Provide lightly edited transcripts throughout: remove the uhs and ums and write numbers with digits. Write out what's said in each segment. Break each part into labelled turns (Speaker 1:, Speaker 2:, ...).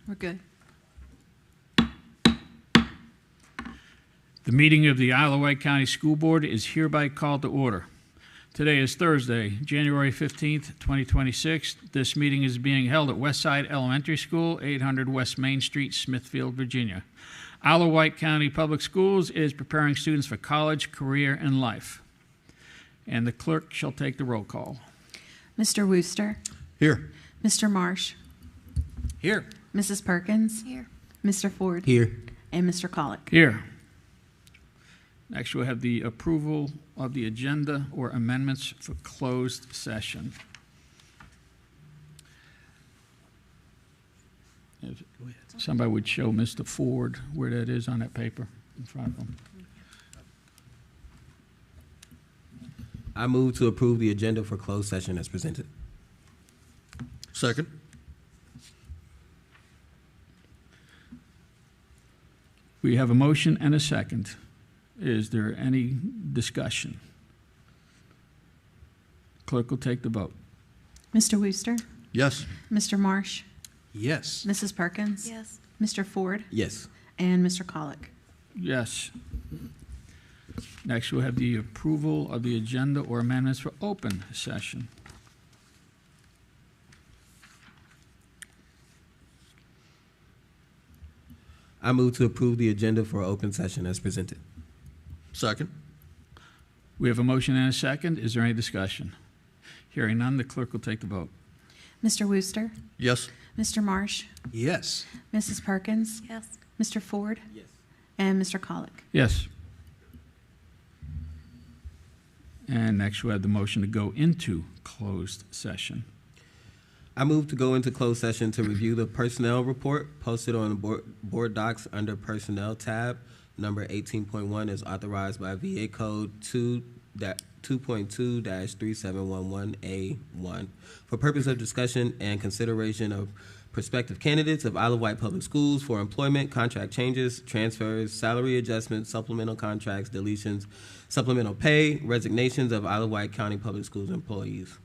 Speaker 1: We're good.
Speaker 2: The meeting of the Wight County School Board is hereby called to order. Today is Thursday, January 15th, 2026. This meeting is being held at Westside Elementary School, 800 West Main Street, Smithfield, Virginia. Wight County Public Schools is preparing students for college, career, and life. And the clerk shall take the roll call.
Speaker 1: Mr. Wooster.
Speaker 3: Here.
Speaker 1: Mr. Marsh.
Speaker 3: Here.
Speaker 1: Mrs. Perkins.
Speaker 4: Here.
Speaker 1: Mr. Ford.
Speaker 3: Here.
Speaker 1: And Mr. Colick.
Speaker 2: Here. Next, we'll have the approval of the agenda or amendments for closed session. If somebody would show Mr. Ford where that is on that paper in front of him.
Speaker 3: I move to approve the agenda for closed session as presented.
Speaker 5: Second.
Speaker 2: We have a motion and a second. Is there any discussion? Clerk will take the vote.
Speaker 1: Mr. Wooster.
Speaker 5: Yes.
Speaker 1: Mr. Marsh.
Speaker 3: Yes.
Speaker 1: Mrs. Perkins.
Speaker 4: Yes.
Speaker 1: Mr. Ford.
Speaker 3: Yes.
Speaker 1: And Mr. Colick.
Speaker 2: Yes. Next, we'll have the approval of the agenda or amendments for open session.
Speaker 3: I move to approve the agenda for open session as presented.
Speaker 5: Second.
Speaker 2: We have a motion and a second. Is there any discussion? Hearing none, the clerk will take the vote.
Speaker 1: Mr. Wooster.
Speaker 5: Yes.
Speaker 1: Mr. Marsh.
Speaker 3: Yes.
Speaker 1: Mrs. Perkins.
Speaker 4: Yes.
Speaker 1: Mr. Ford.
Speaker 3: Yes.
Speaker 1: And Mr. Colick.
Speaker 2: Yes. And next, we have the motion to go into closed session.
Speaker 3: I move to go into closed session to review the personnel report posted on the board docs under Personnel tab. Number 18.1 is authorized by VA Code 2.2-3711A1 for purpose of discussion and consideration of prospective candidates of Isle of Wight Public Schools for employment, contract changes, transfers, salary adjustments, supplemental contracts, deletions, supplemental pay, resignations of Isle of Wight County Public Schools employees,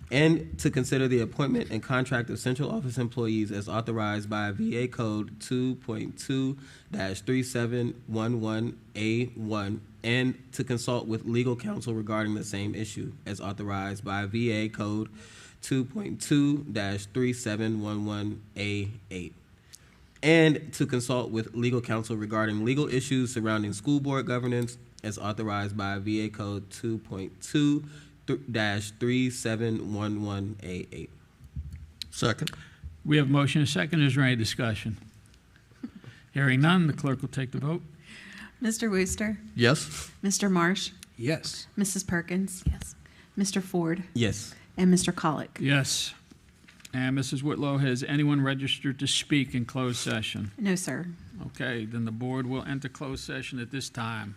Speaker 3: and to consider the appointment and contract of central office employees as authorized by VA Code 2.2-3711A1, and to consult with legal counsel regarding the same issue as authorized by VA Code 2.2-3711A8, and to consult with legal counsel regarding legal issues surrounding school board governance as authorized by VA Code 2.2-3711A8.
Speaker 5: Second.
Speaker 2: We have a motion and a second. Is there any discussion? Hearing none, the clerk will take the vote.
Speaker 1: Mr. Wooster.
Speaker 5: Yes.
Speaker 1: Mr. Marsh.
Speaker 3: Yes.
Speaker 1: Mrs. Perkins.
Speaker 4: Yes.
Speaker 1: Mr. Ford.
Speaker 3: Yes.
Speaker 1: And Mr. Colick.
Speaker 2: Yes. And Mrs. Whitlow, has anyone registered to speak in closed session?
Speaker 1: No, sir.
Speaker 2: Okay, then the board will enter closed session at this time.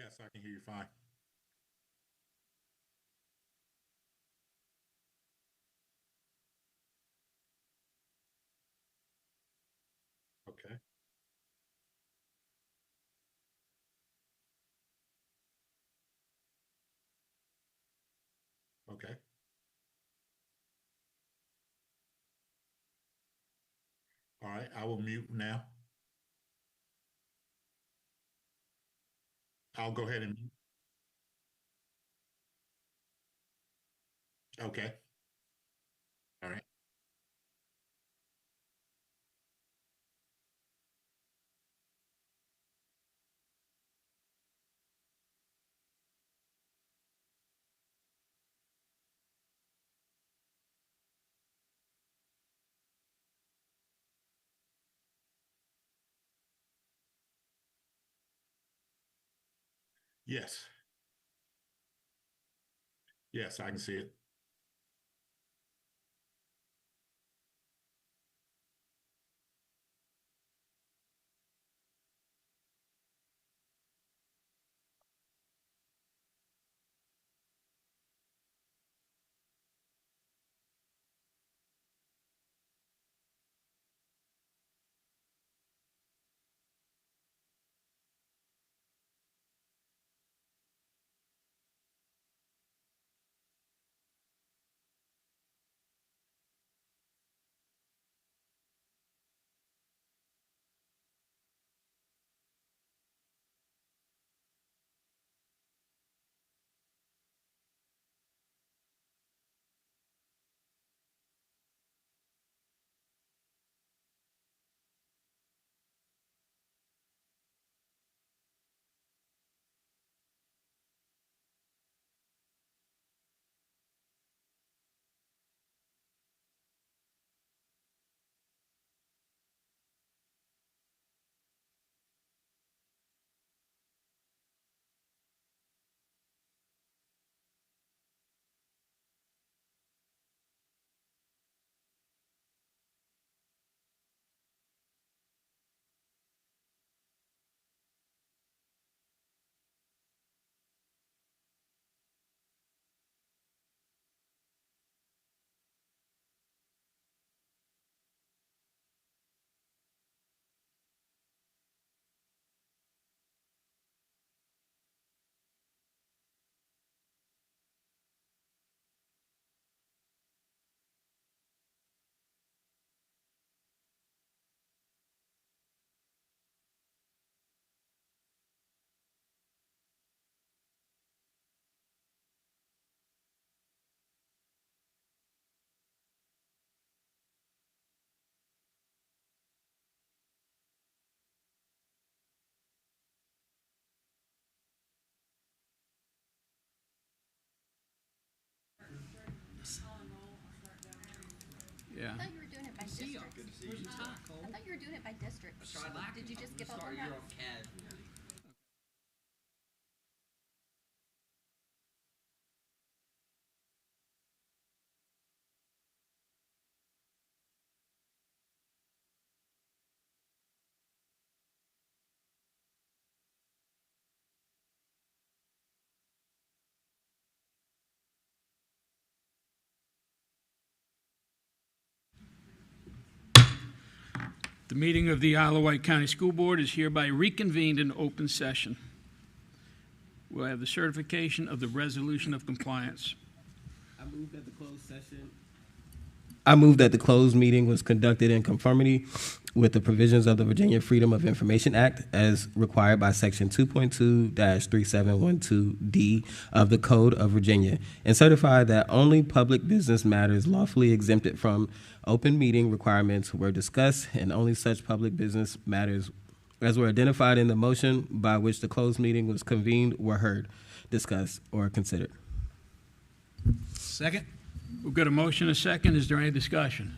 Speaker 4: Yes, I can hear you fine. Okay. Okay. All right, I will mute now. I'll go ahead and mute. Okay. All right. Yes. Yes, I can see it.
Speaker 2: Yeah.
Speaker 6: I thought you were doing it by district.
Speaker 7: Good to see you.
Speaker 6: I thought you were doing it by district. Did you just give up on that?
Speaker 7: You're off casual.
Speaker 2: The meeting of the Isle of Wight County School Board is hereby reconvened in open session. We'll have the certification of the resolution of compliance.
Speaker 3: I move that the closed session. I move that the closed meeting was conducted in conformity with the provisions of the Virginia Freedom of Information Act as required by Section 2.2-3712D of the Code of Virginia, and certify that only public business matters lawfully exempted from open meeting requirements were discussed, and only such public business matters as were identified in the motion by which the closed meeting was convened were heard, discussed, or considered.
Speaker 5: Second.
Speaker 2: We've got a motion, a second. Is there any discussion?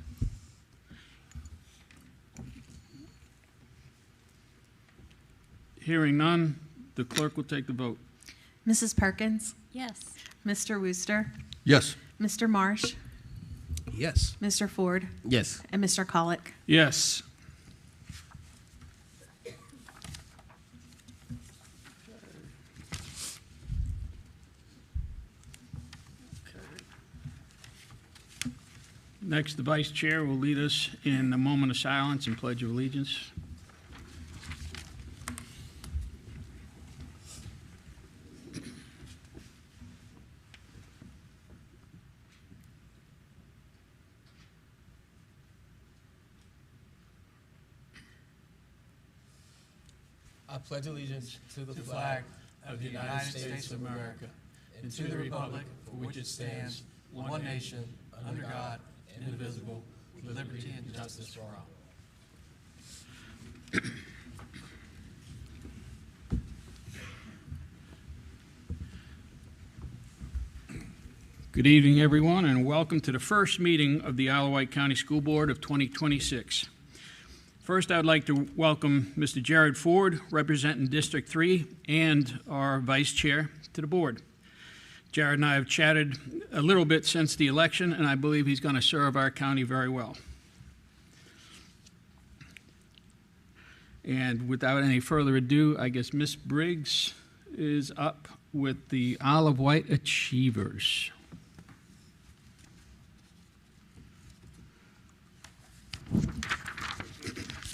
Speaker 2: Hearing none, the clerk will take the vote.
Speaker 1: Mrs. Perkins,
Speaker 6: Yes.
Speaker 1: Mr. Wooster,
Speaker 5: Yes.
Speaker 1: Mr. Marsh,
Speaker 5: Yes.
Speaker 1: Mr. Ford,
Speaker 3: Yes.
Speaker 1: and Mr. Colick.
Speaker 2: Yes. Next, the Vice Chair will lead us in a moment of silence and Pledge of Allegiance.
Speaker 7: I pledge allegiance to the flag of the United States of America and to the republic for which it stands, one nation, under God, indivisible, with liberty and justice for all.
Speaker 2: Good evening, everyone, and welcome to the first meeting of the Isle of Wight County School Board of 2026. First, I'd like to welcome Mr. Jared Ford, representing District 3, and our Vice Chair to the board. Jared and I have chatted a little bit since the election, and I believe he's going to serve our county very well. And without any further ado, I guess Ms. Briggs is up with the Isle of Wight Achievers.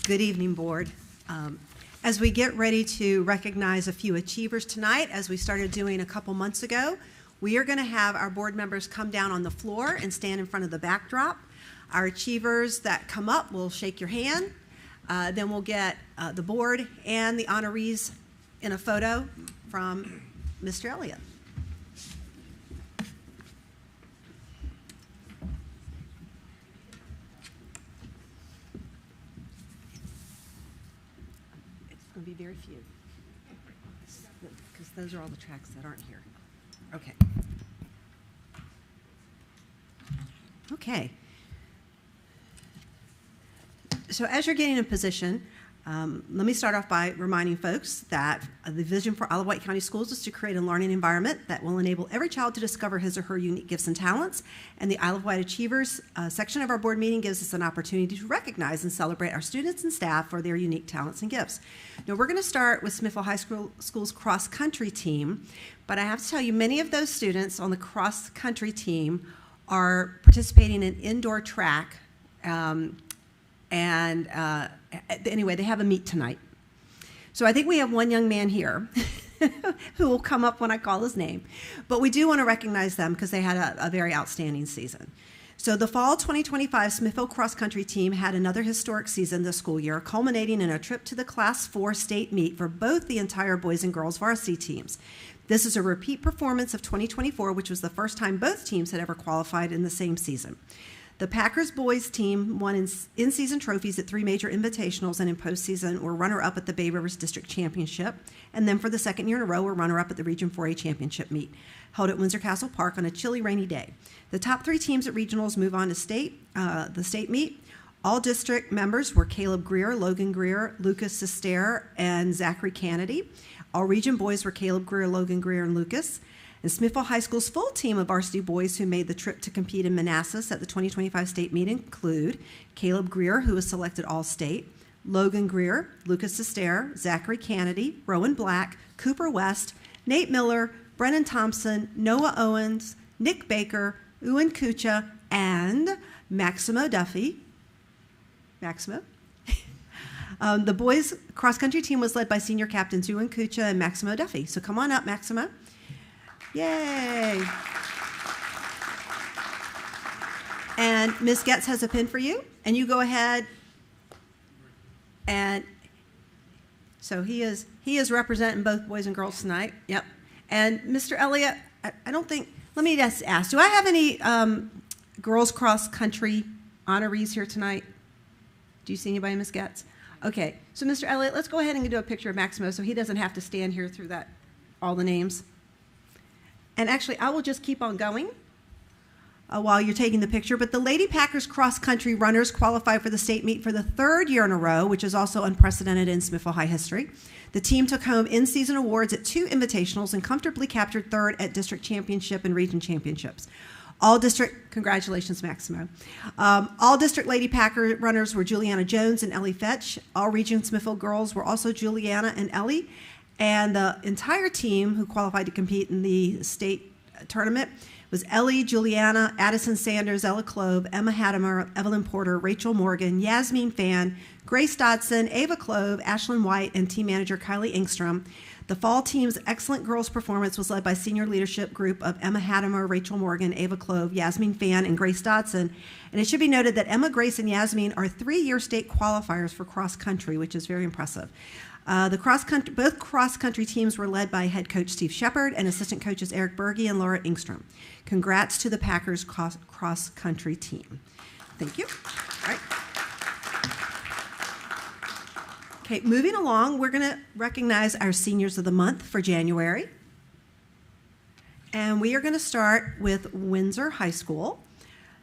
Speaker 8: Good evening, Board. As we get ready to recognize a few achievers tonight, as we started doing a couple months ago, we are going to have our board members come down on the floor and stand in front of the backdrop. Our achievers that come up will shake your hand. Then we'll get the board and the honorees in a photo from Mr. Elliott. It's going to be very few, because those are all the tracks that aren't here. Okay. Okay. So as you're getting in position, let me start off by reminding folks that the vision for Isle of Wight County Schools is to create a learning environment that will enable every child to discover his or her unique gifts and talents. And the Isle of Wight Achievers section of our board meeting gives us an opportunity to recognize and celebrate our students and staff for their unique talents and gifts. Now, we're going to start with Smithville High School's cross-country team, but I have to tell you, many of those students on the cross-country team are participating in indoor track. Anyway, they have a meet tonight. So I think we have one young man here who will come up when I call his name. But we do want to recognize them because they had a very outstanding season. So the fall 2025 Smithville Cross Country team had another historic season this school year, culminating in a trip to the Class 4 state meet for both the entire boys and girls varsity teams. This is a repeat performance of 2024, which was the first time both teams had ever qualified in the same season. The Packers boys team won in-season trophies at 3 major invitationals, and in postseason were runner-up at the Bay Rivers District Championship, and then for the second year in a row were runner-up at the Region 4A Championship meet, held at Windsor Castle Park on a chilly, rainy day. The top 3 teams at regionals move on to the state meet. All district members were Caleb Greer, Logan Greer, Lucas Sester, and Zachary Kennedy. All region boys were Caleb Greer, Logan Greer, and Lucas. And Smithville High School's full team of varsity boys who made the trip to compete in Manassas at the 2025 state meet include Caleb Greer, who was selected All-State, Logan Greer, Lucas Sester, Zachary Kennedy, Rowan Black, Cooper West, Nate Miller, Brennan Thompson, Noah Owens, Nick Baker, Ewan Kucha, and Maximo Duffy. Maximo? The boys' cross-country team was led by senior captains Ewan Kucha and Maximo Duffy. So come on up, Maximo. Yay! And Ms. Getz has a pin for you, and you go ahead. And so he is representing both boys and girls tonight. Yep. And Mr. Elliott, I don't think. Let me just ask: do I have any girls cross country honorees here tonight? Do you see anybody, Ms. Getz? Okay. So Mr. Elliott, let's go ahead and do a picture of Maximo, so he doesn't have to stand here through all the names. And actually, I will just keep on going while you're taking the picture. But the Lady Packers cross-country runners qualified for the state meet for the 3rd year in a row, which is also unprecedented in Smithville High history. The team took home in-season awards at 2 invitationals and comfortably captured 3rd at district championship and region championships. All district, congratulations, Maximo. All district Lady Packer runners were Juliana Jones and Ellie Fetch. All region Smithville girls were also Juliana and Ellie. And the entire team who qualified to compete in the state tournament was Ellie, Juliana, Addison Sanders, Ella Klobe, Emma Hattemer, Evelyn Porter, Rachel Morgan, Yasmin Fan, Grace Dodson, Ava Klobe, Ashlyn White, and team manager Kylie Engstrom. The fall team's excellent girls performance was led by senior leadership group of Emma Hattemer, Rachel Morgan, Ava Klobe, Yasmin Fan, and Grace Dodson. And it should be noted that Emma, Grace, and Yasmin are 3-year state qualifiers for cross country, which is very impressive. Both cross-country teams were led by head coach Steve Shepard and assistant coaches Eric Berge and Laura Engstrom. Congrats to the Packers cross-country team. Thank you. All right. Okay, moving along, we're going to recognize our seniors of the month for January. And we are going to start with Windsor High School.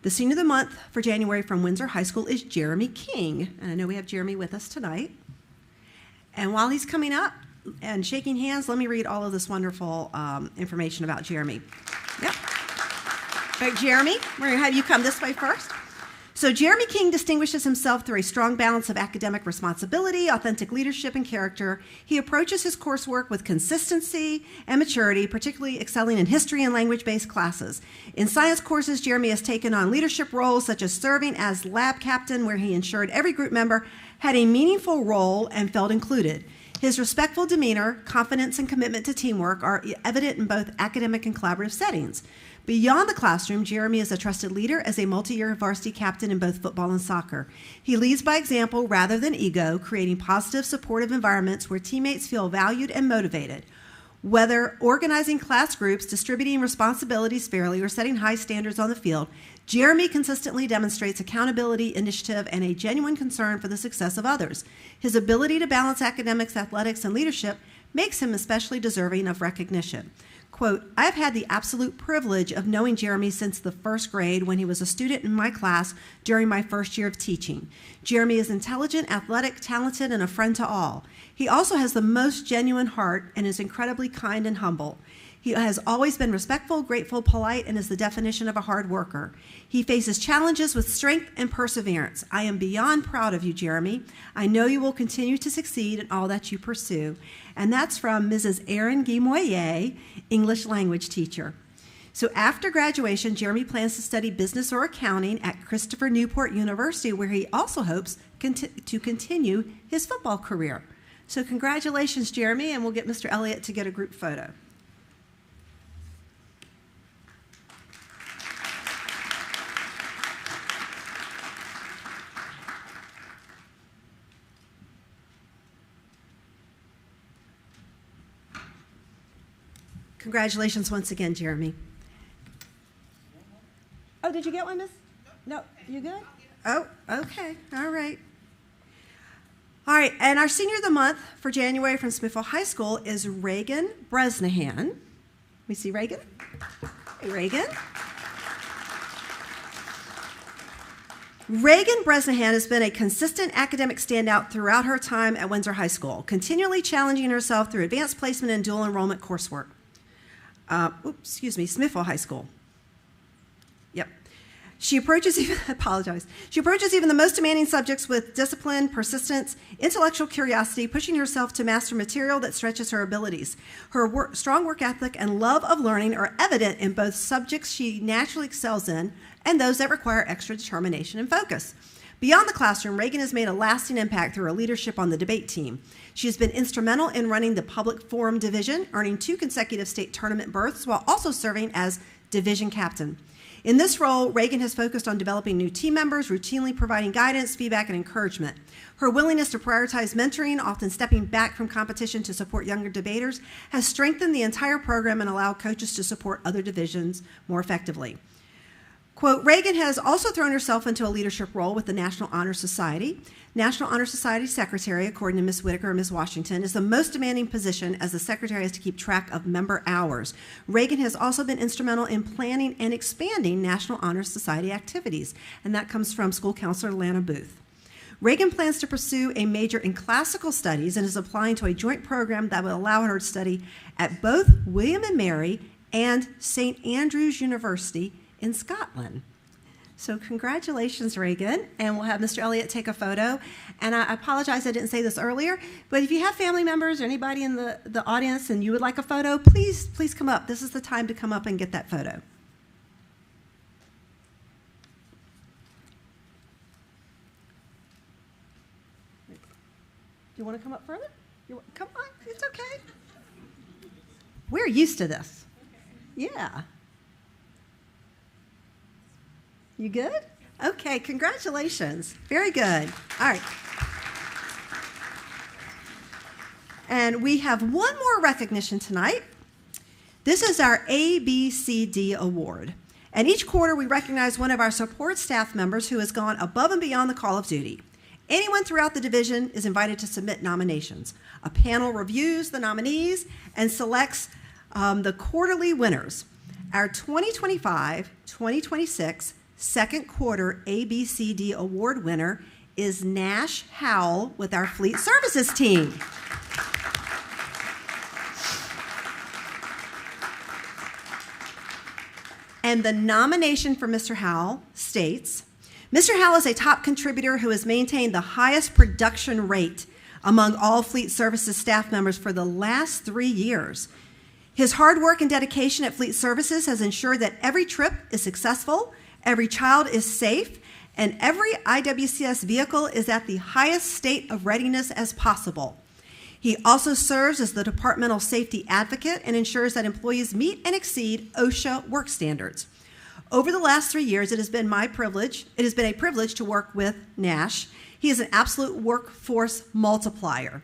Speaker 8: The senior of the month for January from Windsor High School is Jeremy King. And I know we have Jeremy with us tonight. And while he's coming up and shaking hands, let me read all of this wonderful information about Jeremy. Yep. All right, Jeremy, we're going to have you come this way first. So Jeremy King distinguishes himself through a strong balance of academic responsibility, authentic leadership, and character. He approaches his coursework with consistency and maturity, particularly excelling in history and language-based classes. In science courses, Jeremy has taken on leadership roles such as serving as lab captain, where he ensured every group member had a meaningful role and felt included. His respectful demeanor, confidence, and commitment to teamwork are evident in both academic and collaborative settings. Beyond the classroom, Jeremy is a trusted leader as a multi-year varsity captain in both football and soccer. He leads by example rather than ego, creating positive, supportive environments where teammates feel valued and motivated. Whether organizing class groups, distributing responsibilities fairly, or setting high standards on the field, Jeremy consistently demonstrates accountability, initiative, and a genuine concern for the success of others. His ability to balance academics, athletics, and leadership makes him especially deserving of recognition. Quote, I have had the absolute privilege of knowing Jeremy since the first grade when he was a student in my class during my first year of teaching. Jeremy is intelligent, athletic, talented, and a friend to all. He also has the most genuine heart and is incredibly kind and humble. He has always been respectful, grateful, polite, and is the definition of a hard worker. He faces challenges with strength and perseverance. I am beyond proud of you, Jeremy. I know you will continue to succeed in all that you pursue. And that's from Mrs. Erin Guimoyer, English language teacher. So after graduation, Jeremy plans to study business or accounting at Christopher Newport University, where he also hopes to continue his football career. So congratulations, Jeremy, and we'll get Mr. Elliott to get a group photo. Congratulations once again, Jeremy. Oh, did you get one, Miss? No, you good? Oh, okay, all right. All right, and our senior of the month for January from Smithville High School is Reagan Bresnahan. We see Reagan? Hey, Reagan. Reagan Bresnahan has been a consistent academic standout throughout her time at Windsor High School, continually challenging herself through advanced placement and dual enrollment coursework. Smithville High School. Yep. She approaches even the most demanding subjects with discipline, persistence, intellectual curiosity, pushing herself to master material that stretches her abilities. Her strong work ethic and love of learning are evident in both subjects she naturally excels in and those that require extra determination and focus. Beyond the classroom, Reagan has made a lasting impact through her leadership on the debate team. She has been instrumental in running the Public Forum Division, earning 2 consecutive state tournament berths while also serving as division captain. In this role, Reagan has focused on developing new team members, routinely providing guidance, feedback, and encouragement. Her willingness to prioritize mentoring, often stepping back from competition to support younger debaters, has strengthened the entire program and allowed coaches to support other divisions more effectively. Quote, Reagan has also thrown herself into a leadership role with the National Honor Society. National Honor Society Secretary, according to Ms. Whitaker and Ms. Washington, is the most demanding position as the Secretary has to keep track of member hours. Reagan has also been instrumental in planning and expanding National Honor Society activities, and that comes from School Counselor Lana Booth. Reagan plans to pursue a major in classical studies and is applying to a joint program that will allow her to study at both William and Mary and St. Andrews University in Scotland. So congratulations, Reagan. And we'll have Mr. Elliott take a photo. And I apologize I didn't say this earlier, but if you have family members or anybody in the audience and you would like a photo, please come up. This is the time to come up and get that photo. Do you want to come up further? Come on, it's okay. We're used to this. Yeah. You good? Okay, congratulations. Very good. All right. And we have one more recognition tonight. This is our ABCD Award. And each quarter we recognize one of our support staff members who has gone above and beyond the call of duty. Anyone throughout the division is invited to submit nominations. A panel reviews the nominees and selects the quarterly winners. Our 2025-2026 second quarter ABCD Award winner is Nash Howell with our Fleet Services team. And the nomination for Mr. Howell states, Mr. Howell is a top contributor who has maintained the highest production rate among all Fleet Services staff members for the last 3 years. His hard work and dedication at Fleet Services has ensured that every trip is successful, every child is safe, and every IWCS vehicle is at the highest state of readiness as possible. He also serves as the departmental safety advocate and ensures that employees meet and exceed OSHA work standards. Over the last 3 years, it has been a privilege to work with Nash. He is an absolute workforce multiplier.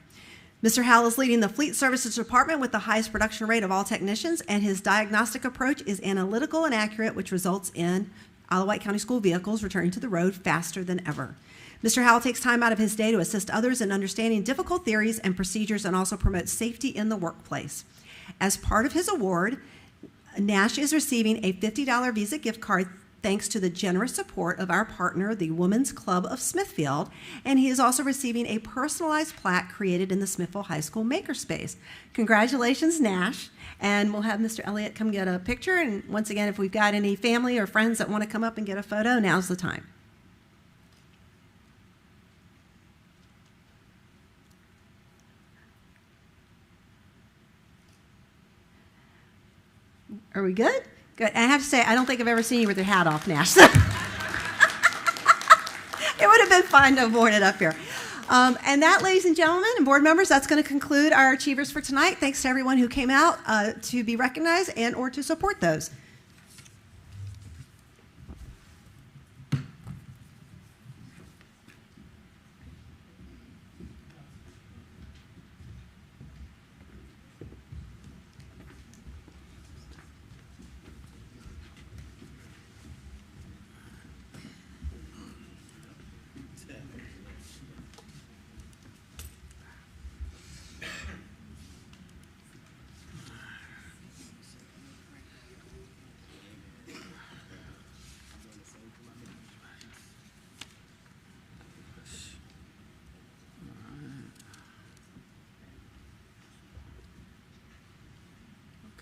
Speaker 8: Mr. Howell is leading the Fleet Services Department with the highest production rate of all technicians, and his diagnostic approach is analytical and accurate, which results in Wight County School vehicles returning to the road faster than ever. Mr. Howell takes time out of his day to assist others in understanding difficult theories and procedures and also promotes safety in the workplace. As part of his award, Nash is receiving a $50 Visa gift card thanks to the generous support of our partner, the Women's Club of Smithfield, and he is also receiving a personalized plaque created in the Smithfield High School Makerspace. Congratulations, Nash. And we'll have Mr. Elliott come get a picture. And once again, if we've got any family or friends that want to come up and get a photo, now's the time. Are we good? Good. And I have to say, I don't think I've ever seen you with your hat off, Nash. It would have been fun to have worn it up here. And that, ladies and gentlemen and board members, that's going to conclude our Achievers for tonight. Thanks to everyone who came out to be recognized and or to support those.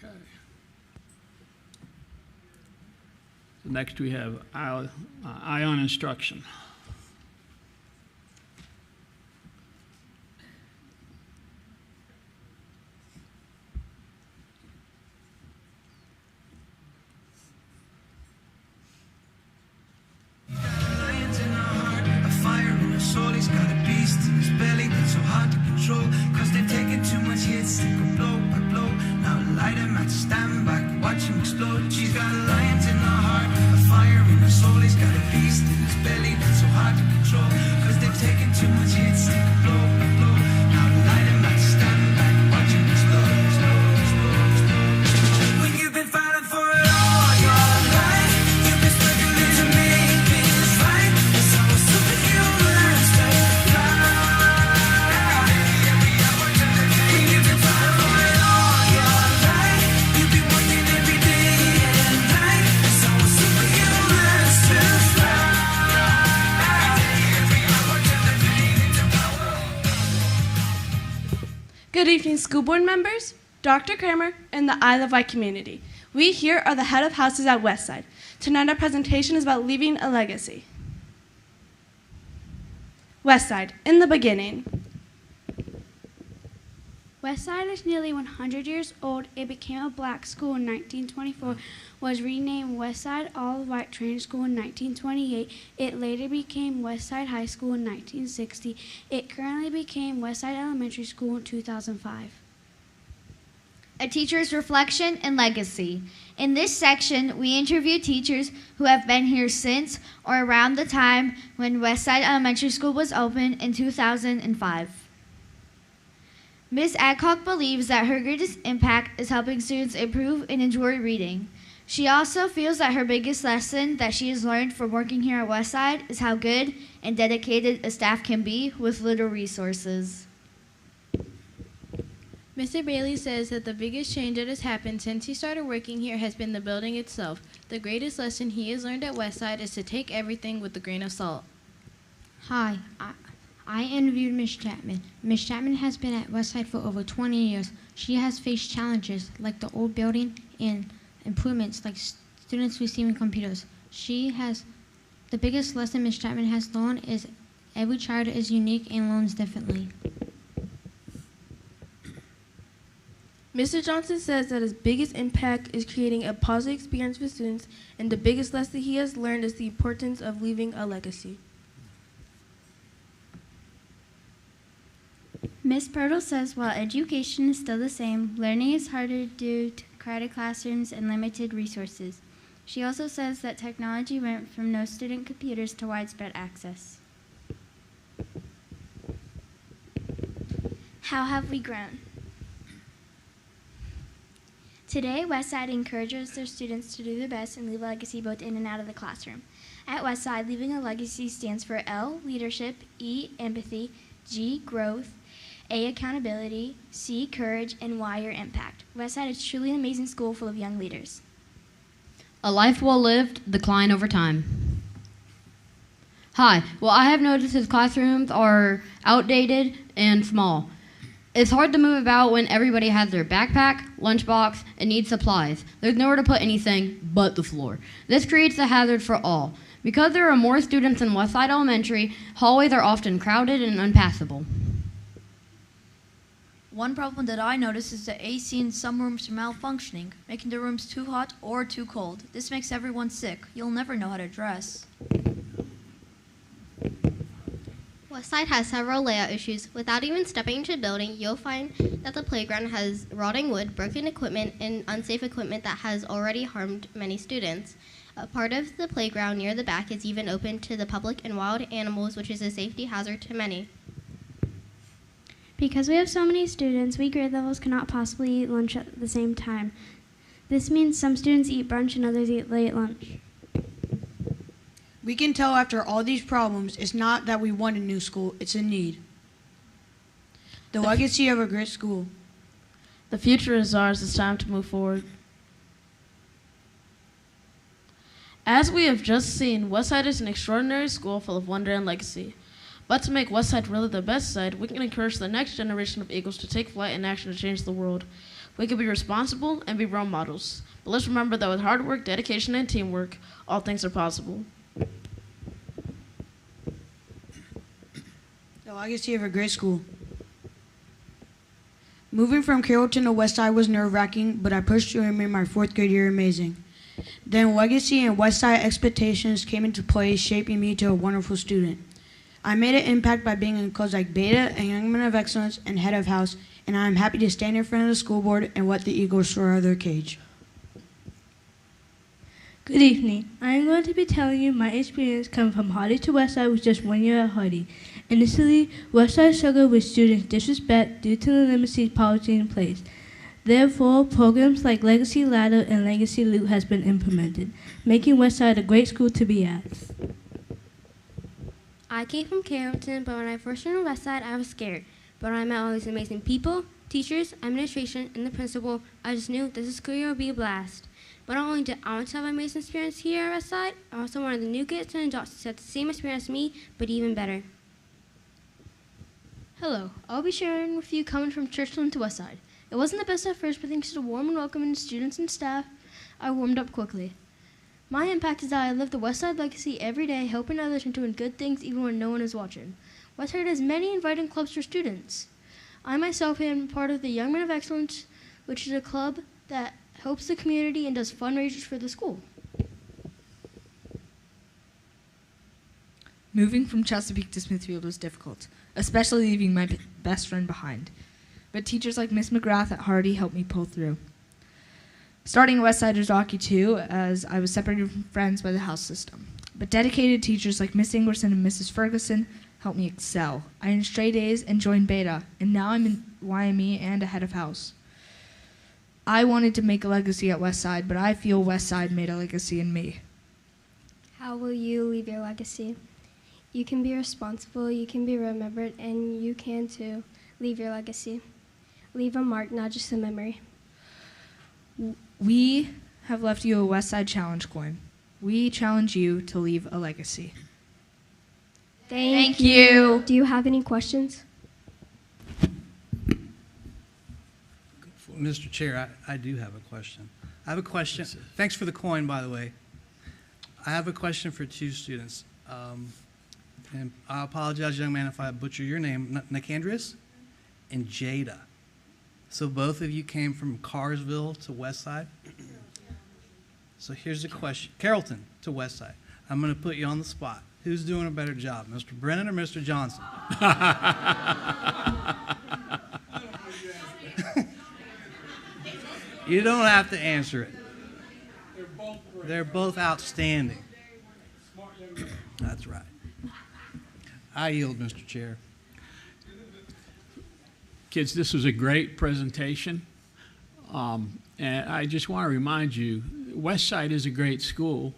Speaker 2: Okay. So next we have ion instruction.
Speaker 9: Good evening, school board members, Dr. Kramer, and the Isle of Wight community. We here are the head of houses at Westside. Tonight our presentation is about leaving a legacy. Westside, in the beginning.
Speaker 10: Westside is nearly 100 years old. It became a black school in 1924, was renamed Westside Olive White Training School in 1928. It later became Westside High School in 1960. It currently became Westside Elementary School in 2005.
Speaker 6: A teacher's reflection and legacy. In this section, we interview teachers who have been here since or around the time when Westside Elementary School was opened in 2005. Ms. Adcock believes that her greatest impact is helping students improve and enjoy reading. She also feels that her biggest lesson that she has learned from working here at Westside is how good and dedicated a staff can be with little resources.
Speaker 11: Mr. Bailey says that the biggest change that has happened since he started working here has been the building itself. The greatest lesson he has learned at Westside is to take everything with a grain of salt.
Speaker 10: Hi, I interviewed Ms. Chapman. Ms. Chapman has been at Westside for over 20 years. She has faced challenges like the old building and improvements like students receiving computers. The biggest lesson Ms. Chapman has learned is every child is unique and learns differently.
Speaker 9: Mr. Johnson says that his biggest impact is creating a positive experience for students, and the biggest lesson he has learned is the importance of leaving a legacy.
Speaker 10: Ms. Pirtle says while education is still the same, learning is harder due to crowded classrooms and limited resources. She also says that technology went from no student computers to widespread access. How have we grown? Today, Westside encourages their students to do their best and leave a legacy both in and out of the classroom. At Westside, leaving a legacy stands for L, leadership, E, empathy, G, growth, A, accountability, C, courage, and Y, your impact. Westside is truly an amazing school full of young leaders.
Speaker 12: A life well lived, decline over time. Hi, well, I have noticed his classrooms are outdated and small. It's hard to move about when everybody has their backpack, lunchbox, and needs supplies. There's nowhere to put anything but the floor. This creates a hazard for all. Because there are more students in Westside Elementary, hallways are often crowded and unpassable.
Speaker 13: One problem that I notice is the AC in some rooms are malfunctioning, making the rooms too hot or too cold. This makes everyone sick. You'll never know how to dress.
Speaker 14: Westside has several layout issues. Without even stepping into the building, you'll find that the playground has rotting wood, broken equipment, and unsafe equipment that has already harmed many students. A part of the playground near the back is even open to the public and wild animals, which is a safety hazard to many.
Speaker 10: Because we have so many students, we grade levels cannot possibly eat lunch at the same time. This means some students eat brunch and others eat late lunch.
Speaker 15: We can tell after all these problems, it's not that we want a new school, it's a need. The legacy of a great school.
Speaker 9: The future is ours. It's time to move forward. As we have just seen, Westside is an extraordinary school full of wonder and legacy. But to make Westside really the best side, we can encourage the next generation of Eagles to take flight in action to change the world. We can be responsible and be role models. But let's remember that with hard work, dedication, and teamwork, all things are possible.
Speaker 15: The legacy of a great school. Moving from Carrollton to Westside was nerve-wracking, but I pushed through and made my 4th grade year amazing. Then legacy and Westside expectations came into play, shaping me to a wonderful student. I made an impact by being in clubs like Beta and Young Men of Excellence and Head of House, and I am happy to stand in front of the school board and let the Eagles soar out of their cage.
Speaker 16: Good evening. I am going to be telling you my experience coming from Hardy to Westside with just 1 year at Hardy. Initially, Westside struggled with students' disrespect due to the limited policy in place. Therefore, programs like Legacy Ladder and Legacy Loot has been implemented, making Westside a great school to be at.
Speaker 14: I came from Carrollton, but when I first joined Westside, I was scared. But I met all these amazing people, teachers, administration, and the principal. I just knew this school year would be a blast. But not only did I want to have an amazing experience here at Westside, I also wanted the new kids and adults to have the same experience as me, but even better.
Speaker 17: Hello, I'll be sharing with you coming from Churchland to Westside. It wasn't the best at first, but thanks to the warm and welcoming students and staff, I warmed up quickly. My impact is that I live the Westside legacy every day, helping others and doing good things even when no one is watching. Westside has many inviting clubs for students. I myself am part of the Young Men of Excellence, which is a club that helps the community and does fundraisers for the school.
Speaker 18: Moving from Chesapeake to Smithfield was difficult, especially leaving my best friend behind. But teachers like Miss McGrath at Hardy helped me pull through. Starting at Westside was rocky too, as I was separated from friends by the house system. But dedicated teachers like Miss Ingerson and Mrs. Ferguson helped me excel. I earned straight A's and joined Beta, and now I'm in YME and a head of house. I wanted to make a legacy at Westside, but I feel Westside made a legacy in me.
Speaker 19: How will you leave your legacy? You can be responsible, you can be remembered, and you can too leave your legacy. Leave a mark, not just a memory.
Speaker 18: We have left you a Westside Challenge coin. We challenge you to leave a legacy.
Speaker 19: Thank you. Do you have any questions?
Speaker 20: Mr. Chair, I do have a question. I have a question. Thanks for the coin, by the way. I have a question for two students. And I apologize, young man, if I butcher your name. Nicandrius and Jada. So both of you came from Carsville to Westside? So here's the question. Carrollton to Westside. I'm going to put you on the spot. Who's doing a better job, Mr. Brennan or Mr. Johnson? You don't have to answer it. They're both outstanding. That's right. I yield, Mr. Chair.
Speaker 2: Kids, this was a great presentation. And I just want to remind you, Westside is a great school,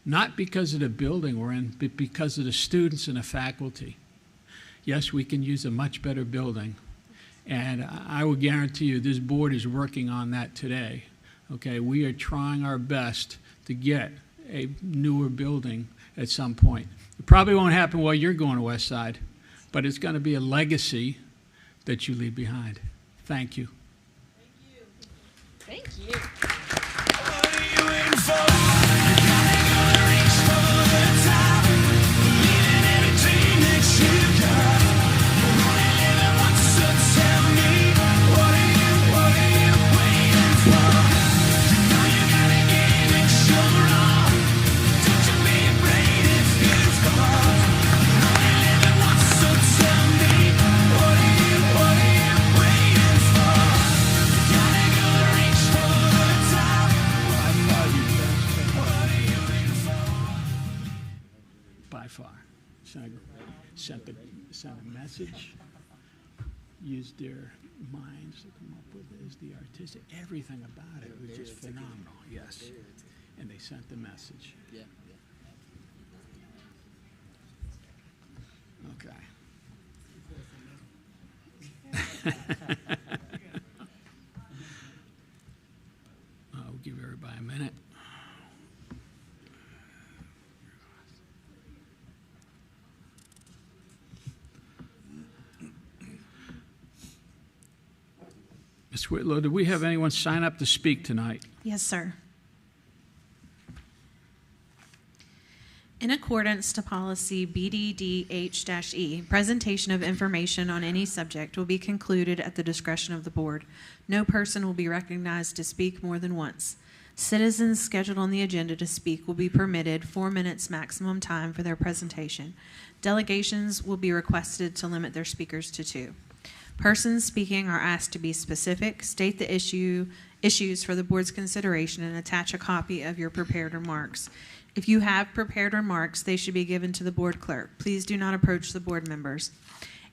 Speaker 2: not because of the building we're in, but because of the students and the faculty. Yes, we can use a much better building. And I will guarantee you this board is working on that today. Okay, we are trying our best to get a newer building at some point. It probably won't happen while you're going to Westside, but it's going to be a legacy that you leave behind. Thank you.
Speaker 9: Thank you.
Speaker 2: By far. Sent a message, used their minds to come up with this, the artistic, everything about it was just phenomenal, yes. And they sent the message.
Speaker 21: Yeah.
Speaker 2: Okay. We'll give everybody a minute. Ms. Whitlow, do we have anyone sign up to speak tonight?
Speaker 1: Yes, sir. In accordance to policy BDDH-E, presentation of information on any subject will be concluded at the discretion of the board. No person will be recognized to speak more than once. Citizens scheduled on the agenda to speak will be permitted 4 minutes maximum time for their presentation. Delegations will be requested to limit their speakers to 2. Persons speaking are asked to be specific, state the issues for the board's consideration, and attach a copy of your prepared remarks. If you have prepared remarks, they should be given to the board clerk. Please do not approach the board members.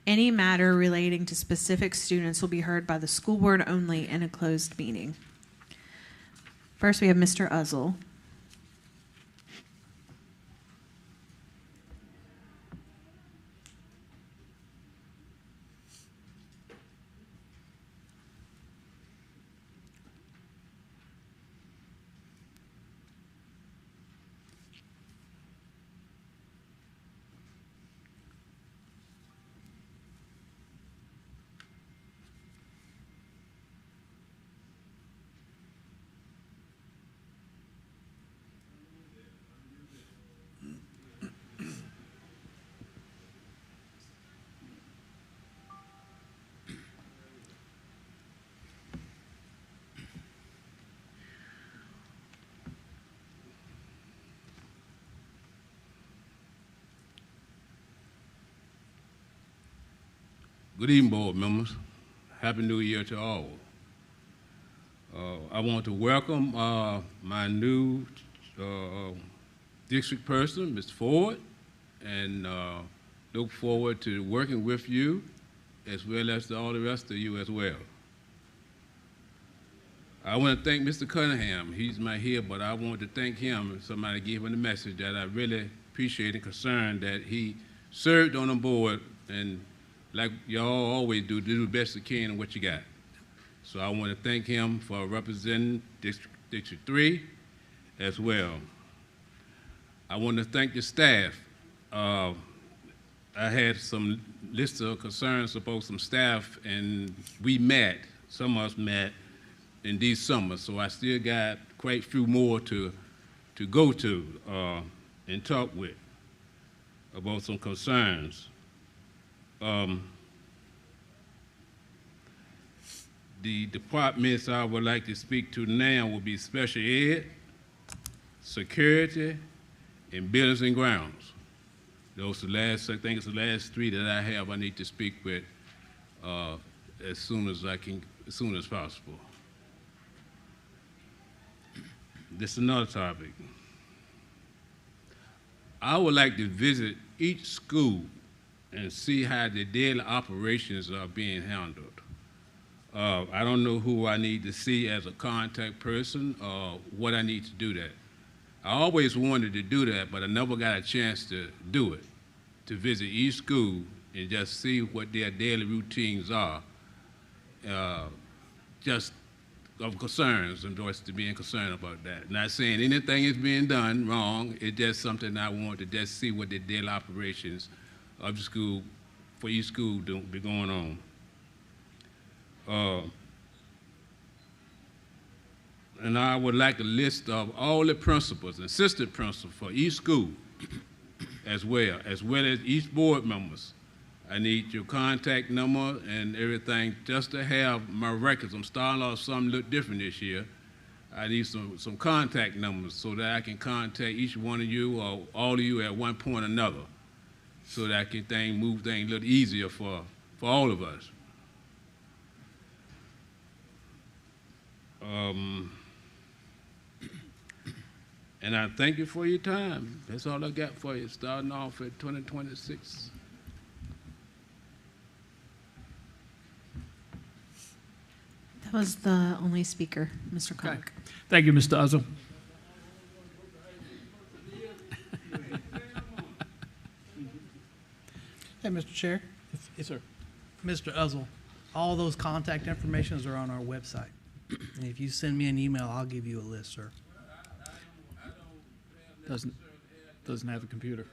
Speaker 1: Any matter relating to specific students will be heard by the school board only in a closed meeting. First, we have Mr. Uzzle.
Speaker 21: Good evening, board members. Happy New Year to all. I want to welcome my new district person, Mr. Ford, and look forward to working with you as well as all the rest of you as well. I want to thank Mr. Cunningham. He's not here, but I want to thank him. Somebody gave him the message that I really appreciate and concerned that he served on the board and like y'all always do the best you can in what you got. So I want to thank him for representing District 3 as well. I want to thank the staff. I had some list of concerns about some staff, and we met, some of us met in these summers, so I still got quite a few more to go to and talk with about some concerns. The departments I would like to speak to now will be special ed, security, and buildings and grounds. Those are the last, I think it's the last three that I have I need to speak with as soon as possible. This is another topic. I would like to visit each school and see how the daily operations are being handled. I don't know who I need to see as a contact person or what I need to do that. I always wanted to do that, but I never got a chance to do it, to visit each school and just see what their daily routines are, just of concerns and just being concerned about that. Not saying anything is being done wrong, it's just something I want to just see what the daily operations of the school, for each school to be going on. And I would like a list of all the principals and assistant principals for each school as well as each board members. I need your contact number and everything just to have my records. I'm starting off something a little different this year. I need some contact numbers so that I can contact each one of you or all of you at one point or another so that I can move things a little easier for all of us. And I thank you for your time. That's all I got for you, starting off at 2026.
Speaker 1: That was the only speaker, Mr. Clark.
Speaker 2: Okay. Thank you, Mr. Uzzle.
Speaker 20: Hey, Mr. Chair.
Speaker 2: Yes, sir.
Speaker 20: Mr. Uzzle, all those contact informations are on our website. And if you send me an email, I'll give you a list, sir.
Speaker 2: Doesn't have a computer.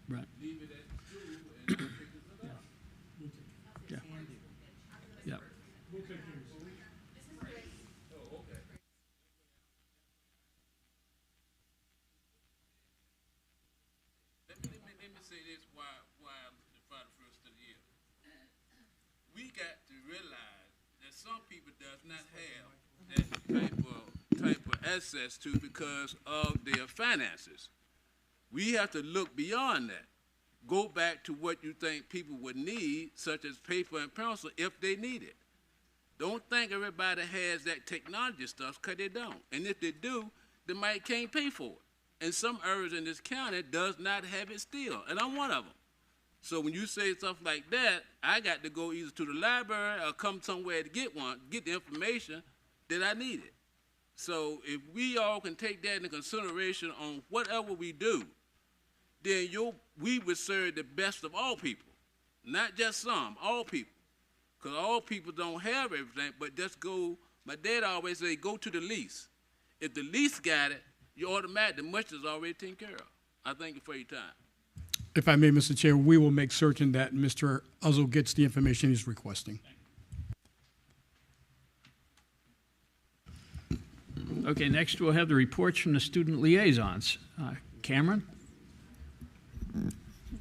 Speaker 2: Right. Yeah. Yeah.
Speaker 21: Let me say this why the first of the year. We got to realize that some people does not have that type of access to because of their finances. We have to look beyond that. Go back to what you think people would need, such as paper and pencil, if they need it. Don't think everybody has that technology stuff, because they don't. And if they do, they might can't pay for it. And some areas in this county does not have it still, and I'm one of them. So when you say stuff like that, I got to go either to the library or come somewhere to get the information that I needed. So if we all can take that into consideration on whatever we do, then we would serve the best of all people, not just some, all people. Because all people don't have everything, but just go, my dad always say, go to the least. If the least got it, you automatically, much is already taken care of. I thank you for your time.
Speaker 22: If I may, Mr. Chair, we will make certain that Mr. Uzzle gets the information he's requesting.
Speaker 2: Okay, next we'll have the reports from the student liaisons. Cameron?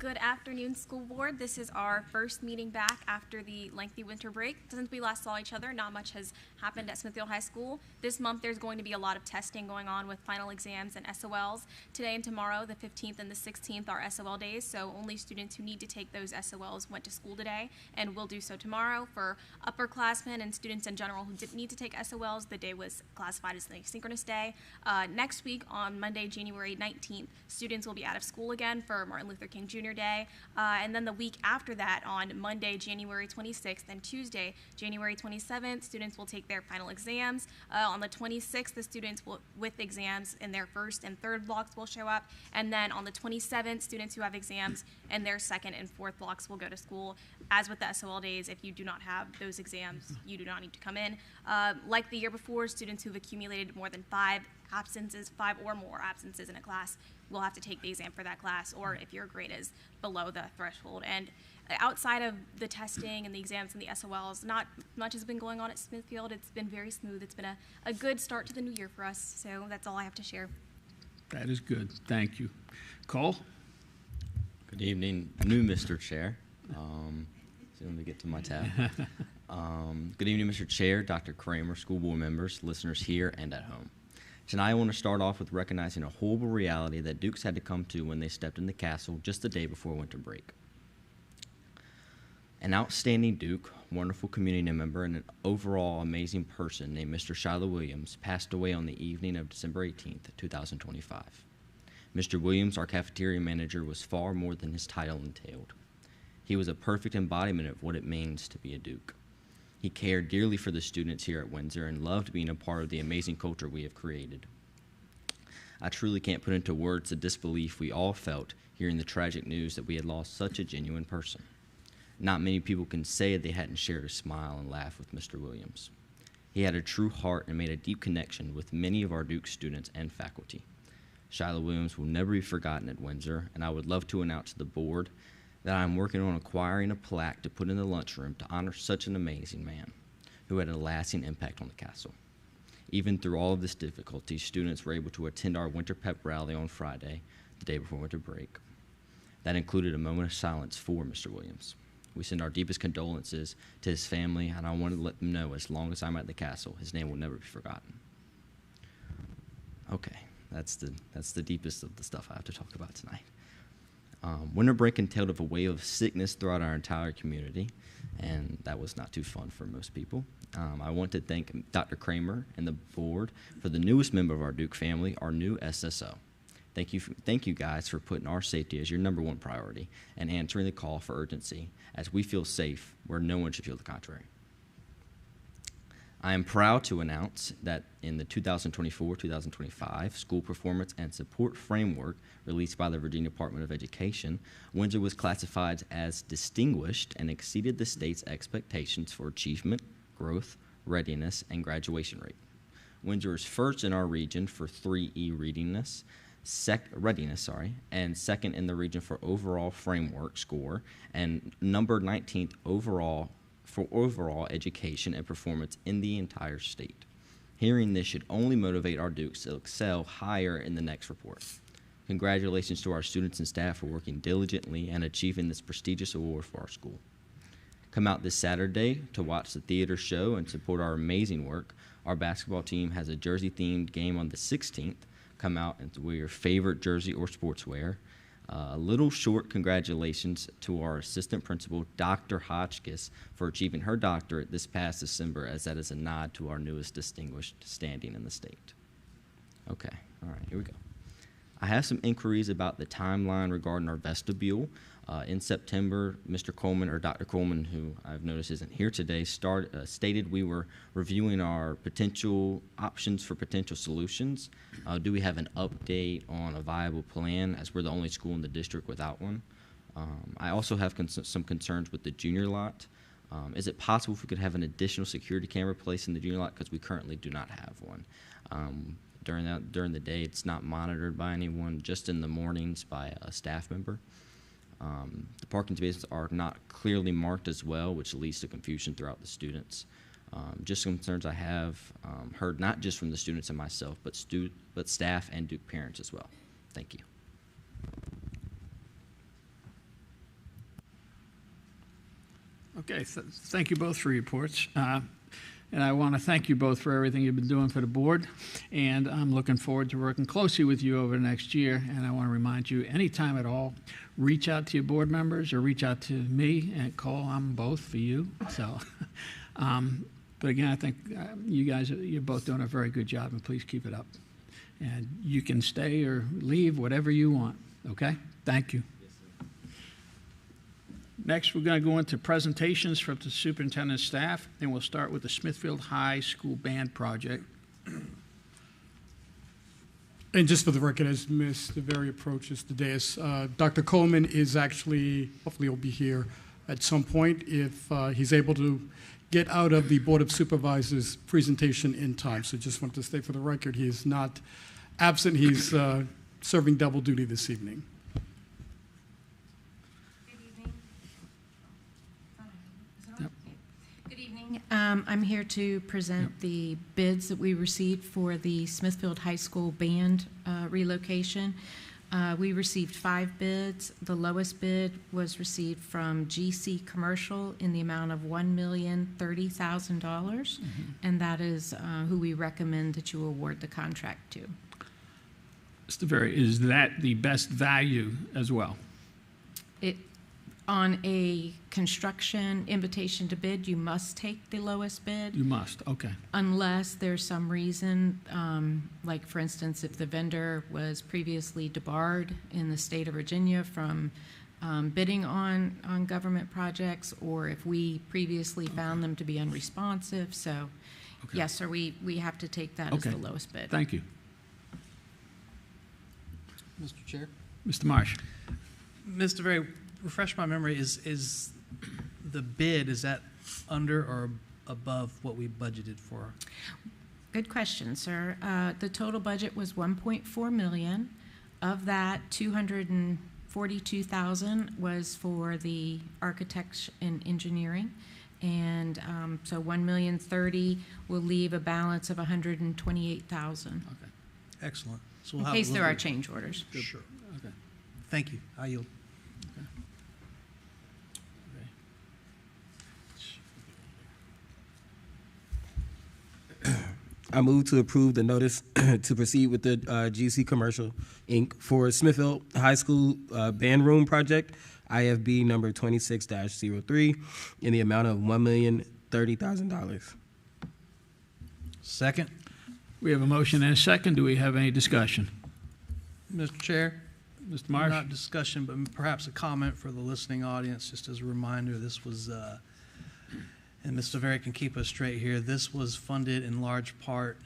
Speaker 4: Good afternoon, school board. This is our first meeting back after the lengthy winter break. Since we last saw each other, not much has happened at Smithfield High School. This month there's going to be a lot of testing going on with final exams and SOLs. Today and tomorrow, the 15th and the 16th, are SOL days, so only students who need to take those SOLs went to school today and will do so tomorrow. For upperclassmen and students in general who didn't need to take SOLs, the day was classified as the asynchronous day. Next week on Monday, January 19th, students will be out of school again for Martin Luther King Jr. Day, and then the week after that, on Monday, January 26th, and Tuesday, January 27th, students will take their final exams. On the 26th, the students with exams in their first and third blocks will show up, and then on the 27th, students who have exams in their second and fourth blocks will go to school. As with the SOL days, if you do not have those exams, you do not need to come in. Like the year before, students who've accumulated more than 5 or more absences in a class will have to take the exam for that class, or if your grade is below the threshold. And outside of the testing and the exams and the SOLs, not much has been going on at Smithfield. It's been very smooth. It's been a good start to the new year for us, so that's all I have to share.
Speaker 2: That is good. Thank you. Cole?
Speaker 5: Good evening, new Mr. Chair. So let me get to my tab. Good evening, Mr. Chair, Dr. Kramer, school board members, listeners here and at home. Tonight I want to start off with recognizing a horrible reality that Dukes had to come to when they stepped in the castle just the day before winter break. An outstanding Duke, wonderful community member, and an overall amazing person named Mr. Shiloh Williams passed away on the evening of December 18th, 2025. Mr. Williams, our cafeteria manager, was far more than his title entailed. He was a perfect embodiment of what it means to be a Duke. He cared dearly for the students here at Windsor and loved being a part of the amazing culture we have created. I truly can't put into words the disbelief we all felt hearing the tragic news that we had lost such a genuine person. Not many people can say they hadn't shared a smile and laugh with Mr. Williams. He had a true heart and made a deep connection with many of our Duke students and faculty. Shiloh Williams will never be forgotten at Windsor, and I would love to announce to the board that I'm working on acquiring a plaque to put in the lunchroom to honor such an amazing man who had a lasting impact on the castle. Even through all of this difficulty, students were able to attend our winter pep rally on Friday, the day before winter break. That included a moment of silence for Mr. Williams. We send our deepest condolences to his family, and I wanted to let them know as long as I'm at the castle, his name will never be forgotten. Okay, that's the deepest of the stuff I have to talk about tonight. Winter break entailed of a wave of sickness throughout our entire community, and that was not too fun for most people. I want to thank Dr. Kramer and the board for the newest member of our Duke family, our new SSO. Thank you guys for putting our safety as your #1 priority and answering the call for urgency as we feel safe where no one should feel the contrary. I am proud to announce that in the 2024-2025 School Performance and Support Framework released by the Virginia Department of Education, Windsor was classified as distinguished and exceeded the state's expectations for achievement, growth, readiness, and graduation rate. Windsor is first in our region for 3E readiness, readiness, and second in the region for overall framework score, and number 19th overall for overall education and performance in the entire state. Hearing this should only motivate our Dukes to excel higher in the next report. Congratulations to our students and staff for working diligently and achieving this prestigious award for our school. Come out this Saturday to watch the theater show and support our amazing work. Our basketball team has a jersey-themed game on the 16th. Come out and wear your favorite jersey or sportswear. A little short congratulations to our assistant principal, Dr. Hotchkiss, for achieving her doctorate this past December, as that is a nod to our newest distinguished standing in the state. Okay, all right, here we go. I have some inquiries about the timeline regarding our vestibule. In September, Mr. Coleman, or Dr. Coleman, who I've noticed isn't here today, stated we were reviewing our potential options for potential solutions. Do we have an update on a viable plan, as we're the only school in the district without one? I also have some concerns with the junior lot. Is it possible if we could have an additional security camera placed in the junior lot, because we currently do not have one? During the day, it's not monitored by anyone, just in the mornings by a staff member. The parking spaces are not clearly marked as well, which leads to confusion throughout the students. Just some concerns I have heard not just from the students and myself, but staff and Duke parents as well. Thank you.
Speaker 2: Okay, thank you both for your reports. And I want to thank you both for everything you've been doing for the board. And I'm looking forward to working closely with you over the next year. And I want to remind you, anytime at all, reach out to your board members or reach out to me and call. I'm both for you. So, but again, I think you guys, you're both doing a very good job, and please keep it up. And you can stay or leave, whatever you want. Okay? Thank you. Next, we're going to go into presentations from the superintendent's staff, and we'll start with the Smithfield High School Band Project.
Speaker 22: And just for the record, as Ms. DeVere approaches the dais, Dr. Coleman is actually, hopefully he'll be here at some point if he's able to get out of the Board of Supervisors presentation in time. So just want to state for the record, he is not absent. He's serving double duty this evening.
Speaker 3: I'm here to present the bids that we received for the Smithfield High School band relocation. We received 5 bids. The lowest bid was received from GC Commercial in the amount of $1,030,000, and that is who we recommend that you award the contract to.
Speaker 2: Mr. DeVere, is that the best value as well?
Speaker 3: On a construction invitation to bid, you must take the lowest bid.
Speaker 2: You must, okay.
Speaker 3: Unless there's some reason, like for instance, if the vendor was previously debarred in the state of Virginia from bidding on government projects, or if we previously found them to be unresponsive. So, yes, sir, we have to take that as the lowest bid.
Speaker 2: Thank you.
Speaker 20: Mr. Chair.
Speaker 2: Mr. Marsh.
Speaker 20: Mr. DeVere, refresh my memory, is the bid, is that under or above what we budgeted for?
Speaker 3: Good question, sir. The total budget was $1.4 million. Of that, $242,000 was for the architecture and engineering, and so $1,030,000 will leave a balance of $128,000.
Speaker 20: Okay, excellent. So
Speaker 3: in case there are change orders.
Speaker 20: Sure. Okay. Thank you. I yield.
Speaker 7: I move to approve the notice to proceed with the GC Commercial, Inc. for Smithfield High School Band Room Project, IFB number 26-03, in the amount of $1,030,000.
Speaker 20: Second.
Speaker 2: We have a motion and a second. Do we have any discussion?
Speaker 20: Mr. Chair.
Speaker 2: Mr. Marsh.
Speaker 20: Not discussion, but perhaps a comment for the listening audience, just as a reminder, this was, and Mr. DeVere can keep us straight here, this was funded in large part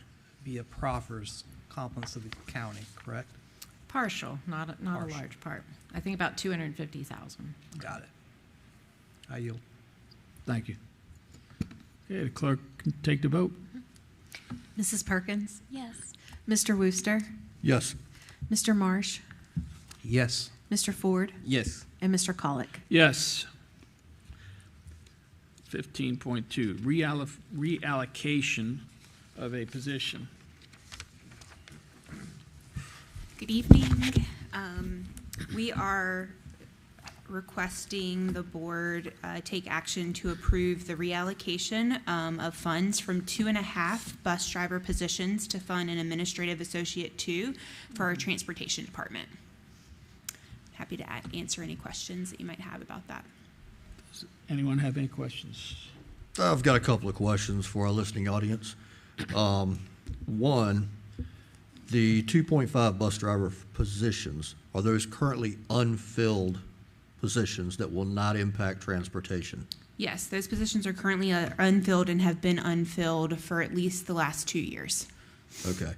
Speaker 20: via proffers, compliments of the county, correct?
Speaker 3: Partial, not a large part. I think about $250,000.
Speaker 20: Got it. I yield.
Speaker 2: Thank you. Okay, the clerk can take the vote.
Speaker 1: Mrs. Perkins?
Speaker 13: Yes.
Speaker 1: Mr. Wooster?
Speaker 22: Yes.
Speaker 1: Mr. Marsh?
Speaker 20: Yes.
Speaker 1: Mr. Ford?
Speaker 7: Yes.
Speaker 1: And Mr. Colick?
Speaker 2: Yes. 15.2, reallocation of a position.
Speaker 23: Good evening. We are requesting the board take action to approve the reallocation of funds from 2.5 bus driver positions to fund an administrative associate 2 for our transportation department. Happy to answer any questions that you might have about that.
Speaker 2: Does anyone have any questions?
Speaker 24: I've got a couple of questions for our listening audience. One, the 2.5 bus driver positions, are those currently unfilled positions that will not impact transportation?
Speaker 23: Yes, those positions are currently unfilled and have been unfilled for at least the last 2 years.
Speaker 24: Okay.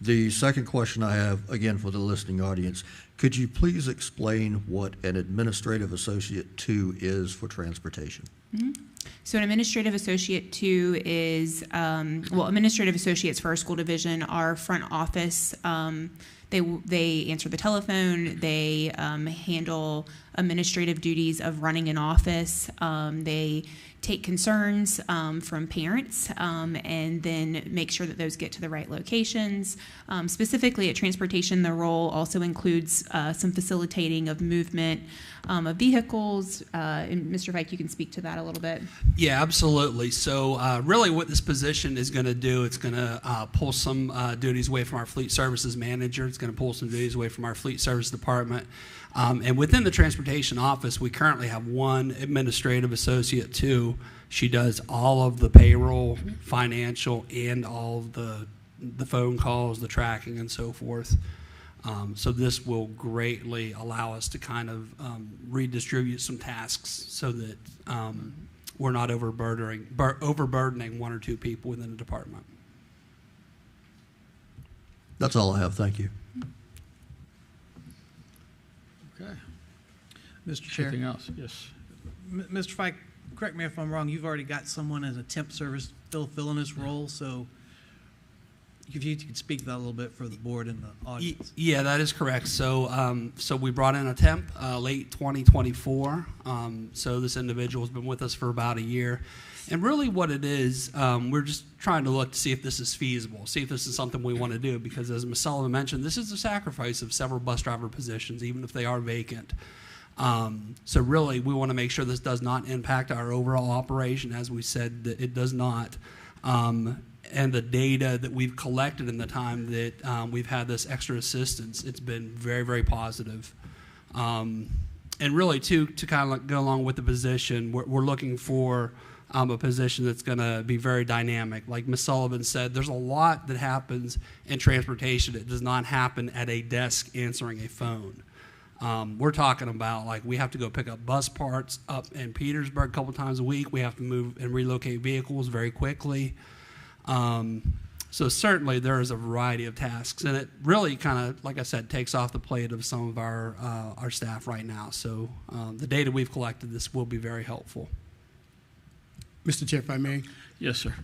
Speaker 24: The second question I have, again for the listening audience, could you please explain what an administrative associate 2 is for transportation?
Speaker 23: Mm-hmm. So an administrative associate 2 is, administrative associates for our school division are front office. They answer the telephone. They handle administrative duties of running an office. They take concerns from parents and then make sure that those get to the right locations. Specifically at transportation, the role also includes some facilitating of movement of vehicles. And Mr. Fike, you can speak to that a little bit.
Speaker 6: Yeah, absolutely. So really what this position is going to do, it's going to pull some duties away from our fleet services manager. It's going to pull some duties away from our fleet service department. And within the transportation office, we currently have one administrative associate 2. She does all of the payroll, financial, and all of the phone calls, the tracking, and so forth. So this will greatly allow us to kind of redistribute some tasks so that we're not overburdening 1 or 2 people within the department.
Speaker 24: That's all I have. Thank you.
Speaker 2: Okay.
Speaker 20: Mr. Chair.
Speaker 2: Anything else? Yes.
Speaker 20: Mr. Fike, correct me if I'm wrong, you've already got someone as a temp service filling this role, so if you could speak to that a little bit for the board and the audience.
Speaker 6: Yeah, that is correct. So, so we brought in a temp late 2024. So this individual has been with us for about a year. And really what it is, we're just trying to look to see if this is feasible, see if this is something we want to do, because as Ms. Sullivan mentioned, this is a sacrifice of several bus driver positions, even if they are vacant. So really, we want to make sure this does not impact our overall operation. As we said, that it does not. And the data that we've collected in the time that we've had this extra assistance, it's been very, very positive. And really, to kind of go along with the position, we're looking for a position that's going to be very dynamic. Like Ms. Sullivan said, there's a lot that happens in transportation that does not happen at a desk answering a phone. We're talking about, like, we have to go pick up bus parts up in Petersburg a couple times a week. We have to move and relocate vehicles very quickly. So certainly there is a variety of tasks, and it really kind of, like I said, takes off the plate of some of our staff right now. So the data we've collected, this will be very helpful.
Speaker 22: Mr. Chair, if I may.
Speaker 2: Yes, sir.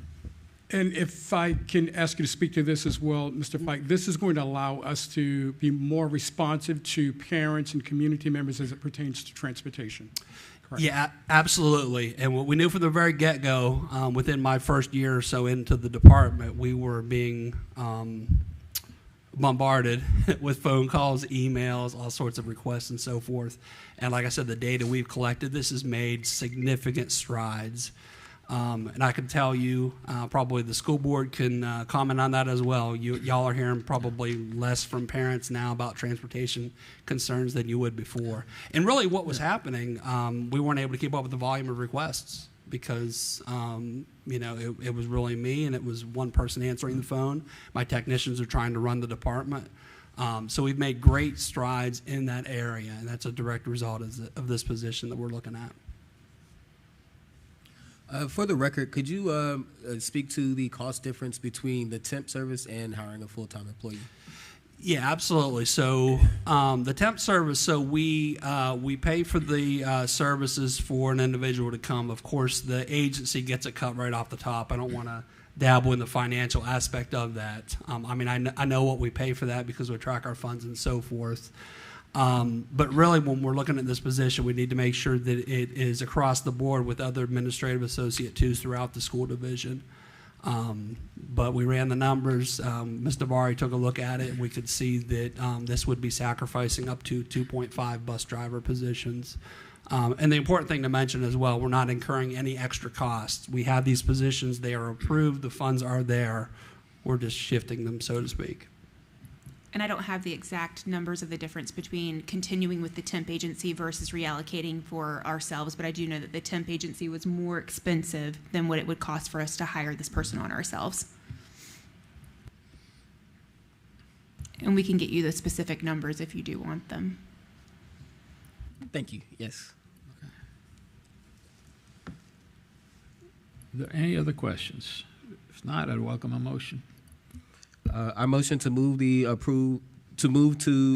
Speaker 22: And if I can ask you to speak to this as well, Mr. Fike, this is going to allow us to be more responsive to parents and community members as it pertains to transportation. Correct.
Speaker 6: Yeah, absolutely. And what we knew from the very get-go, within my first year or so into the department, we were being bombarded with phone calls, emails, all sorts of requests, and so forth. And like I said, the data we've collected, this has made significant strides. And I can tell you, probably the school board can comment on that as well. Y'all are hearing probably less from parents now about transportation concerns than you would before. And really what was happening, we weren't able to keep up with the volume of requests because, you know, it was really me and it was one person answering the phone. My technicians are trying to run the department. So we've made great strides in that area, and that's a direct result of this position that we're looking at.
Speaker 7: For the record, could you speak to the cost difference between the temp service and hiring a full-time employee?
Speaker 6: Yeah, absolutely. So the temp service, so we pay for the services for an individual to come. Of course, the agency gets it cut right off the top. I don't want to dabble in the financial aspect of that. I mean, I know what we pay for that because we track our funds and so forth. But really, when we're looking at this position, we need to make sure that it is across the board with other administrative associate 2s throughout the school division. But we ran the numbers. Ms. Davari took a look at it, and we could see that this would be sacrificing up to 2.5 bus driver positions. And the important thing to mention as well, we're not incurring any extra costs. We have these positions. They are approved. The funds are there. We're just shifting them, so to speak.
Speaker 23: And I don't have the exact numbers of the difference between continuing with the temp agency versus reallocating for ourselves, but I do know that the temp agency was more expensive than what it would cost for us to hire this person on ourselves. And we can get you the specific numbers if you do want them.
Speaker 7: Thank you. Yes.
Speaker 2: Are there any other questions? If not, I'd welcome a motion.
Speaker 7: I motion to move to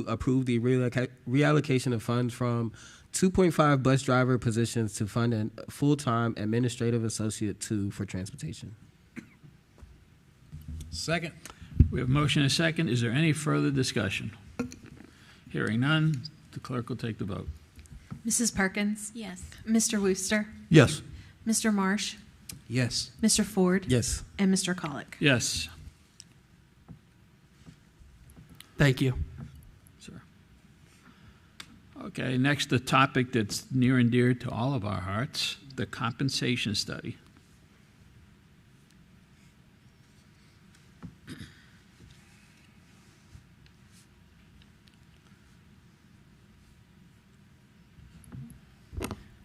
Speaker 7: approve the reallocation of funds from 2.5 bus driver positions to fund a full-time administrative associate 2 for transportation.
Speaker 2: Second. We have a motion and a second. Is there any further discussion? Hearing none, the clerk will take the vote.
Speaker 1: Mrs. Perkins?
Speaker 3: Yes.
Speaker 1: Mr. Wooster?
Speaker 24: Yes.
Speaker 1: Mr. Marsh?
Speaker 20: Yes.
Speaker 1: Mr. Ford?
Speaker 7: Yes.
Speaker 1: And Mr. Colick?
Speaker 2: Yes.
Speaker 6: Thank you.
Speaker 2: Sir. Okay, next, the topic that's near and dear to all of our hearts, the compensation study.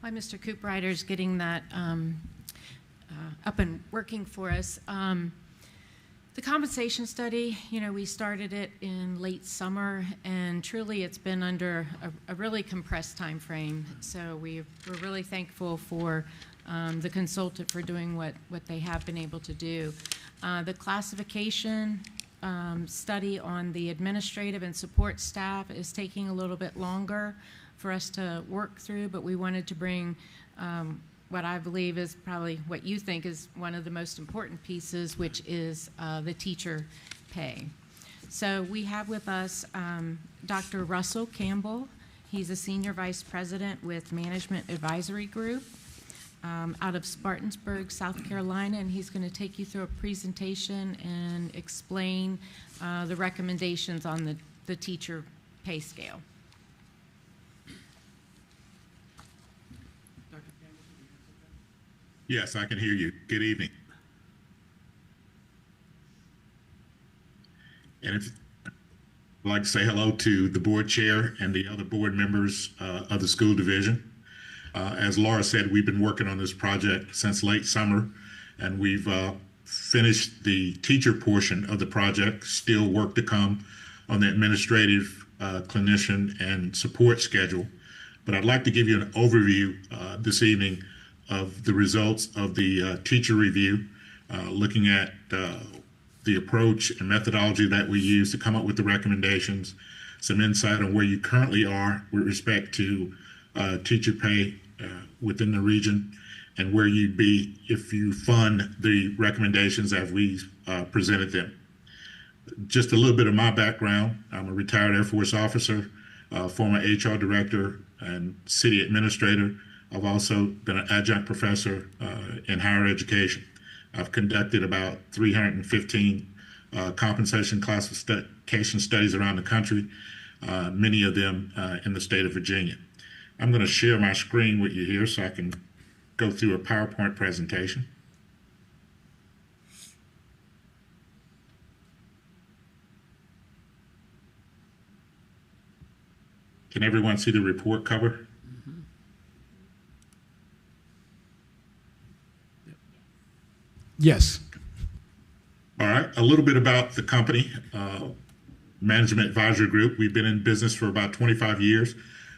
Speaker 3: While Mr. Cooprider is getting that up and working for us, the compensation study, we started it in late summer, and truly it's been under a really compressed time frame. So we're really thankful for the consultant for doing what they have been able to do. The classification study on the administrative and support staff is taking a little bit longer for us to work through, but we wanted to bring what I believe is probably what you think is one of the most important pieces, which is the teacher pay. So we have with us Dr. Russell Campbell. He's a Senior Vice President with Management Advisory Group out of Spartanburg, South Carolina, and he's going to take you through a presentation and explain the recommendations on the teacher pay scale.
Speaker 8: Yes, I can hear you. Good evening. And I'd like to say hello to the board chair and the other board members of the school division. As Laura said, we've been working on this project since late summer, and we've finished the teacher portion of the project. Still work to come on the administrative, clinician, and support schedule. But I'd like to give you an overview this evening of the results of the teacher review, looking at the approach and methodology that we use to come up with the recommendations, some insight on where you currently are with respect to teacher pay within the region, and where you'd be if you fund the recommendations as we presented them. Just a little bit of my background. I'm a retired Air Force officer, former HR director, and city administrator. I've also been an adjunct professor in higher education. I've conducted about 315 compensation classification studies around the country, many of them in the state of Virginia. I'm going to share my screen with you here so I can go through a PowerPoint presentation. Can everyone see the report cover?
Speaker 22: Yes.
Speaker 8: All right, a little bit about the company, Management Advisory Group. We've been in business for about 25 years.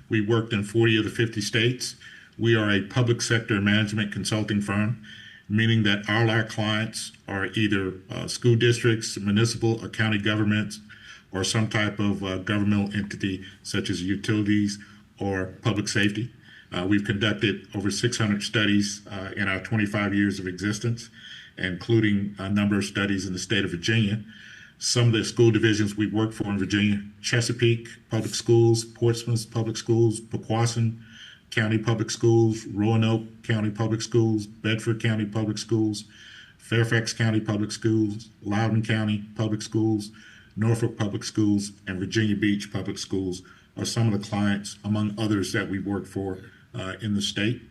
Speaker 8: We worked in 40 of the 50 states. We are a public sector management consulting firm, meaning that all our clients are either school districts, municipal or county governments, or some type of governmental entity such as utilities or public safety. We've conducted over 600 studies in our 25 years of existence, including a number of studies in the state of Virginia. Some of the school divisions we work for in Virginia: Chesapeake Public Schools, Portsmouth Public Schools, Pequasin County Public Schools, Roanoke County Public Schools, Bedford County Public Schools, Fairfax County Public Schools, Loudoun County Public Schools, Norfolk Public Schools, and Virginia Beach Public Schools are some of the clients, among others, that we work for in the state.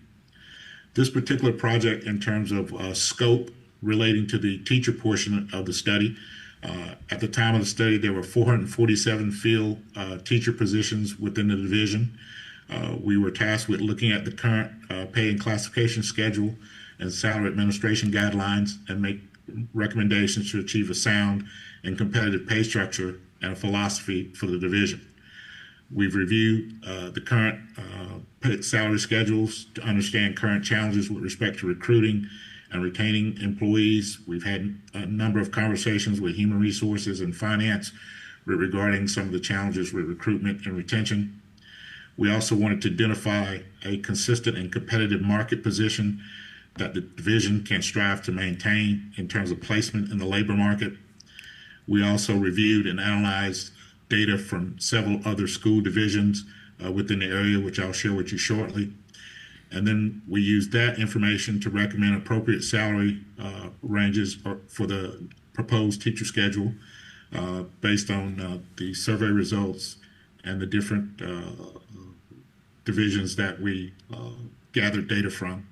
Speaker 8: This particular project, in terms of scope relating to the teacher portion of the study, at the time of the study, there were 447 field teacher positions within the division. We were tasked with looking at the current pay and classification schedule and salary administration guidelines and make recommendations to achieve a sound and competitive pay structure and a philosophy for the division. We've reviewed the current pay salary schedules to understand current challenges with respect to recruiting and retaining employees. We've had a number of conversations with human resources and finance regarding some of the challenges with recruitment and retention. We also wanted to identify a consistent and competitive market position that the division can strive to maintain in terms of placement in the labor market. We also reviewed and analyzed data from several other school divisions within the area, which I'll share with you shortly. And then we used that information to recommend appropriate salary ranges for the proposed teacher schedule based on the survey results and the different divisions that we gathered data from,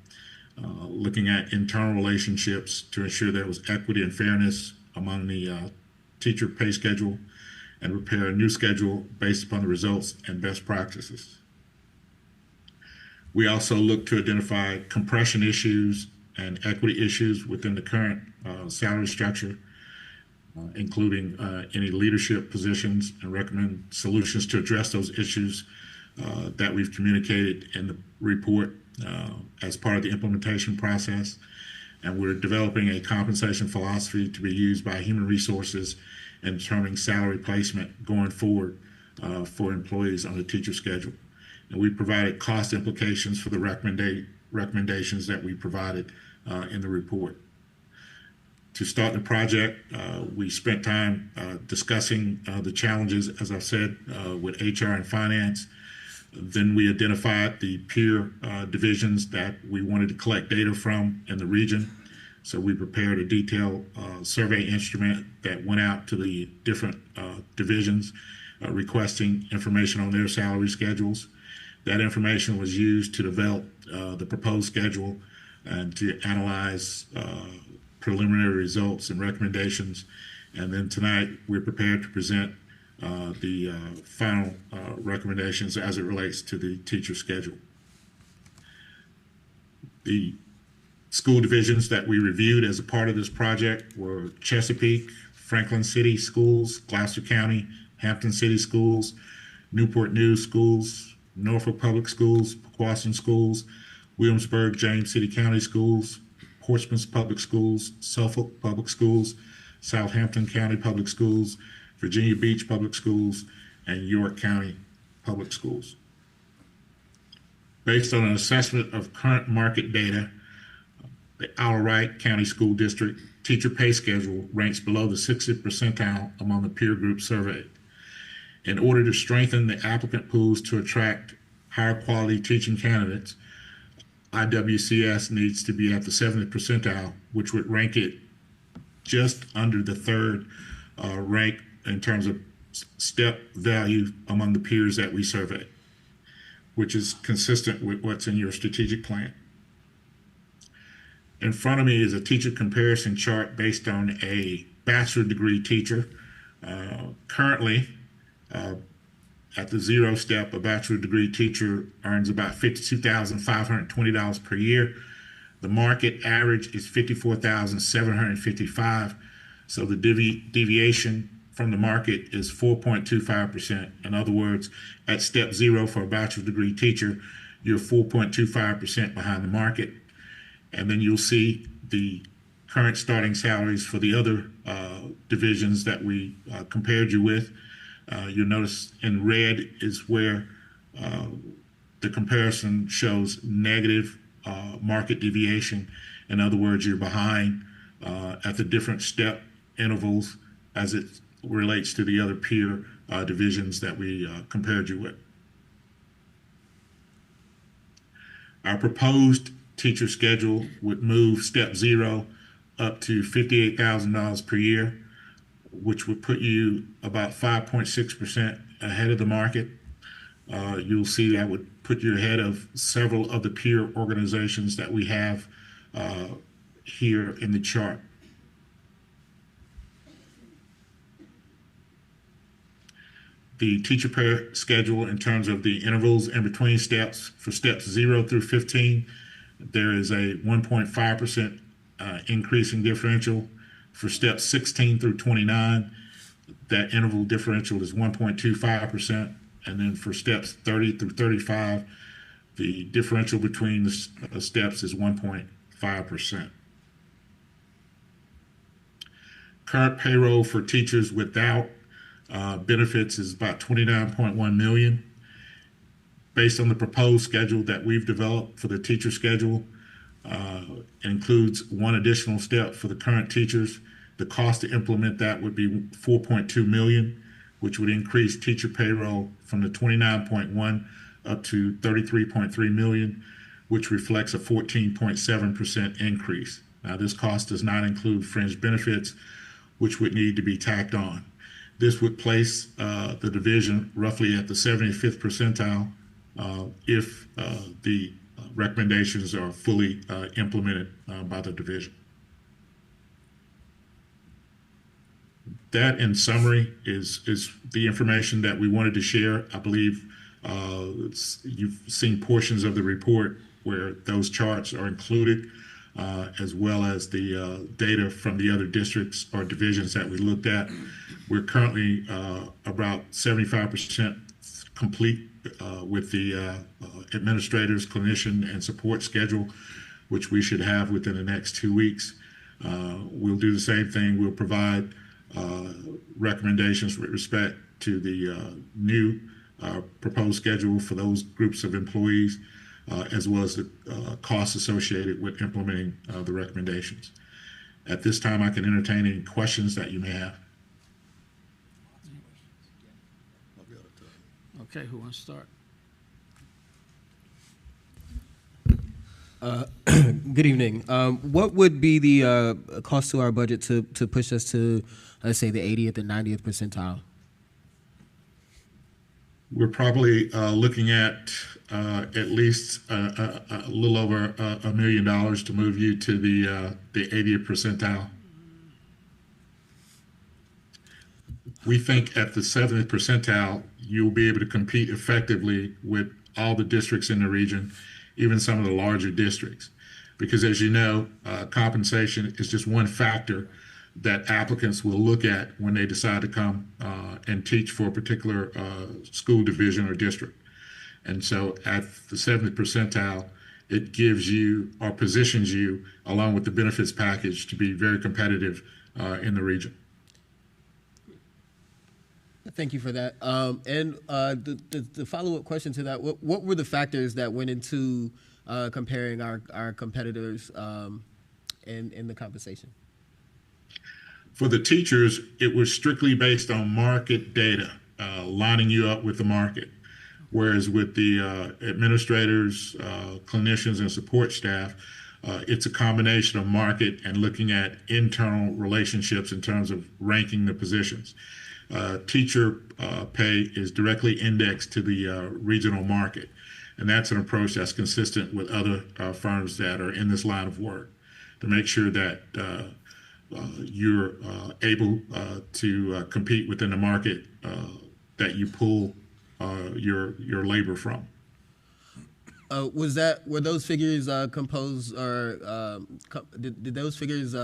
Speaker 8: looking at internal relationships to ensure there was equity and fairness among the teacher pay schedule, and prepare a new schedule based upon the results and best practices. We also look to identify compression issues and equity issues within the current salary structure, including any leadership positions, and recommend solutions to address those issues that we've communicated in the report as part of the implementation process. And we're developing a compensation philosophy to be used by human resources in determining salary placement going forward for employees on the teacher schedule. And we provided cost implications for the recommendations that we provided in the report. To start the project, we spent time discussing the challenges, as I've said, with HR and finance. Then we identified the peer divisions that we wanted to collect data from in the region. So we prepared a detailed survey instrument that went out to the different divisions requesting information on their salary schedules. That information was used to develop the proposed schedule and to analyze preliminary results and recommendations. And then tonight we're prepared to present the final recommendations as it relates to the teacher schedule. The school divisions that we reviewed as a part of this project were Chesapeake, Franklin City Schools, Gloucester County, Hampton City Schools, Newport News Schools, Norfolk Public Schools, Pequawson Schools, Williamsburg, James City County Schools, Portsmouth Public Schools, Suffolk Public Schools, Southampton County Public Schools, Virginia Beach Public Schools, and York County Public Schools. Based on an assessment of current market data, the Wight County School District teacher pay schedule ranks below the 60th percentile among the peer group surveyed. In order to strengthen the applicant pools to attract higher quality teaching candidates, IWCS needs to be at the 70th percentile, which would rank it just under the third rank in terms of step value among the peers that we surveyed, which is consistent with what's in your strategic plan. In front of me is a teacher comparison chart based on a bachelor degree teacher. Currently, at the zero step, a bachelor degree teacher earns about $52,520 per year. The market average is $54,755. So the deviation from the market is 4.25%. In other words, at step zero for a bachelor degree teacher, you're 4.25% behind the market. And then you'll see the current starting salaries for the other divisions that we compared you with. You'll notice in red is where the comparison shows negative market deviation. In other words, you're behind at the different step intervals as it relates to the other peer divisions that we compared you with. Our proposed teacher schedule would move step zero up to $58,000 per year, which would put you about 5.6% ahead of the market. You'll see that would put you ahead of several of the peer organizations that we have here in the chart. The teacher pay schedule in terms of the intervals in between steps, for steps 0 through 15, there is a 1.5% increasing differential. For steps 16 through 29, that interval differential is 1.25%. And then for steps 30 through 35, the differential between the steps is 1.5%. Current payroll for teachers without benefits is about $29.1 million. based on the proposed schedule that we've developed for the teacher schedule, it includes one additional step for the current teachers. The cost to implement that would be $4.2 million, which would increase teacher payroll from the 29.1 up to 33.3 million, which reflects a 14.7% increase. Now, this cost does not include fringe benefits, which would need to be tacked on. This would place the division roughly at the 75th percentile if the recommendations are fully implemented by the division. That, in summary, is the information that we wanted to share. I believe you've seen portions of the report where those charts are included, as well as the data from the other districts or divisions that we looked at. We're currently about 75% complete with the administrators, clinician, and support schedule, which we should have within the next 2 weeks. We'll do the same thing. We'll provide recommendations with respect to the new proposed schedule for those groups of employees, as well as the costs associated with implementing the recommendations. At this time, I can entertain any questions that you may have.
Speaker 2: Okay, who wants to start?
Speaker 7: Good evening. What would be the cost to our budget to push us to, let's say, the 80th and 90th percentile?
Speaker 8: We're probably looking at least a little over $1 million to move you to the 80th percentile. We think at the 70th percentile, you'll be able to compete effectively with all the districts in the region, even some of the larger districts. Because as you know, compensation is just one factor that applicants will look at when they decide to come and teach for a particular school division or district. And so at the 70th percentile, it gives you or positions you, along with the benefits package, to be very competitive in the region.
Speaker 7: Thank you for that. And the follow-up question to that, what were the factors that went into comparing our competitors in the compensation?
Speaker 8: For the teachers, it was strictly based on market data, lining you up with the market. Whereas with the administrators, clinicians, and support staff, it's a combination of market and looking at internal relationships in terms of ranking the positions. Teacher pay is directly indexed to the regional market, and that's an approach that's consistent with other firms that are in this line of work to make sure that you're able to compete within the market that you pull your labor from.
Speaker 7: Were those figures composed, or did those figures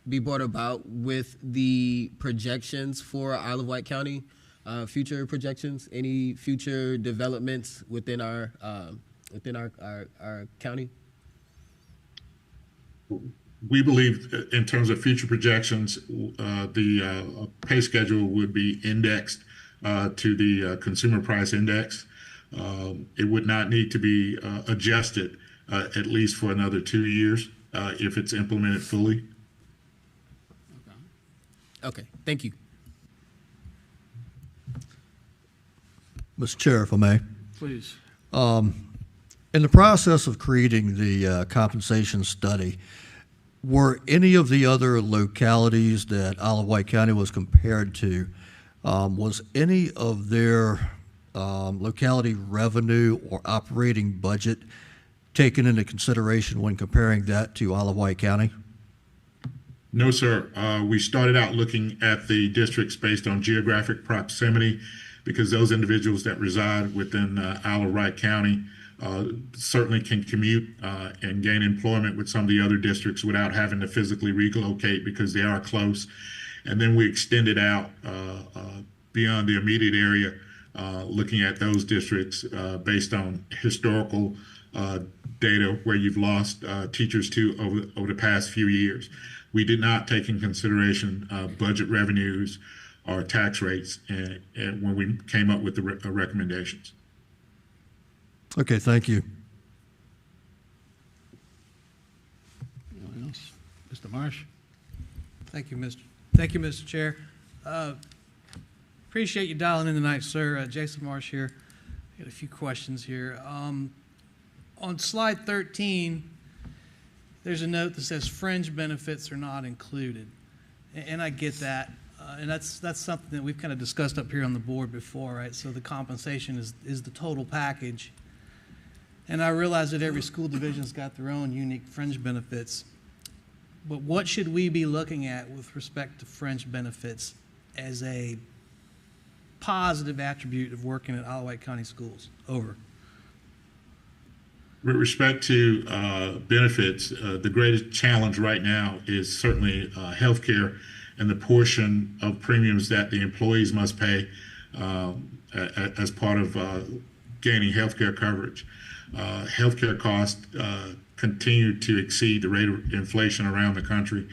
Speaker 7: be brought about with the projections for Isle of Wight County, future projections, any future developments within our county?
Speaker 8: We believe in terms of future projections, the pay schedule would be indexed to the consumer price index. It would not need to be adjusted at least for another 2 years if it's implemented fully.
Speaker 7: Okay, thank you.
Speaker 24: Mr. Chair, if I may.
Speaker 2: Please.
Speaker 24: In the process of creating the compensation study, were any of the other localities that Isle of Wight County was compared to, was any of their locality revenue or operating budget taken into consideration when comparing that to Isle of Wight County?
Speaker 8: No, sir. We started out looking at the districts based on geographic proximity because those individuals that reside within Isle of Wight County certainly can commute and gain employment with some of the other districts without having to physically relocate because they are close. And then we extended out beyond the immediate area, looking at those districts based on historical data where you've lost teachers to over the past few years. We did not take in consideration budget revenues or tax rates when we came up with the recommendations.
Speaker 24: Okay, thank you.
Speaker 2: Anyone else? Mr. Marsh?
Speaker 20: Thank you, Mr. Chair. Appreciate you dialing in tonight, sir. Jason Marsh here. Got a few questions here. On slide 13, there's a note that says fringe benefits are not included, and I get that, and that's something that we've kind of discussed up here on the board before, right? So the compensation is the total package, and I realize that every school division's got their own unique fringe benefits. But what should we be looking at with respect to fringe benefits as a positive attribute of working at Wight County Schools? Over.
Speaker 8: With respect to benefits, the greatest challenge right now is certainly healthcare and the portion of premiums that the employees must pay as part of gaining healthcare coverage. Healthcare costs continue to exceed the rate of inflation around the country,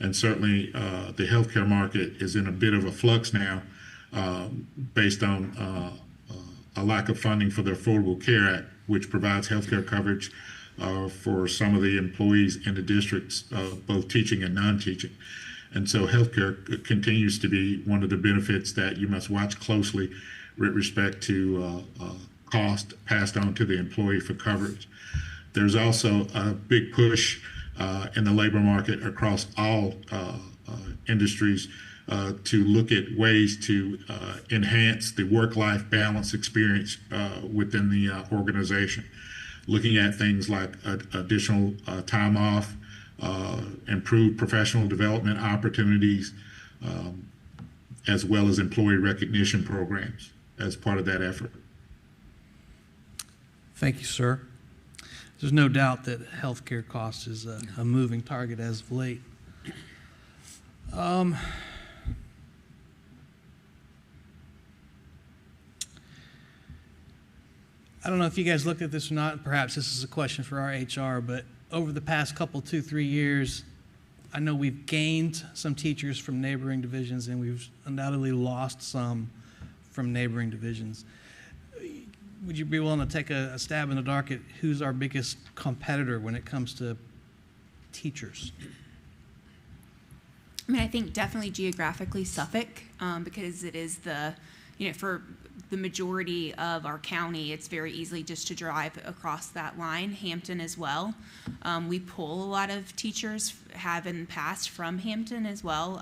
Speaker 8: and certainly the healthcare market is in a bit of a flux now based on a lack of funding for the Affordable Care Act, which provides healthcare coverage for some of the employees in the districts, both teaching and non-teaching. And so healthcare continues to be one of the benefits that you must watch closely with respect to cost passed on to the employee for coverage. There's also a big push in the labor market across all industries to look at ways to enhance the work-life balance experience within the organization, looking at things like additional time off, improved professional development opportunities, as well as employee recognition programs as part of that effort.
Speaker 20: Thank you, sir. There's no doubt that healthcare costs is a moving target as of late. I don't know if you guys looked at this or not. Perhaps this is a question for our HR, but over the past couple, 2-3 years, I know we've gained some teachers from neighboring divisions, and we've undoubtedly lost some from neighboring divisions. Would you be willing to take a stab in the dark at who's our biggest competitor when it comes to teachers?
Speaker 23: I mean, I think definitely geographically Suffolk, because it is for the majority of our county, it's very easily just to drive across that line. Hampton as well. We pull a lot of teachers, have in the past, from Hampton as well.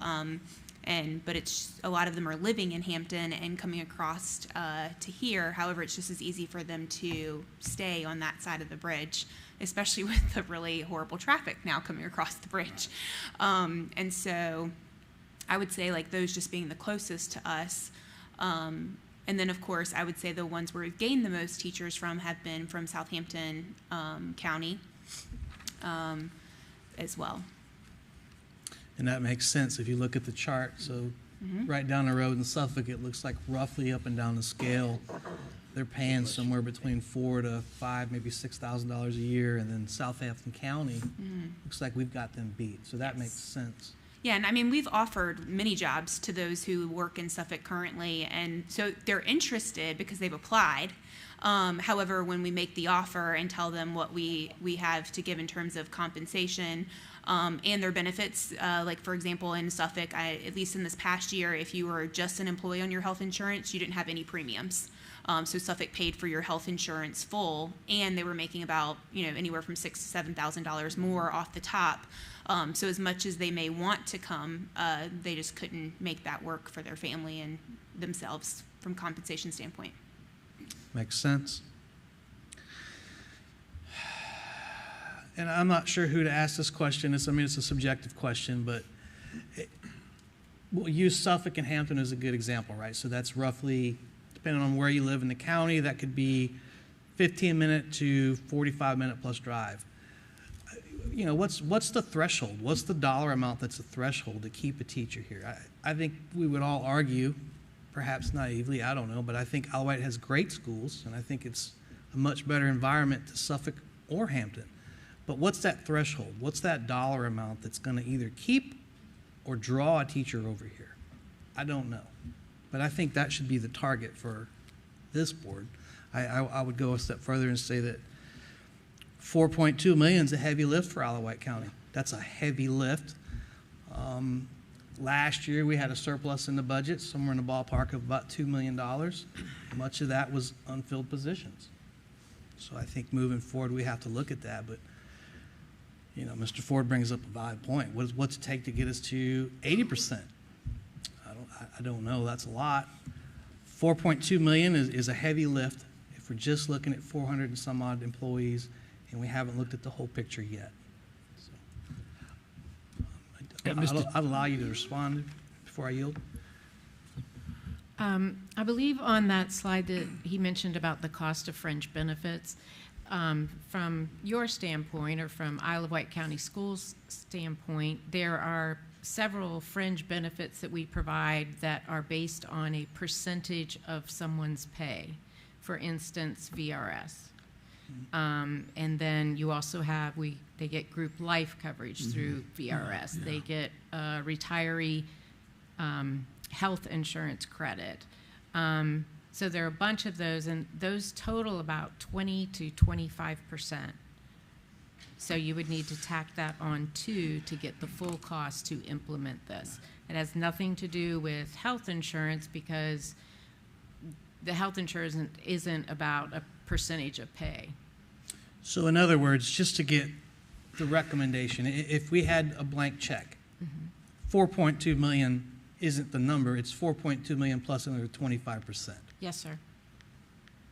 Speaker 23: But it's a lot of them are living in Hampton and coming across to here. However, it's just as easy for them to stay on that side of the bridge, especially with the really horrible traffic now coming across the bridge. And so I would say like those just being the closest to us. And then, of course, I would say the ones where we've gained the most teachers from have been from Southampton County as well.
Speaker 20: And that makes sense if you look at the chart. So right down the road in Suffolk, it looks like roughly up and down the scale, they're paying somewhere between $4,000 to $5,000, maybe $6,000 a year. And then Southampton County, looks like we've got them beat. So that makes sense.
Speaker 23: Yeah, and I mean, we've offered many jobs to those who work in Suffolk currently, and so they're interested because they've applied. However, when we make the offer and tell them what we have to give in terms of compensation and their benefits, like for example in Suffolk, at least in this past year, if you were just an employee on your health insurance, you didn't have any premiums. So Suffolk paid for your health insurance full, and they were making about anywhere from $6,000 to $7,000 more off the top. So as much as they may want to come, they just couldn't make that work for their family and themselves from compensation standpoint.
Speaker 20: Makes sense. And I'm not sure who to ask this question. It's a subjective question, but we'll use Suffolk and Hampton as a good example, right? So that's roughly, depending on where you live in the county, that could be 15-minute to 45-minute plus drive. What's the threshold? What's the dollar amount that's a threshold to keep a teacher here? I think we would all argue, perhaps naively, I don't know, but I think Wight has great schools, and I think it's a much better environment to Suffolk or Hampton. But what's that threshold? What's that dollar amount that's going to either keep or draw a teacher over here? I don't know. But I think that should be the target for this board. I would go a step further and say that 4.2 million is a heavy lift for Isle of Wight County. That's a heavy lift. Last year, we had a surplus in the budget, somewhere in the ballpark of about $2 million. Much of that was unfilled positions. So I think moving forward, we have to look at that. But, you know, Mr. Ford brings up a valid point. What's it take to get us to 80%? I don't know. That's a lot. 4.2 million is a heavy lift if we're just looking at 400 and some odd employees, and we haven't looked at the whole picture yet. I'd allow you to respond before I yield.
Speaker 3: I believe on that slide that he mentioned about the cost of fringe benefits, from your standpoint or from Isle of Wight County Schools standpoint, there are several fringe benefits that we provide that are based on a percentage of someone's pay. For instance, VRS. And then you also have, they get group life coverage through VRS. They get retiree health insurance credit. So there are a bunch of those, and those total about 20 to 25%. So you would need to tack that on too to get the full cost to implement this. It has nothing to do with health insurance because the health insurance isn't about a percentage of pay.
Speaker 20: So in other words, just to get the recommendation, if we had a blank check, 4.2 million isn't the number, it's 4.2 million plus another 25%.
Speaker 3: Yes, sir.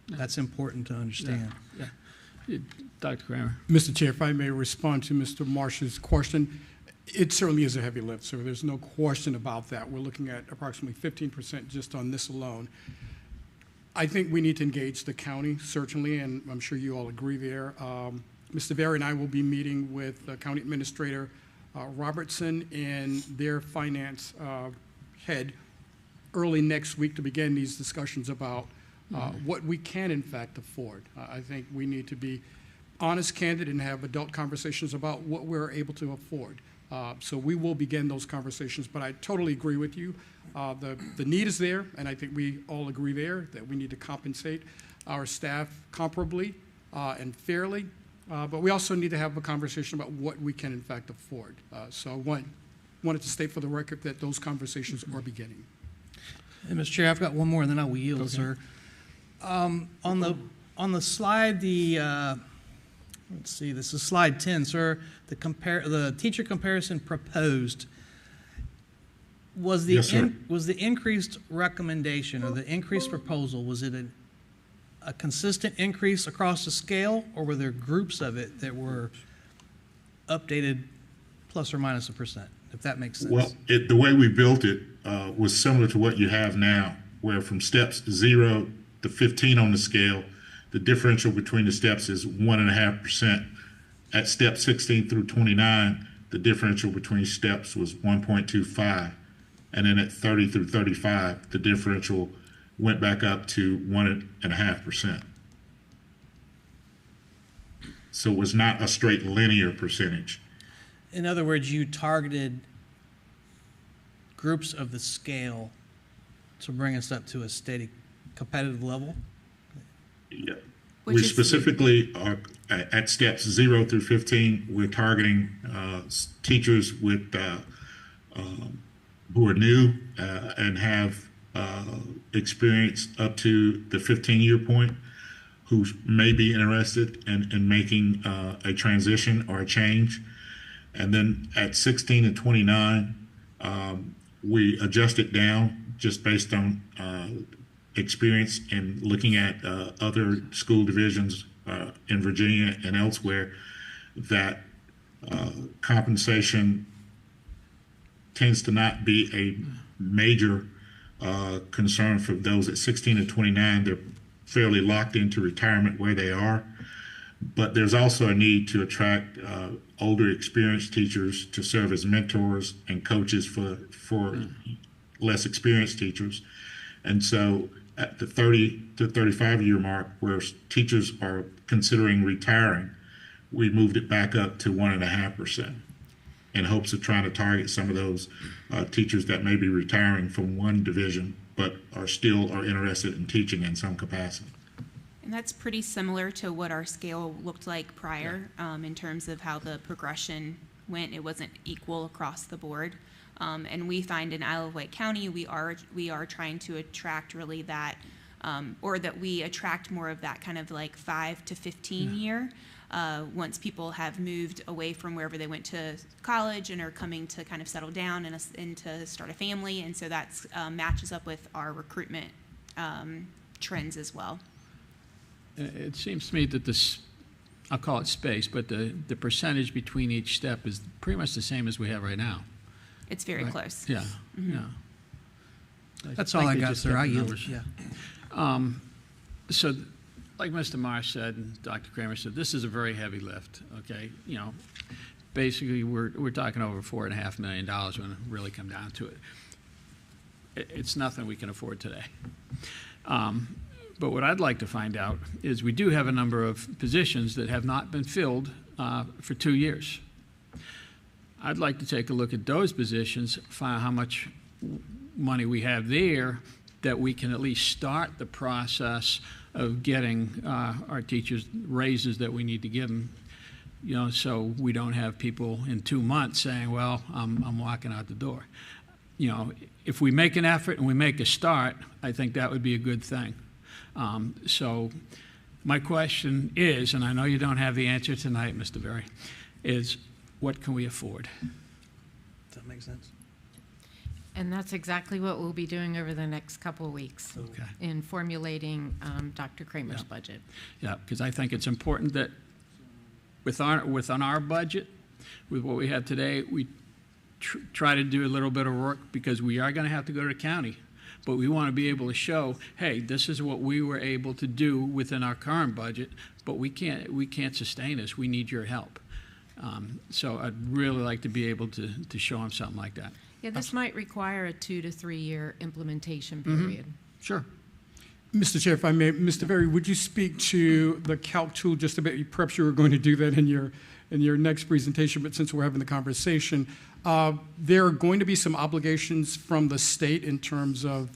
Speaker 20: That's important to understand.
Speaker 2: Yeah. Dr. Kramer.
Speaker 22: Mr. Chair, if I may respond to Mr. Marsh's question, it certainly is a heavy lift, so there's no question about that. We're looking at approximately 15% just on this alone. I think we need to engage the county, certainly, and I'm sure you all agree there. Mr. Berry and I will be meeting with County Administrator Robertson and their finance head early next week to begin these discussions about what we can, in fact, afford. I think we need to be honest, candid, and have adult conversations about what we're able to afford. So we will begin those conversations, but I totally agree with you. The need is there, and I think we all agree there that we need to compensate our staff comparably and fairly, but we also need to have a conversation about what we can in fact afford. So I wanted to state for the record that those conversations are beginning.
Speaker 20: And Mr. Chair, I've got one more, and then I will yield, sir. On the slide, let's see, this is slide 10, sir. The teacher comparison proposed. Was the increased recommendation or the increased proposal, was it a consistent increase across the scale, or were there groups of it that were updated plus or minus a %, if that makes sense?
Speaker 8: Well, the way we built it was similar to what you have now, where from steps 0 to 15 on the scale, the differential between the steps is 1.5%. At step 16 through 29, the differential between steps was 1.25. And then at 30 through 35, the differential went back up to 1.5%. So it was not a straight linear percentage.
Speaker 20: In other words, you targeted groups of the scale to bring us up to a steady competitive level?
Speaker 8: Yeah. We specifically are at steps 0 through 15. We're targeting teachers with who are new and have experience up to the 15-year point, who may be interested in making a transition or a change. And then at 16 and 29, we adjust it down just based on experience in looking at other school divisions in Virginia and elsewhere, that compensation tends to not be a major concern for those at 16 and 29. They're fairly locked into retirement where they are. But there's also a need to attract older, experienced teachers to serve as mentors and coaches for less experienced teachers. And so at the 30 to 35-year mark, where teachers are considering retiring, we moved it back up to 1.5% in hopes of trying to target some of those teachers that may be retiring from one division but are interested in teaching in some capacity.
Speaker 23: And that's pretty similar to what our scale looked like prior, in terms of how the progression went. It wasn't equal across the board. And we find in Isle of Wight County, we are trying to attract really that, or that we attract more of that kind of like 5 to 15 year, once people have moved away from wherever they went to college and are coming to kind of settle down and to start a family. And so that's matches up with our recruitment trends as well.
Speaker 2: It seems to me that this, I'll call it space, but the percentage between each step is pretty much the same as we have right now.
Speaker 23: It's very close.
Speaker 2: Yeah, yeah.
Speaker 20: That's all I got, sir. I yield. Yeah.
Speaker 2: So, like Mr. Marsh said and Dr. Kramer said, this is a very heavy lift, okay? You know, basically we're talking over $4.5 million when it really come down to it. It's nothing we can afford today. But what I'd like to find out is we do have a number of positions that have not been filled for 2 years. I'd like to take a look at those positions, find out how much money we have there that we can at least start the process of getting our teachers raises that we need to give them, you know, so we don't have people in 2 months saying, well, I'm walking out the door. You know, if we make an effort and we make a start, I think that would be a good thing. So my question is, and I know you don't have the answer tonight, Mr. Berry, is what can we afford?
Speaker 20: Does that make sense?
Speaker 3: And that's exactly what we'll be doing over the next couple of weeks in formulating Dr. Kramer's budget.
Speaker 2: Yeah, because I think it's important that within our budget, with what we have today, we try to do a little bit of work because we are going to have to go to the county. But we want to be able to show, hey, this is what we were able to do within our current budget, but we can't sustain this. We need your help. So I'd really like to be able to show them something like that.
Speaker 3: Yeah, this might require a 2 to 3 year implementation period.
Speaker 2: Sure.
Speaker 22: Mr. Chair, if I may, Mr. Berry, would you speak to the calc tool just a bit? Perhaps you were going to do that in your next presentation, but since we're having the conversation, there are going to be some obligations from the state in terms of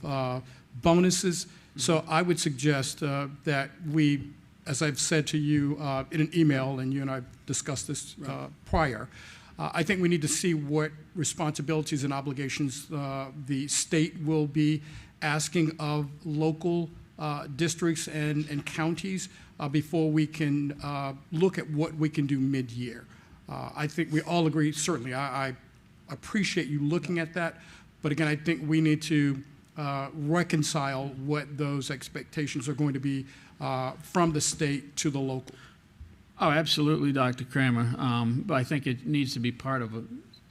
Speaker 22: bonuses. So I would suggest that we, as I've said to you in an email, and you and I discussed this prior, I think we need to see what responsibilities and obligations the state will be asking of local districts and counties before we can look at what we can do mid-year. I think we all agree, certainly, I appreciate you looking at that, but again, I think we need to reconcile what those expectations are going to be from the state to the local.
Speaker 2: Oh, absolutely, Dr. Kramer. But I think it needs to be part of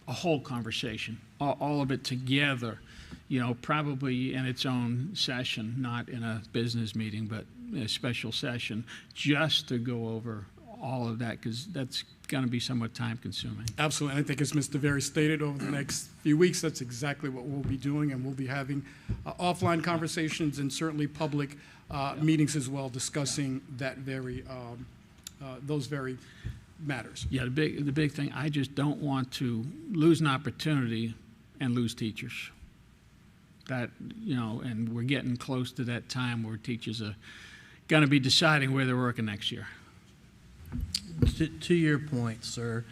Speaker 2: a whole conversation, all of it together, you know, probably in its own session, not in a business meeting, but a special session, just to go over all of that, because that's going to be somewhat time consuming.
Speaker 22: Absolutely. And I think as Mr. Berry stated, over the next few weeks, that's exactly what we'll be doing, and we'll be having offline conversations and certainly public meetings as well, discussing that those very matters.
Speaker 2: Yeah, the big thing, I just don't want to lose an opportunity and lose teachers. That, you know, and we're getting close to that time where teachers are going to be deciding where they're working next year.
Speaker 20: To your point, sir,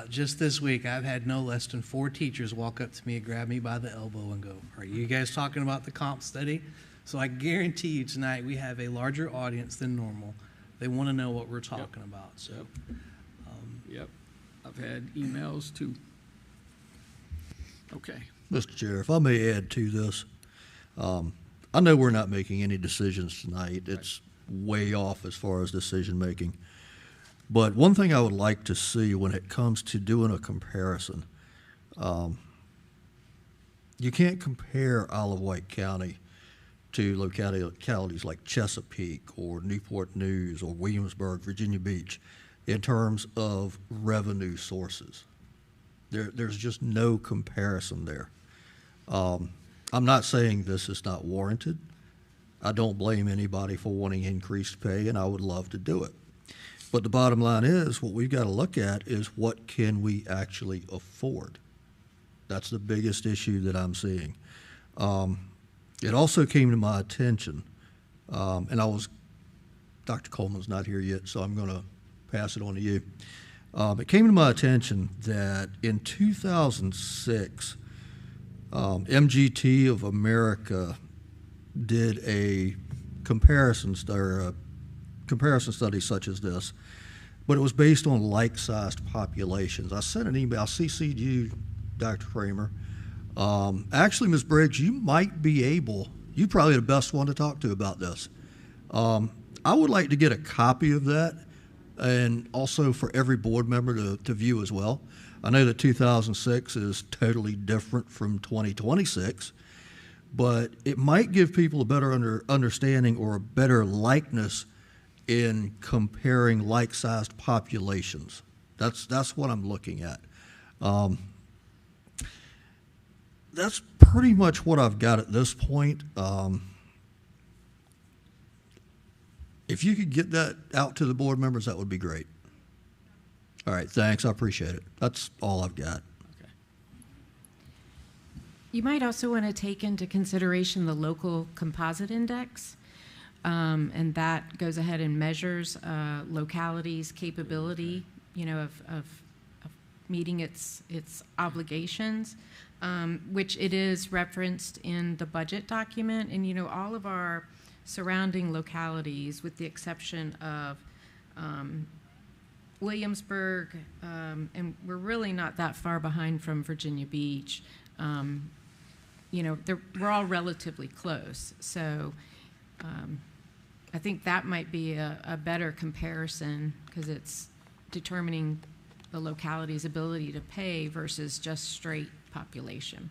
Speaker 20: just this week I've had no less than 4 teachers walk up to me and grab me by the elbow and go, "Are you guys talking about the comp study?" So I guarantee you tonight we have a larger audience than normal. They want to know what we're talking about. So,
Speaker 2: Yep. I've had emails too. Okay.
Speaker 24: Mr. Chair, if I may add to this, I know we're not making any decisions tonight. It's way off as far as decision making. But one thing I would like to see when it comes to doing a comparison, you can't compare Isle of Wight County to localities like Chesapeake or Newport News or Williamsburg, Virginia Beach, in terms of revenue sources. There's just no comparison there. I'm not saying this is not warranted. I don't blame anybody for wanting increased pay, and I would love to do it. But the bottom line is, what we've got to look at is what can we actually afford. That's the biggest issue that I'm seeing. It also came to my attention, and I was Dr. Coleman's not here yet, so I'm going to pass it on to you. It came to my attention that in 2006, MGT of America did a comparison study such as this, but it was based on like-sized populations. I sent an email, I CC'd you, Dr. Kramer. Actually, Ms. Briggs, you might be able, you're probably the best one to talk to about this. I would like to get a copy of that, and also for every board member to view as well. I know that 2006 is totally different from 2026, but it might give people a better understanding or a better likeness in comparing like-sized populations. That's what I'm looking at. That's pretty much what I've got at this point. If you could get that out to the board members, that would be great. All right, thanks. I appreciate it. That's all I've got.
Speaker 3: You might also want to take into consideration the local composite index, and that goes ahead and measures localities' capability, of meeting its obligations, which it is referenced in the budget document, and all of our surrounding localities, with the exception of Williamsburg, and we're really not that far behind from Virginia Beach. We're all relatively close. So I think that might be a better comparison, because it's determining the locality's ability to pay versus just straight population.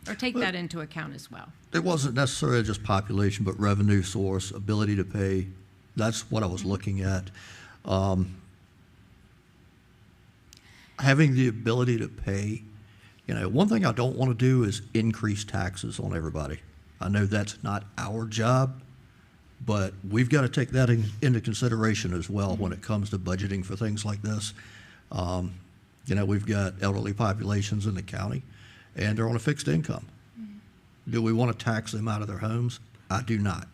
Speaker 3: Or take that into account as well.
Speaker 24: It wasn't necessarily just population, but revenue source, ability to pay. That's what I was looking at. Having the ability to pay, one thing I don't want to do is increase taxes on everybody. I know that's not our job, but we've got to take that into consideration as well when it comes to budgeting for things like this. We've got elderly populations in the county, and they're on a fixed income. Do we want to tax them out of their homes? I do not.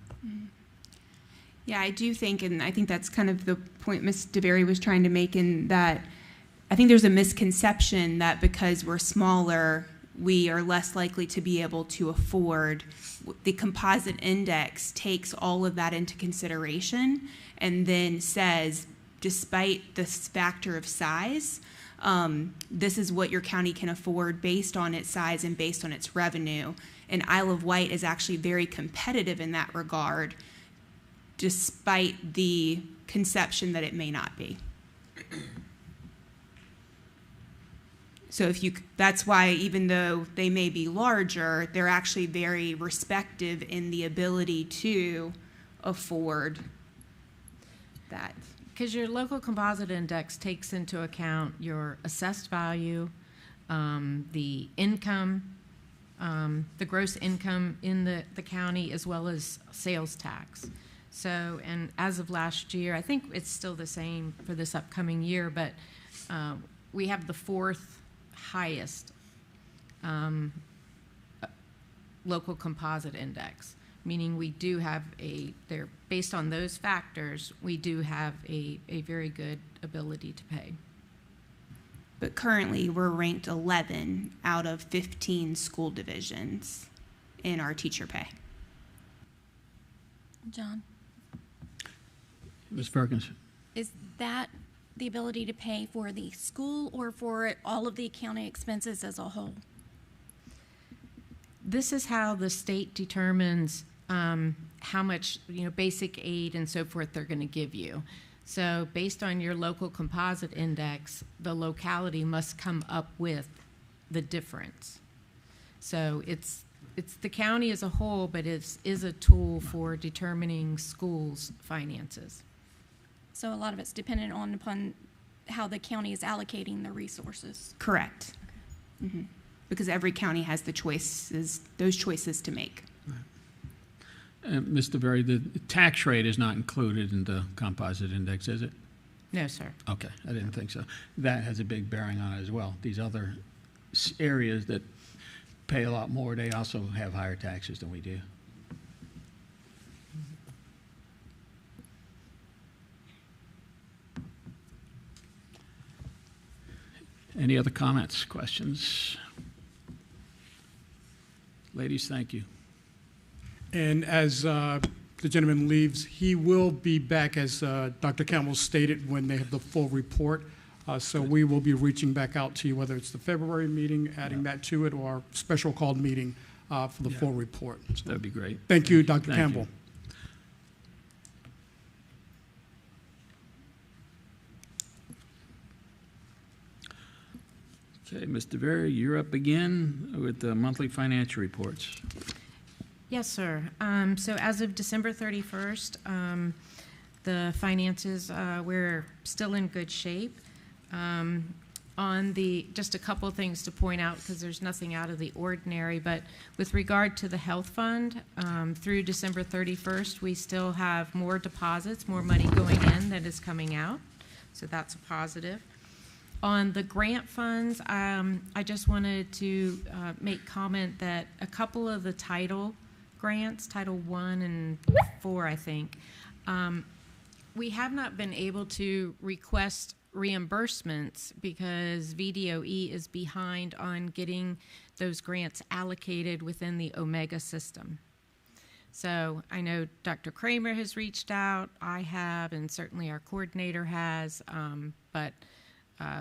Speaker 23: Yeah, I do think, and I think that's kind of the point Ms. DeBerry was trying to make, in that I think there's a misconception that because we're smaller, we are less likely to be able to afford. The composite index takes all of that into consideration and then says, despite this factor of size, this is what your county can afford based on its size and based on its revenue. And Isle of Wight is actually very competitive in that regard, despite the conception that it may not be. So that's why, even though they may be larger, they're actually very respective in the ability to afford that.
Speaker 3: Because your local composite index takes into account your assessed value, the income, the gross income in the county, as well as sales tax. So, and as of last year, I think it's still the same for this upcoming year, but we have the fourth highest local composite index, meaning we do have based on those factors, we do have a very good ability to pay.
Speaker 23: But currently, we're ranked 11 out of 15 school divisions in our teacher pay.
Speaker 10: John?
Speaker 2: Ms. Perkins.
Speaker 10: Is that the ability to pay for the school or for all of the county expenses as a whole?
Speaker 3: This is how the state determines how much basic aid and so forth they're going to give you. So based on your local composite index, the locality must come up with the difference. So it's the county as a whole, but it is a tool for determining schools' finances.
Speaker 10: So a lot of it's dependent upon how the county is allocating the resources.
Speaker 23: Correct. Okay. Mm-hmm. Because every county has those choices to make.
Speaker 2: Mr. Berry, the tax rate is not included in the composite index, is it?
Speaker 3: No, sir.
Speaker 2: Okay, I didn't think so. That has a big bearing on it as well. These other areas that pay a lot more, they also have higher taxes than we do. Any other comments, questions? Ladies, thank you.
Speaker 22: And as the gentleman leaves, he will be back, as Dr. Campbell stated, when they have the full report. So we will be reaching back out to you, whether it's the February meeting, adding that to it, or special called meeting for the full report. So
Speaker 2: That'd be great.
Speaker 22: thank you, Dr.
Speaker 2: Thank
Speaker 22: Campbell.
Speaker 2: Okay, Mr. Vera, you're up again with the monthly financial reports.
Speaker 3: Yes, sir. So as of December 31st, the finances, we're still in good shape. Just a couple of things to point out, because there's nothing out of the ordinary, but with regard to the health fund, through December 31st, we still have more deposits, more money going in than is coming out. So that's a positive. On the grant funds, I just wanted to make comment that a couple of the title grants, Title I and IV, I think, we have not been able to request reimbursements because VDOE is behind on getting those grants allocated within the Omega system. So I know Dr. Kramer has reached out, I have, and certainly our coordinator has, but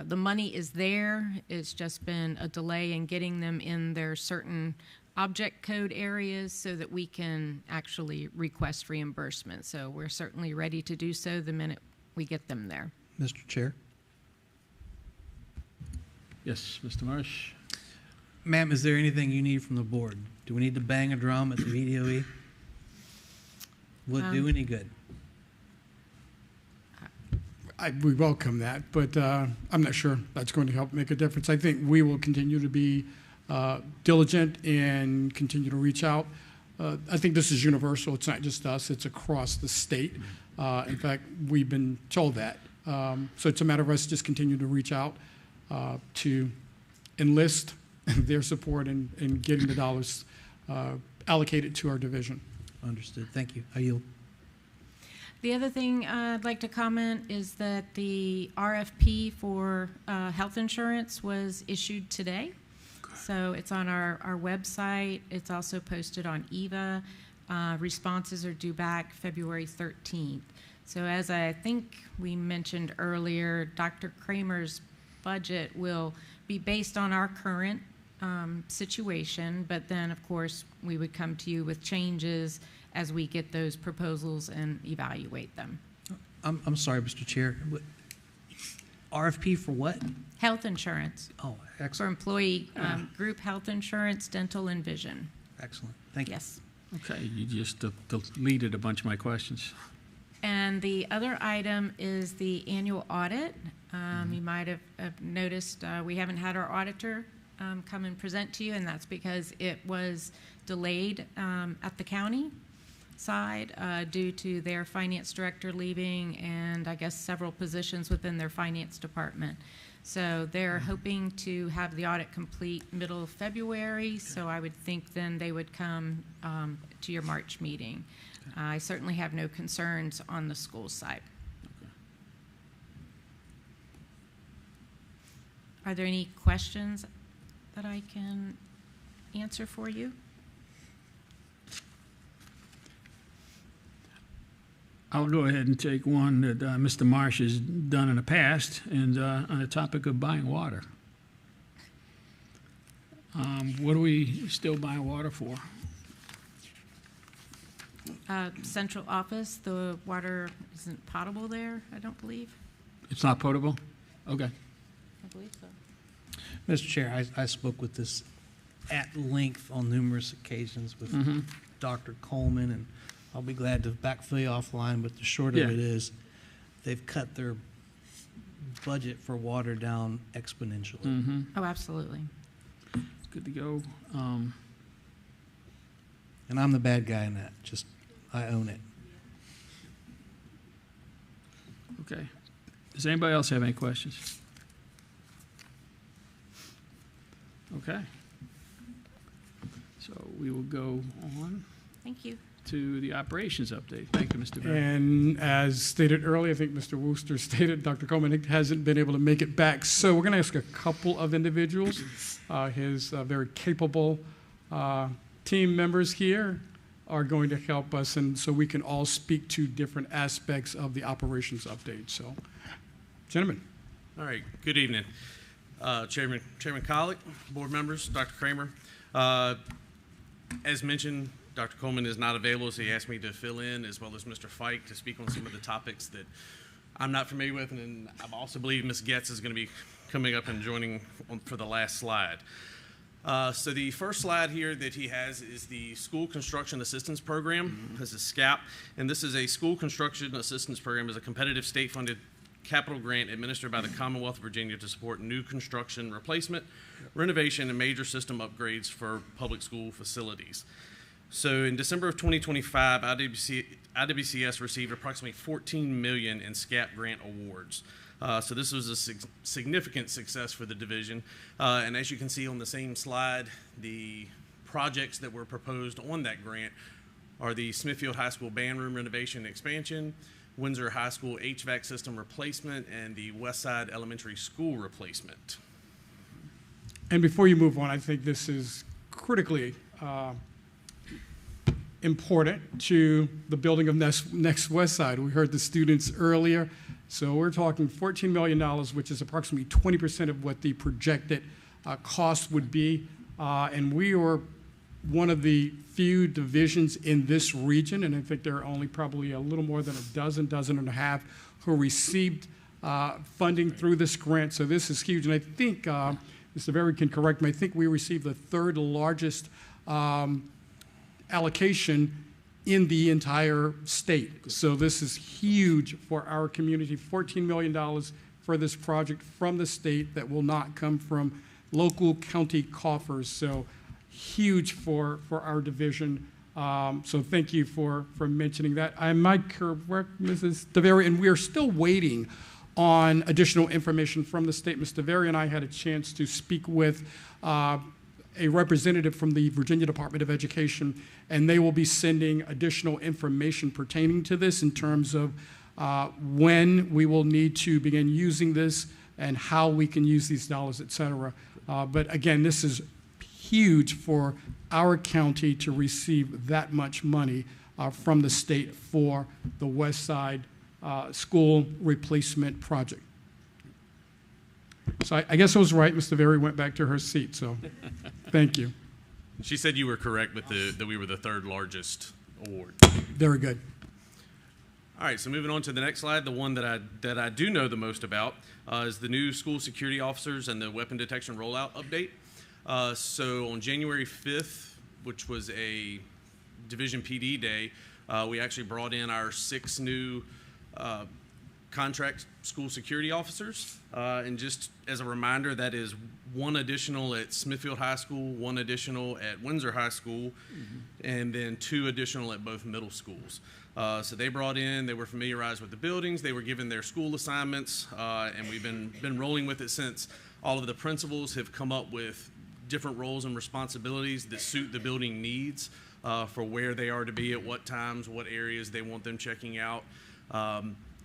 Speaker 3: the money is there. It's just been a delay in getting them in their certain object code areas so that we can actually request reimbursement. So we're certainly ready to do so the minute we get them there.
Speaker 20: Mr. Chair.
Speaker 2: Yes, Mr. Marsh.
Speaker 20: Ma'am, is there anything you need from the board? Do we need to bang a drum at the VDOE? Would do any good?
Speaker 22: We welcome that, but I'm not sure that's going to help make a difference. I think we will continue to be diligent and continue to reach out. I think this is universal. It's not just us. It's across the state. In fact, we've been told that. So it's a matter of us just continue to reach out to enlist their support in getting the dollars allocated to our division.
Speaker 20: Understood. Thank you. I yield.
Speaker 3: The other thing I'd like to comment is that the RFP for health insurance was issued today. So it's on our website. It's also posted on EVA. Responses are due back February 13th. So as I think we mentioned earlier, Dr. Kramer's budget will be based on our current situation, but then of course we would come to you with changes as we get those proposals and evaluate them.
Speaker 20: I'm sorry, Mr. Chair. RFP for what?
Speaker 3: Health insurance.
Speaker 20: Oh,
Speaker 3: For
Speaker 20: excellent.
Speaker 3: employee group health insurance, dental, and vision.
Speaker 20: Excellent. Thank you.
Speaker 3: Yes.
Speaker 2: Okay, you just deleted a bunch of my questions.
Speaker 3: And the other item is the annual audit. You might have noticed we haven't had our auditor come and present to you, and that's because it was delayed at the county side due to their finance director leaving and I guess several positions within their finance department. So they're hoping to have the audit complete middle of February, so I would think then they would come to your March meeting. I certainly have no concerns on the school side. Are there any questions that I can answer for you?
Speaker 2: I'll go ahead and take one that Mr. Marsh has done in the past, and on the topic of buying water. What are we still buying water for?
Speaker 3: Central office, the water isn't potable there, I don't believe.
Speaker 2: It's not potable? Okay.
Speaker 3: I believe so.
Speaker 20: Mr. Chair, I spoke with this at length on numerous occasions with Dr. Coleman, and I'll be glad to backfill you offline, but the short of it is they've cut their budget for water down exponentially.
Speaker 3: Oh, absolutely.
Speaker 2: It's good to go.
Speaker 20: And I'm the bad guy in that. Just, I own it.
Speaker 2: Okay. Does anybody else have any questions? Okay. So we will go on.
Speaker 3: Thank you.
Speaker 2: to the operations update. Thank you, Mr. Berry.
Speaker 22: And as stated earlier, I think Mr. Wooster stated, Dr. Coleman hasn't been able to make it back. So we're going to ask a couple of individuals, his very capable team members here are going to help us, and so we can all speak to different aspects of the operations update. So, gentlemen.
Speaker 11: All right, good evening. Chairman Collick, board members, Dr. Kramer. As mentioned, Dr. Coleman is not available, so he asked me to fill in, as well as Mr. Fike, to speak on some of the topics that I'm not familiar with, and then I also believe Ms. Getz is going to be coming up and joining for the last slide. So the first slide here that he has is the School Construction Assistance Program. This is SCAP, and this is a School Construction Assistance Program. Is a competitive state-funded capital grant administered by the Commonwealth of Virginia to support new construction, replacement, renovation, and major system upgrades for public school facilities. So in December of 2025, IWCS received approximately $14 million in SCAP grant awards. So this was a significant success for the division. And as you can see on the same slide, the projects that were proposed on that grant are the Smithfield High School band room renovation and expansion, Windsor High School HVAC system replacement, and the Westside Elementary School replacement.
Speaker 22: And before you move on, I think this is critically important to the building of Next Westside. We heard the students earlier. So we're talking $14 million, which is approximately 20% of what the projected cost would be. And we are one of the few divisions in this region, and I think there are only probably a little more than a dozen and a half who received funding through this grant. So this is huge. And I think, Mr. Berry can correct me, I think we received the third largest allocation in the entire state. So this is huge for our community, $14 million for this project from the state that will not come from local county coffers. So huge for our division. So thank you for mentioning that. I might correct Mrs. DeVere, and we are still waiting on additional information from the state. Ms. DeVere and I had a chance to speak with a representative from the Virginia Department of Education, and they will be sending additional information pertaining to this in terms of when we will need to begin using this and how we can use these dollars, et cetera. But again, this is huge for our county to receive that much money from the state for the West Side School replacement project. So I guess I was right. Ms. DeVere went back to her seat, so thank you.
Speaker 11: She said you were correct with that we were the third largest award.
Speaker 22: Very good.
Speaker 11: All right, so moving on to the next slide, the one that I do know the most about is the new school security officers and the weapon detection rollout update. So on January 5th, which was a Division PD day, we actually brought in our 6 new contract school security officers. And just as a reminder, that is 1 additional at Smithfield High School, 1 additional at Windsor High School, and then 2 additional at both middle schools. So they brought in, they were familiarized with the buildings, they were given their school assignments, and we've been rolling with it since. All of the principals have come up with different roles and responsibilities that suit the building needs for where they are to be at what times, what areas they want them checking out.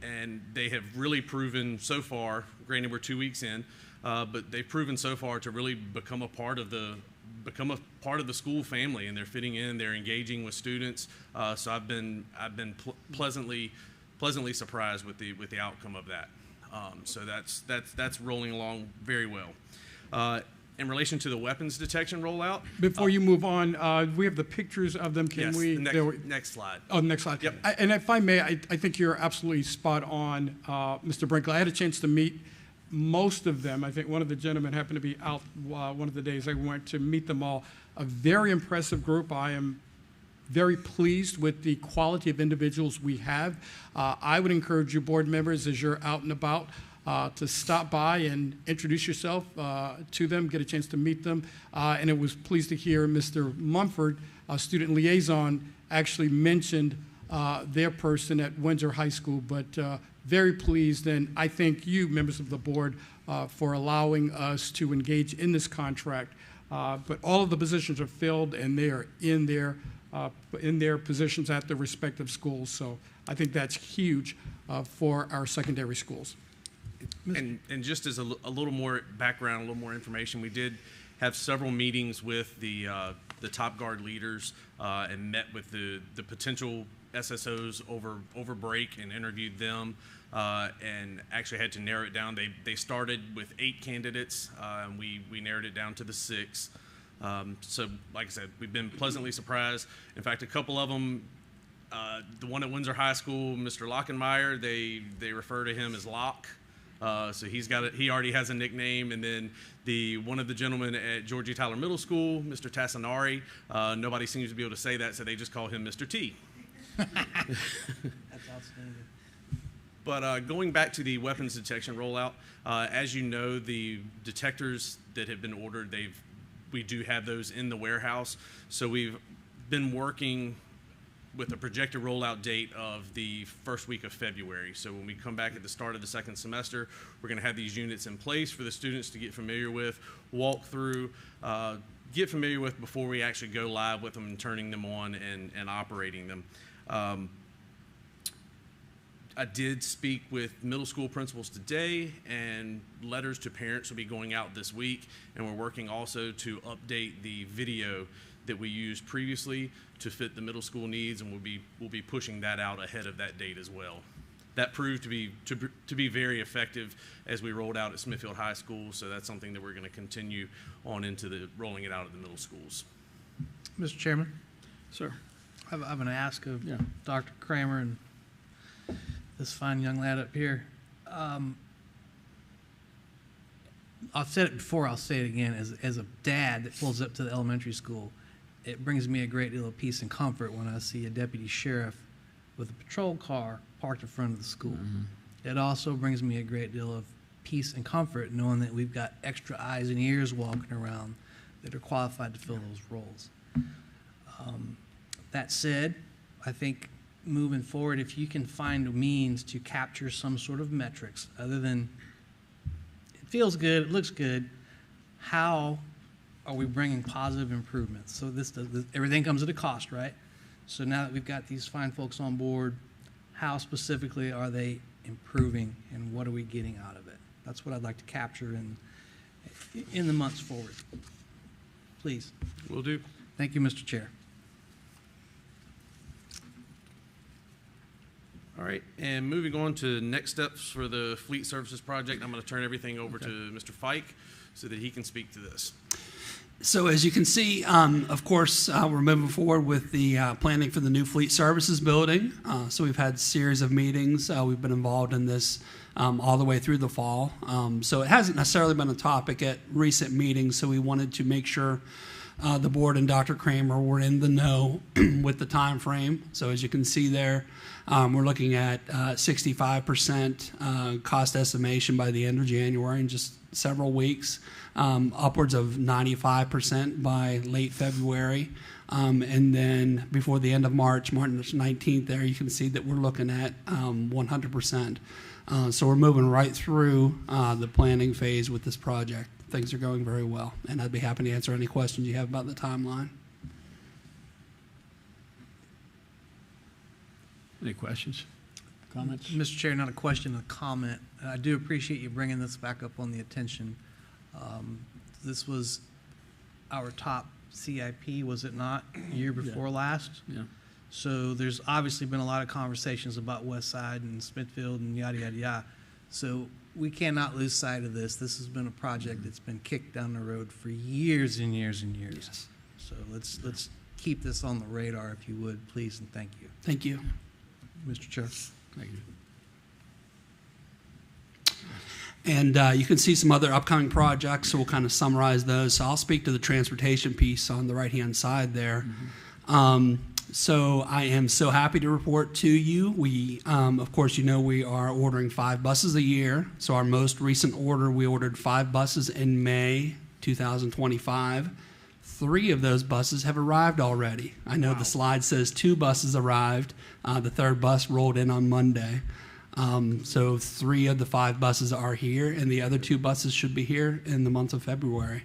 Speaker 11: And they have really proven so far, granted we're 2 weeks in, but they've proven so far to really become a part of the school family, and they're fitting in, they're engaging with students. So I've been pleasantly surprised with the outcome of that. So that's rolling along very well. In relation to the weapons detection rollout.
Speaker 22: Before you move on, we have the pictures of them. Can
Speaker 11: yes,
Speaker 22: we?
Speaker 11: Next slide.
Speaker 22: Oh, next slide. Yep. And if I may, I think you're absolutely spot on, Mr. Brinkley. I had a chance to meet most of them. I think one of the gentlemen happened to be out one of the days I went to meet them all. A very impressive group. I am very pleased with the quality of individuals we have. I would encourage you, board members, as you're out and about, to stop by and introduce yourself to them, get a chance to meet them. And it was pleased to hear Mr. Mumford, student liaison, actually mentioned their person at Windsor High School. But very pleased, and I thank you, members of the board, for allowing us to engage in this contract. But all of the positions are filled, and they are in there in their positions at their respective schools. So I think that's huge for our secondary schools.
Speaker 11: And just as a little more background, a little more information, we did have several meetings with the Top Guard leaders and met with the potential SSOs over break and interviewed them and actually had to narrow it down. They started with 8 candidates and we narrowed it down to the 6. So like I said, we've been pleasantly surprised. In fact, a couple of them, the one at Windsor High School, Mr. Lockenmeyer, they refer to him as Locke. So he already has a nickname. And then one of the gentlemen at Georgia Tyler Middle School, Mr. Tassinari, nobody seems to be able to say that, so they just call him Mr. T.
Speaker 20: That's outstanding.
Speaker 11: But going back to the weapons detection rollout, as you know, the detectors that have been ordered, we do have those in the warehouse. So we've been working with a projected rollout date of the first week of February. So when we come back at the start of the second semester, we're going to have these units in place for the students to get familiar with, walk through, get familiar with before we actually go live with them and turning them on and operating them. I did speak with middle school principals today, and letters to parents will be going out this week, and we're working also to update the video that we used previously to fit the middle school needs, and we'll be pushing that out ahead of that date as well. That proved to be very effective as we rolled out at Smithfield High School, so that's something that we're going to continue on into rolling it out at the middle schools.
Speaker 20: Mr. Chairman?
Speaker 2: Sir.
Speaker 20: I'm going to ask of Dr. Kramer and this fine young lad up here. I've said it before, I'll say it again. As a dad that pulls up to the elementary school, it brings me a great deal of peace and comfort when I see a deputy sheriff with a patrol car parked in front of the school. Mm-hmm. It also brings me a great deal of peace and comfort knowing that we've got extra eyes and ears walking around that are qualified to fill those roles. That said, I think moving forward, if you can find a means to capture some sort of metrics other than it feels good, it looks good, how are we bringing positive improvements? So everything comes at a cost, right? So now that we've got these fine folks on board, how specifically are they improving and what are we getting out of it? That's what I'd like to capture in the months forward. Please.
Speaker 11: Will do.
Speaker 20: Thank you, Mr. Chair.
Speaker 11: All right, and moving on to next steps for the Fleet Services Project, I'm going to turn everything over to Mr. Fike so that he can speak to this.
Speaker 6: So as you can see, of course, we're moving forward with the planning for the new Fleet Services building. So we've had a series of meetings. We've been involved in this all the way through the fall. So it hasn't necessarily been a topic at recent meetings, so we wanted to make sure the board and Dr. Kramer were in the know with the time frame. So as you can see there, we're looking at 65% cost estimation by the end of January in just several weeks, upwards of 95% by late February. And then before the end of March 19th there, you can see that we're looking at 100%. So we're moving right through the planning phase with this project. Things are going very well, and I'd be happy to answer any questions you have about the timeline.
Speaker 2: Any questions, comments?
Speaker 20: Mr. Chair, not a question, a comment. I do appreciate you bringing this back up on the attention. This was our top CIP, was it not, year before last?
Speaker 2: Yeah.
Speaker 20: So there's obviously been a lot of conversations about West Side and Smithfield and yada, yada, yada. So we cannot lose sight of this. This has been a project that's been kicked down the road for years and years and years. Yes. So let's keep this on the radar, if you would, please, and thank you.
Speaker 6: Thank you.
Speaker 20: Mr. Chair.
Speaker 2: Thank you.
Speaker 6: And you can see some other upcoming projects, so we'll kind of summarize those. So I'll speak to the transportation piece on the right-hand side there. Mm-hmm. So I am so happy to report to you. We, of course, you know we are ordering 5 buses a year. So our most recent order, we ordered 5 buses in May 2025. 3 of those buses have arrived already. I know the slide says 2 buses arrived. The 3rd bus rolled in on Monday. So 3 of the 5 buses are here, and the other 2 buses should be here in the month of February.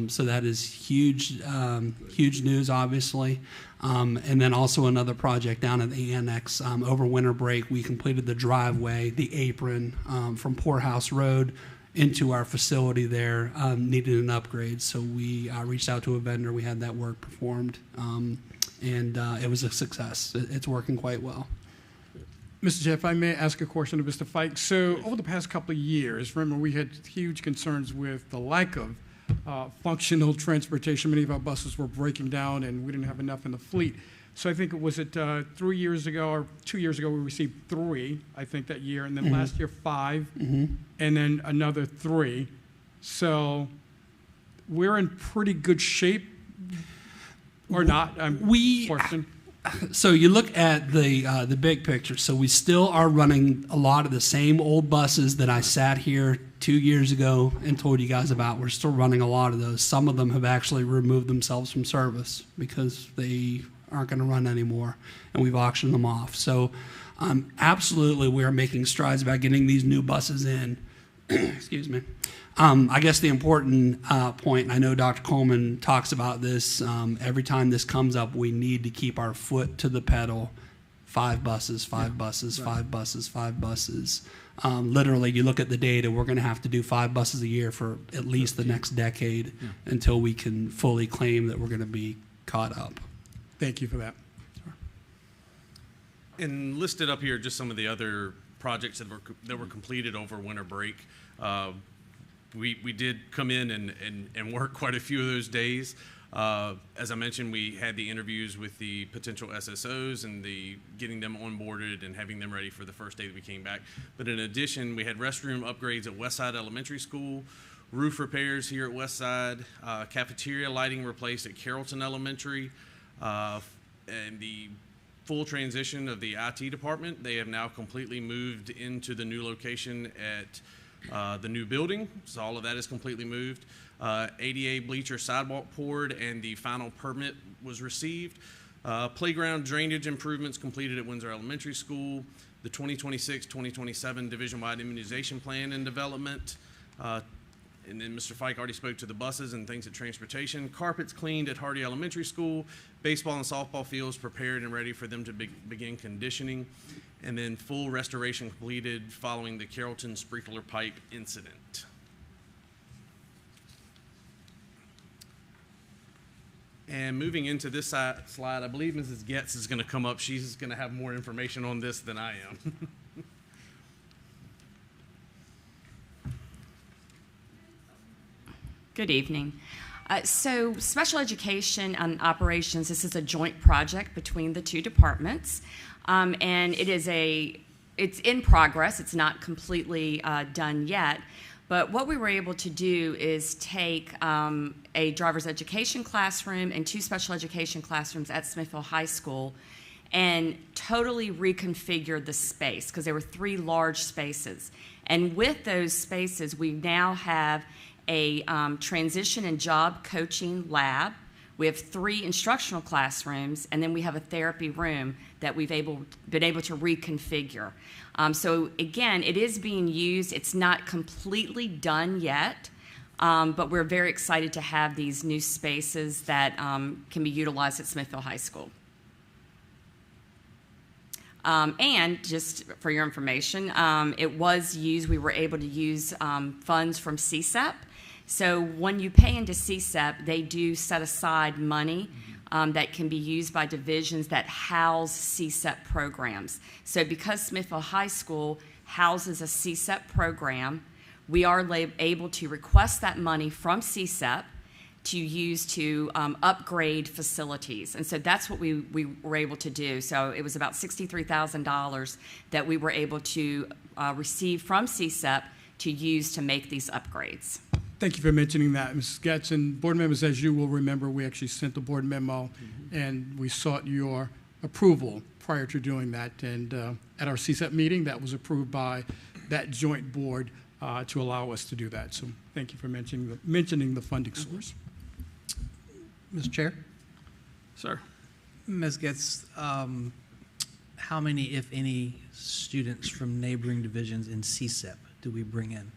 Speaker 6: So that is huge, huge news, obviously. And then also another project down at the annex. Over winter break, we completed the driveway, the apron from Poorhouse Road into our facility there. Needed an upgrade, so we reached out to a vendor. We had that work performed, and it was a success. It's working quite well.
Speaker 22: Mr. Chair, if I may ask a question of Mr. Fike. So over the past couple of years, remember we had huge concerns with the lack of functional transportation. Many of our buses were breaking down and we didn't have enough in the fleet. So I think it was 3 years ago or 2 years ago we received 3, I think, that year, and then last year 5, and then another 3. So we're in pretty good shape, or not?
Speaker 6: So you look at the big picture. So we still are running a lot of the same old buses that I sat here 2 years ago and told you guys about. We're still running a lot of those. Some of them have actually removed themselves from service because they aren't going to run anymore, and we've auctioned them off. So absolutely we are making strides about getting these new buses in. Excuse me. I guess the important point, and I know Dr. Coleman talks about this, every time this comes up, we need to keep our foot to the pedal. 5 buses, 5 buses, 5 buses, 5 buses. Literally, you look at the data, we're going to have to do 5 buses a year for at least the next decade until we can fully claim that we're going to be caught up.
Speaker 22: Thank you for that.
Speaker 11: And listed up here just some of the other projects that were completed over winter break. We did come in and work quite a few of those days. As I mentioned, we had the interviews with the potential SSOs and getting them onboarded and having them ready for the first day that we came back. But in addition, we had restroom upgrades at Westside Elementary School, roof repairs here at Westside, cafeteria lighting replaced at Carrollton Elementary, and the full transition of the IT department. They have now completely moved into the new location at the new building, so all of that is completely moved. ADA bleacher sidewalk poured, and the final permit was received. Playground drainage improvements completed at Windsor Elementary School. The 2026-2027 division-wide immunization plan in development. And then Mr. Fike already spoke to the buses and things at transportation. Carpets cleaned at Hardy Elementary School. Baseball and softball fields prepared and ready for them to begin conditioning. And then full restoration completed following the Carrollton sprinkler pipe incident. And moving into this slide, I believe Mrs. Getz is going to come up. She's going to have more information on this than I am.
Speaker 12: Good evening. So special education and operations, this is a joint project between the two departments. And it's in progress. It's not completely done yet. But what we were able to do is take a driver's education classroom and 2 special education classrooms at Smithville High School and totally reconfigure the space because there were 3 large spaces. And with those spaces, we now have a transition and job coaching lab. We have 3 instructional classrooms, and then we have a therapy room that we've been able to reconfigure. So again, it is being used. It's not completely done yet, but we're very excited to have these new spaces that can be utilized at Smithville High School. And just for your information, it was used, we were able to use funds from CSEP. So when you pay into CSEP, they do set aside money that can be used by divisions that house CSEP programs. So because Smithville High School houses a CSEP program, we are able to request that money from CSEP to use to upgrade facilities. And so that's what we were able to do. So it was about $63,000 that we were able to receive from CSEP to use to make these upgrades.
Speaker 22: Thank you for mentioning that, Mrs. Getz. And board members, as you will remember, we actually sent the board memo and we sought your approval prior to doing that. And at our CSEP meeting, that was approved by that joint board to allow us to do that. So thank you for mentioning the funding source.
Speaker 20: Mr. Chair?
Speaker 2: Sir.
Speaker 20: Ms. Getz, how many, if any, students from neighboring divisions in CSEP do we bring in?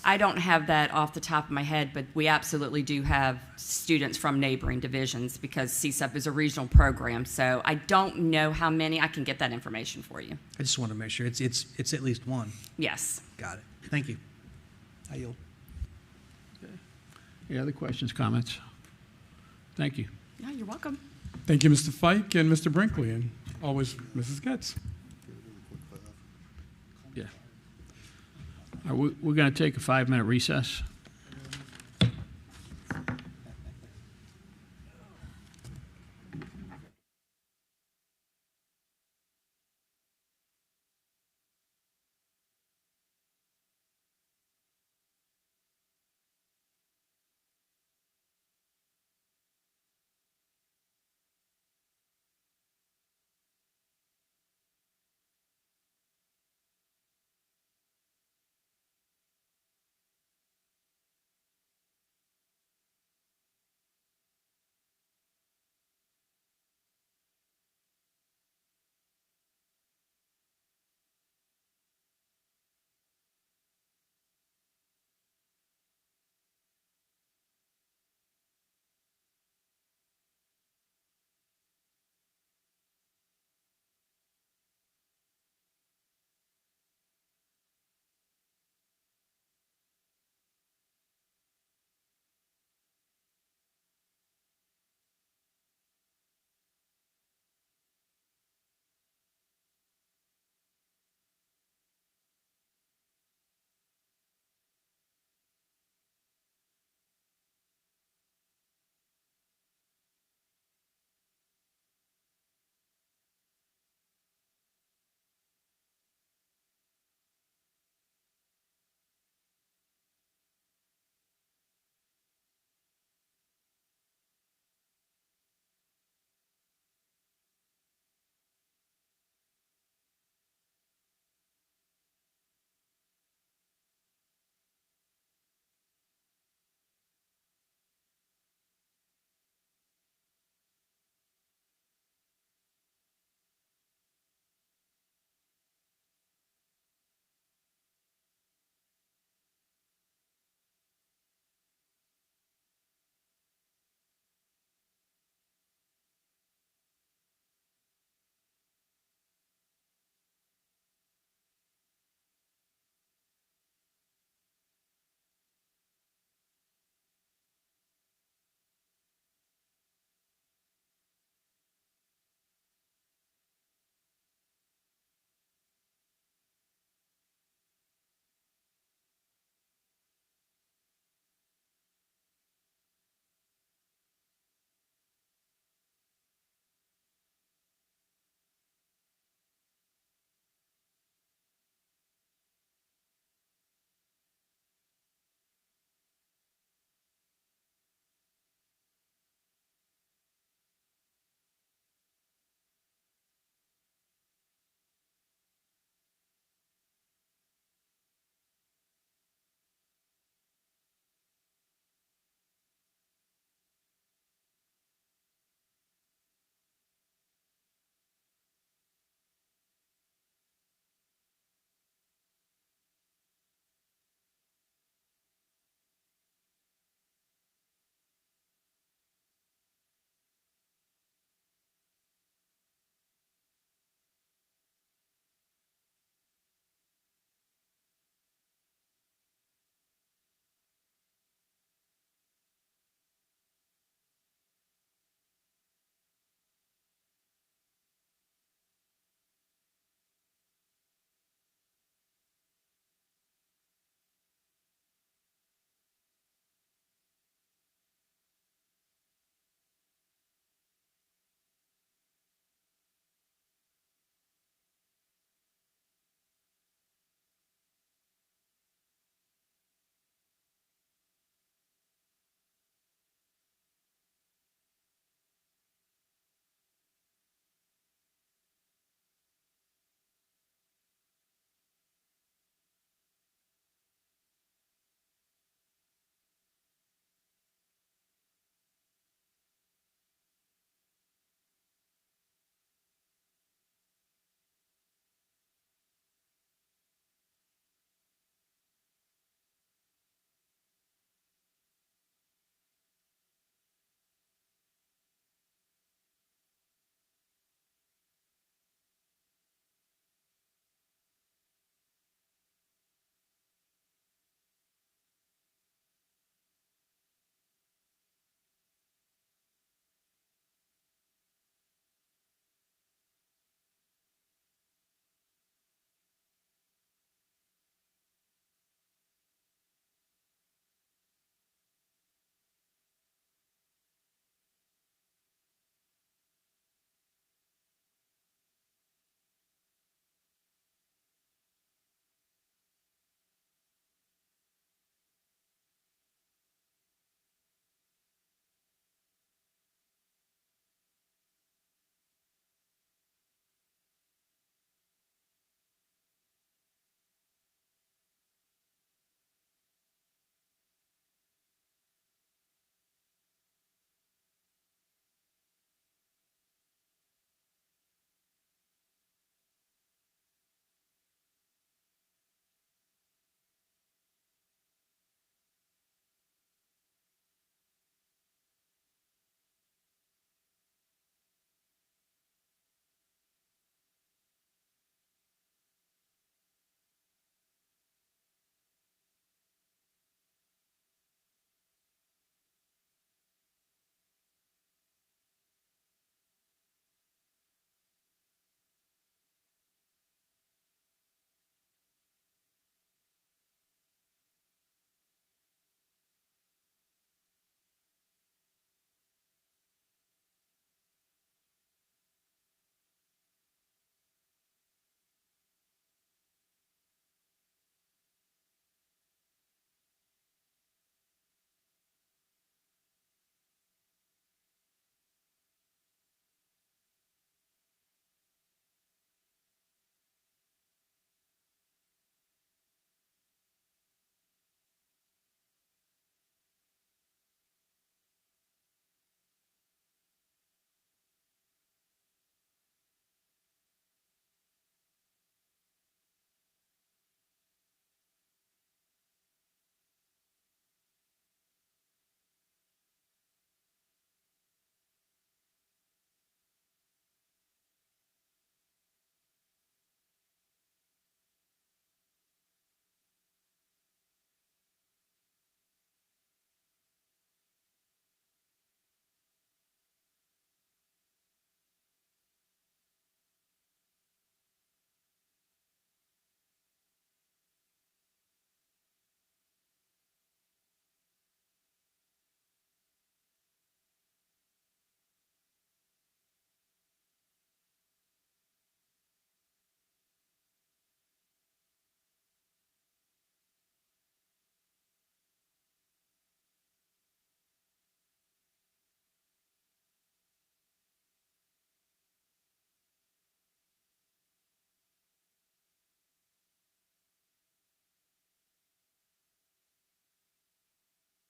Speaker 12: I don't have that off the top of my head, but we absolutely do have students from neighboring divisions because CSUP is a regional program. So I don't know how many. I can get that information for you.
Speaker 20: I just want to make sure it's at least one.
Speaker 12: Yes.
Speaker 20: Got it. Thank you. I yield.
Speaker 2: Any other questions, comments? Thank you.
Speaker 12: Yeah, you're welcome.
Speaker 22: Thank you, Mr. Fike and Mr. Brinkley, and always Mrs. Getz.
Speaker 2: Yeah. All right, we're going to take a 5-minute recess.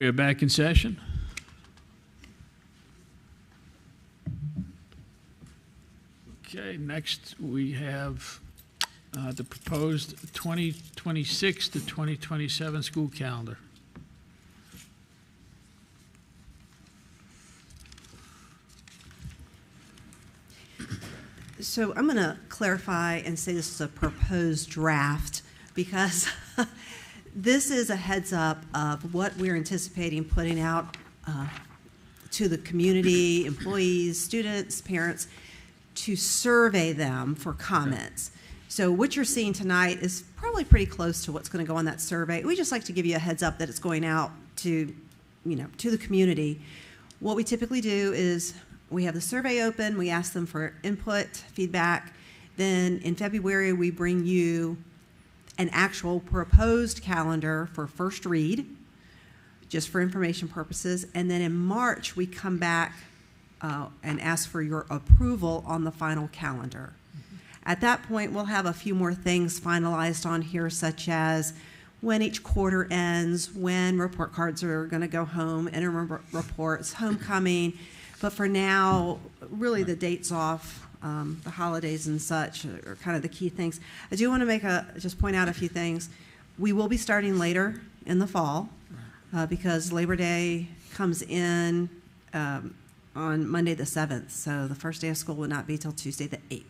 Speaker 2: We are back in session. Okay, next we have the proposed 2026 to 2027 school calendar.
Speaker 14: So I'm going to clarify and say this is a proposed draft because this is a heads up of what we're anticipating putting out to the community, employees, students, parents, to survey them for comments. So what you're seeing tonight is probably pretty close to what's going to go on that survey. We just like to give you a heads up that it's going out to, to the community. What we typically do is we have the survey open, we ask them for input, feedback. Then in February, we bring you an actual proposed calendar for first read, just for information purposes. And then in March, we come back and ask for your approval on the final calendar. At that point, we'll have a few more things finalized on here, such as when each quarter ends, when report cards are going to go home, interim reports, homecoming. But for now, really the dates off, the holidays and such are kind of the key things. I do want to just point out a few things. We will be starting later in the fall because Labor Day comes in on Monday the 7th, so the first day of school will not be till Tuesday the 8th.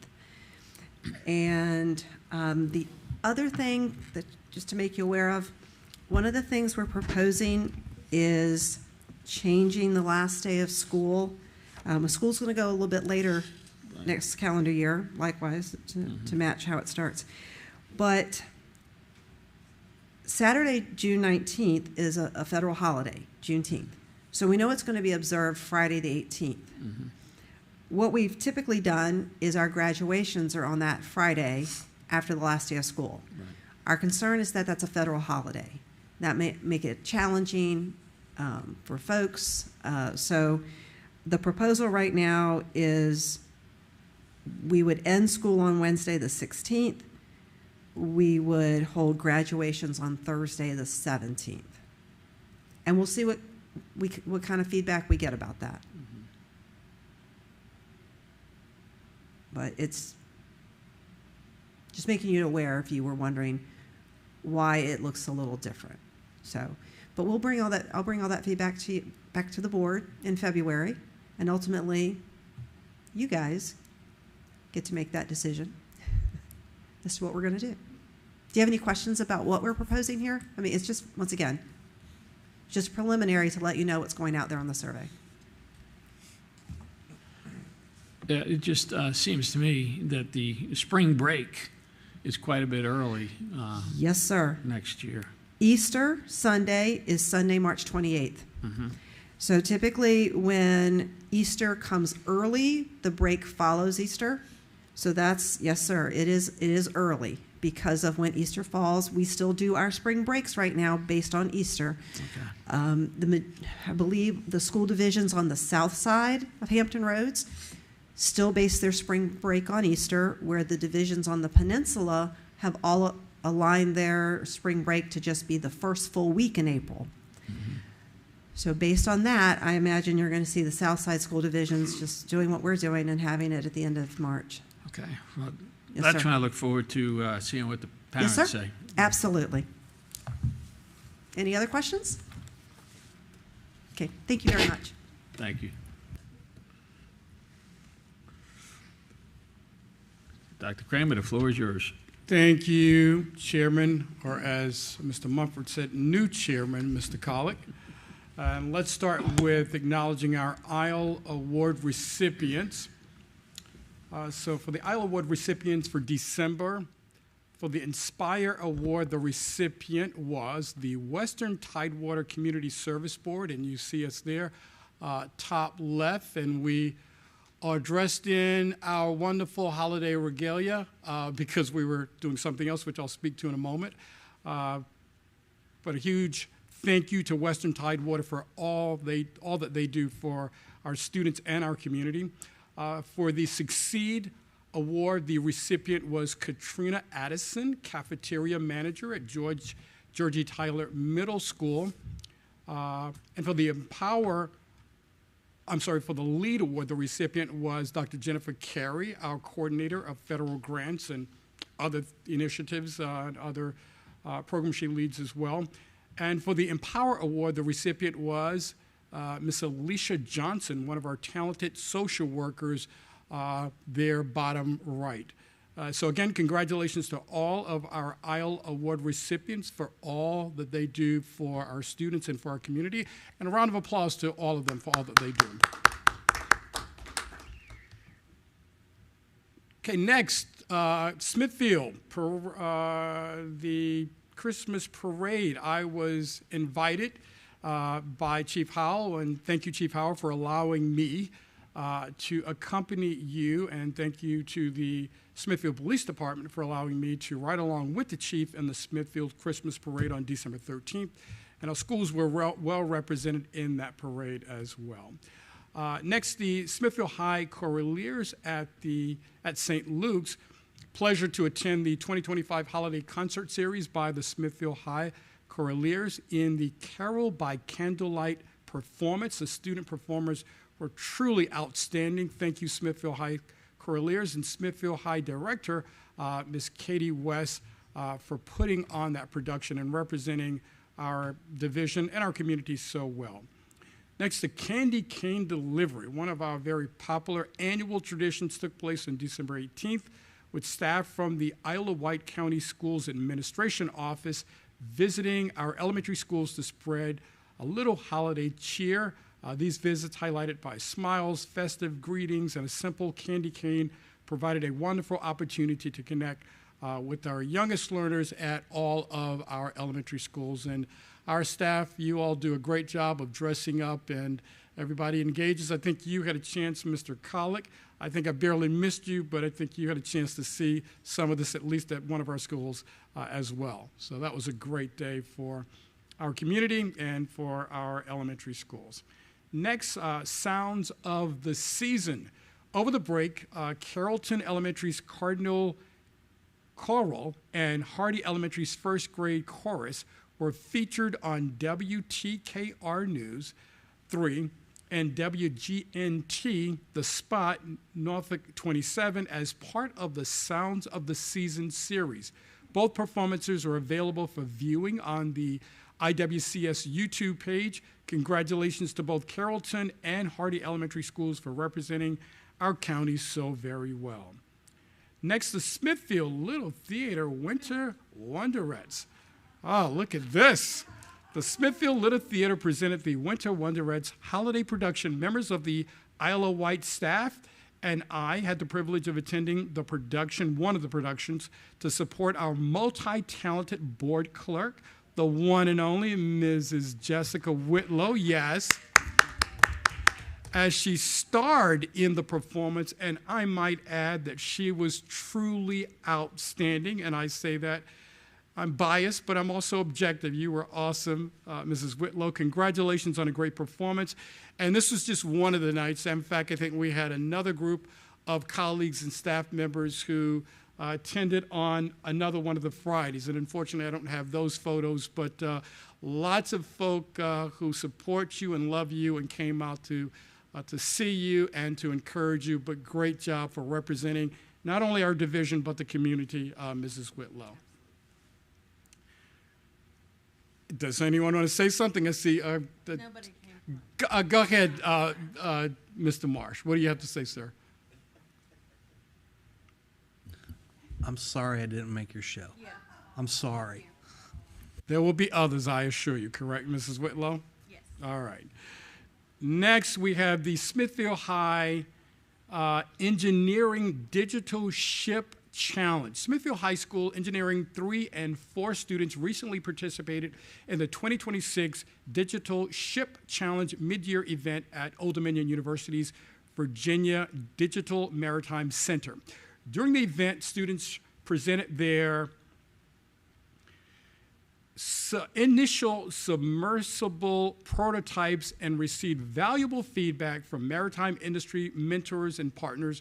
Speaker 14: And the other thing that just to make you aware of, one of the things we're proposing is changing the last day of school. School's going to go a little bit later next calendar year, likewise, to match how it starts. But Saturday, June 19th is a federal holiday, Juneteenth. So we know it's going to be observed Friday the 18th. What we've typically done is our graduations are on that Friday after the last day of school. Right. Our concern is that that's a federal holiday. That may make it challenging for folks. So the proposal right now is we would end school on Wednesday the 16th. We would hold graduations on Thursday the 17th. And we'll see what kind of feedback we get about that. But it's just making you aware if you were wondering why it looks a little different. So, but we'll bring all that. I'll bring all that feedback to you, back to the board in February, and ultimately, you guys get to make that decision as to what we're going to do. Do you have any questions about what we're proposing here? I mean, it's just once again, just preliminary to let you know what's going out there on the survey.
Speaker 2: It just seems to me that the spring break is quite a bit early.
Speaker 14: Yes, sir.
Speaker 2: Next year.
Speaker 14: Easter Sunday is Sunday, March 28th. So typically when Easter comes early, the break follows Easter. So that's, yes, sir, it is early because of when Easter falls. We still do our spring breaks right now based on Easter. Okay. I believe the school divisions on the south side of Hampton Roads still base their spring break on Easter, where the divisions on the peninsula have all aligned their spring break to just be the first full week in April. So based on that, I imagine you're going to see the south side school divisions just doing what we're doing and having it at the end of March.
Speaker 2: Okay. Well,
Speaker 14: Yes,
Speaker 2: that's
Speaker 14: sir.
Speaker 2: when I look forward to seeing what the parents
Speaker 14: Yes, sir.
Speaker 2: say.
Speaker 14: Absolutely. Any other questions? Okay, thank you very much.
Speaker 2: Thank you. Dr. Kramer, the floor is yours.
Speaker 22: Thank you, Chairman, or as Mr. Mumford said, new Chairman, Mr. Colick. Let's start with acknowledging our ISLE Award recipients. So for the ISLE Award recipients for December, for the Inspire Award, the recipient was the Western Tidewater Community Service Board, and you see us there, top left, and we are dressed in our wonderful holiday regalia because we were doing something else, which I'll speak to in a moment. But a huge thank you to Western Tidewater for all that they do for our students and our community. For the Succeed Award, the recipient was Katrina Addison, cafeteria manager at Georgie Tyler Middle School. And for the for the lead award, the recipient was Dr. Jennifer Carey, our coordinator of federal grants and other initiatives, and other programs she leads as well. And for the Empower Award, the recipient was Miss Alicia Johnson, one of our talented social workers, there bottom right. So again, congratulations to all of our ISLE Award recipients for all that they do for our students and for our community, and a round of applause to all of them for all that they do. Okay, next, Smithfield, the Christmas parade. I was invited by Chief Howell, and thank you, Chief Howell, for allowing me to accompany you, and thank you to the Smithfield Police Department for allowing me to ride along with the chief in the Smithfield Christmas Parade on December 13th. And our schools were well represented in that parade as well. Next, the Smithfield High Choraleers at St. Luke's. Pleasure to attend the 2025 Holiday Concert Series by the Smithfield High Choraleers in the Carol by Candlelight performance. The student performers were truly outstanding. Thank you, Smithfield High Choraleers and Smithfield High Director, Ms. Katie West, for putting on that production and representing our division and our community so well. Next, the Candy Cane Delivery. One of our very popular annual traditions took place on December 18th with staff from the Wight County Schools Administration Office visiting our elementary schools to spread a little holiday cheer. These visits, highlighted by smiles, festive greetings, and a simple candy cane, provided a wonderful opportunity to connect with our youngest learners at all of our elementary schools. And our staff, you all do a great job of dressing up, and everybody engages. I think you had a chance, Mr. Colick. I think I barely missed you, but I think you had a chance to see some of this, at least at one of our schools as well. So that was a great day for our community and for our elementary schools. Next, sounds of the season. Over the break, Carrollton Elementary's Cardinal Choral and Hardy Elementary's first grade chorus were featured on WTKR News 3 and WGNT, The Spot, Norfolk 27, as part of the Sounds of the Season series. Both performances are available for viewing on the IWCS YouTube page. Congratulations to both Carrollton and Hardy Elementary Schools for representing our county so very well. Next, the Smithfield Little Theater Winter Wonderettes. Oh, look at this. The Smithfield Little Theater presented the Winter Wonderettes holiday production. Members of the Isle of Wight staff and I had the privilege of attending the production, one of the productions, to support our multi-talented board clerk, the one and only Mrs. Jessica Whitlow, yes, as she starred in the performance, and I might add that she was truly outstanding, and I say that I'm biased, but I'm also objective. You were awesome, Mrs. Whitlow. Congratulations on a great performance. And this was just one of the nights. In fact, I think we had another group of colleagues and staff members who attended on another one of the Fridays. And unfortunately, I don't have those photos, but lots of folk who support you and love you and came out to see you and to encourage you. But great job for representing not only our division, but the community, Mrs. Whitlow. Does anyone want to say something? I see.
Speaker 1: Nobody came.
Speaker 22: Go ahead, Mr. Marsh. What do you have to say, sir?
Speaker 20: I'm sorry I didn't make your show. Yeah. I'm sorry.
Speaker 22: There will be others, I assure you. Correct, Mrs. Whitlow?
Speaker 1: Yes.
Speaker 22: All right. Next, we have the Smithfield High Engineering Digital Ship Challenge. Smithfield High School Engineering 3 and 4 students recently participated in the 2026 Digital Ship Challenge mid-year event at Old Dominion University's Virginia Digital Maritime Center. During the event, students presented their initial submersible prototypes and received valuable feedback from maritime industry mentors and partners,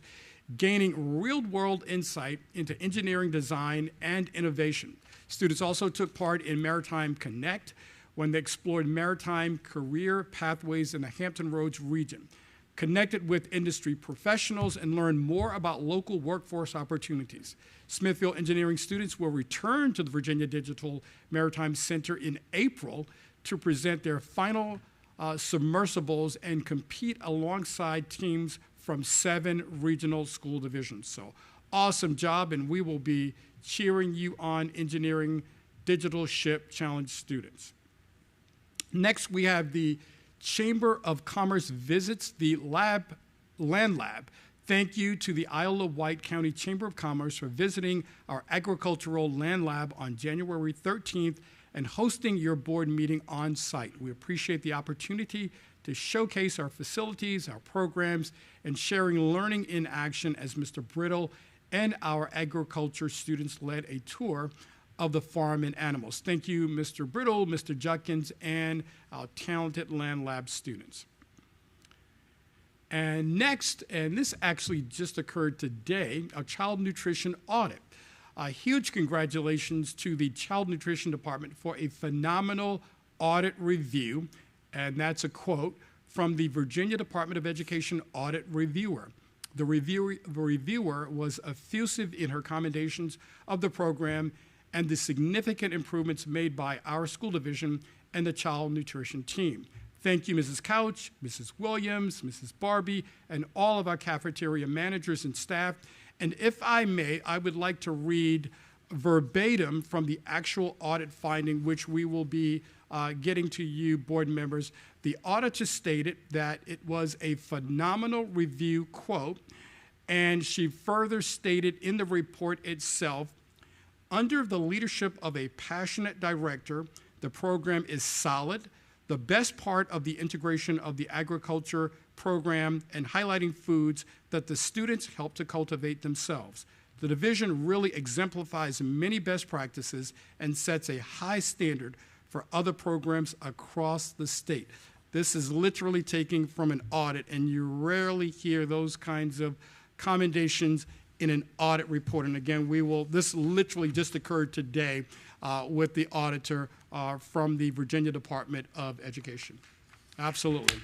Speaker 22: gaining real-world insight into engineering design and innovation. Students also took part in Maritime Connect, when they explored maritime career pathways in the Hampton Roads region, connected with industry professionals, and learned more about local workforce opportunities. Smithfield engineering students will return to the Virginia Digital Maritime Center in April to present their final submersibles and compete alongside teams from 7 regional school divisions. So awesome job, and we will be cheering you on, Engineering Digital Ship Challenge students. Next, we have the Chamber of Commerce visits the land lab. Thank you to the Iowa Wight County Chamber of Commerce for visiting our agricultural land lab on January 13th and hosting your board meeting on site. We appreciate the opportunity to showcase our facilities, our programs, and sharing learning in action as Mr. Brittle and our agriculture students led a tour of the farm and animals. Thank you, Mr. Brittle, Mr. Judkins, and our talented land lab students. And next, and this actually just occurred today, a child nutrition audit. A huge congratulations to the Child Nutrition Department for a phenomenal audit review, and that's a quote from the Virginia Department of Education audit reviewer. The reviewer was effusive in her commendations of the program and the significant improvements made by our school division and the child nutrition team. Thank you, Mrs. Couch, Mrs. Williams, Mrs. Barbie, and all of our cafeteria managers and staff. And if I may, I would like to read verbatim from the actual audit finding, which we will be getting to you, board members. The auditor stated that it was a phenomenal review, quote, and she further stated in the report itself, under the leadership of a passionate director, the program is solid. The best part of the integration of the agriculture program and highlighting foods that the students help to cultivate themselves. The division really exemplifies many best practices and sets a high standard for other programs across the state. This is literally taken from an audit, and you rarely hear those kinds of commendations in an audit report. And again, this literally just occurred today with the auditor from the Virginia Department of Education. Absolutely.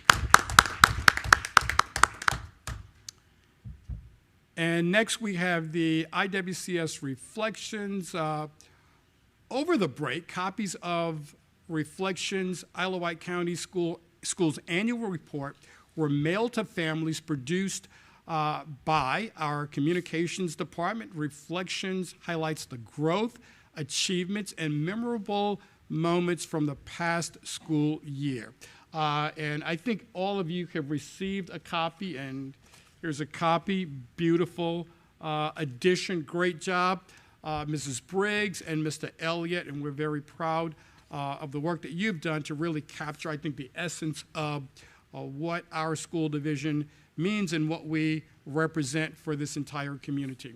Speaker 22: And next we have the IWCS Reflections. Over the break, copies of Reflections, Wight County Schools annual report were mailed to families, produced by our communications department. Reflections highlights the growth, achievements, and memorable moments from the past school year. And I think all of you have received a copy, and here's a copy. Beautiful addition. Great job, Mrs. Briggs and Mr. Elliott, and we're very proud of the work that you've done to really capture, I think, the essence of what our school division means and what we represent for this entire community.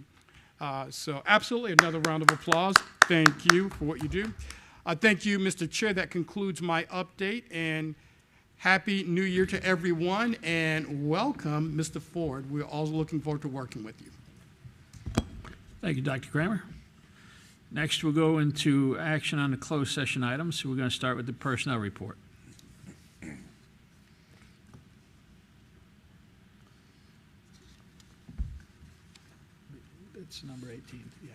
Speaker 22: So absolutely, another round of applause. Thank you for what you do. Thank you, Mr. Chair. That concludes my update, and Happy New Year to everyone, and welcome, Mr. Ford. We're all looking forward to working with you.
Speaker 2: Thank you, Dr. Kramer. Next, we'll go into action on the closed session items. So we're going to start with the personnel report. It's number 18, yeah.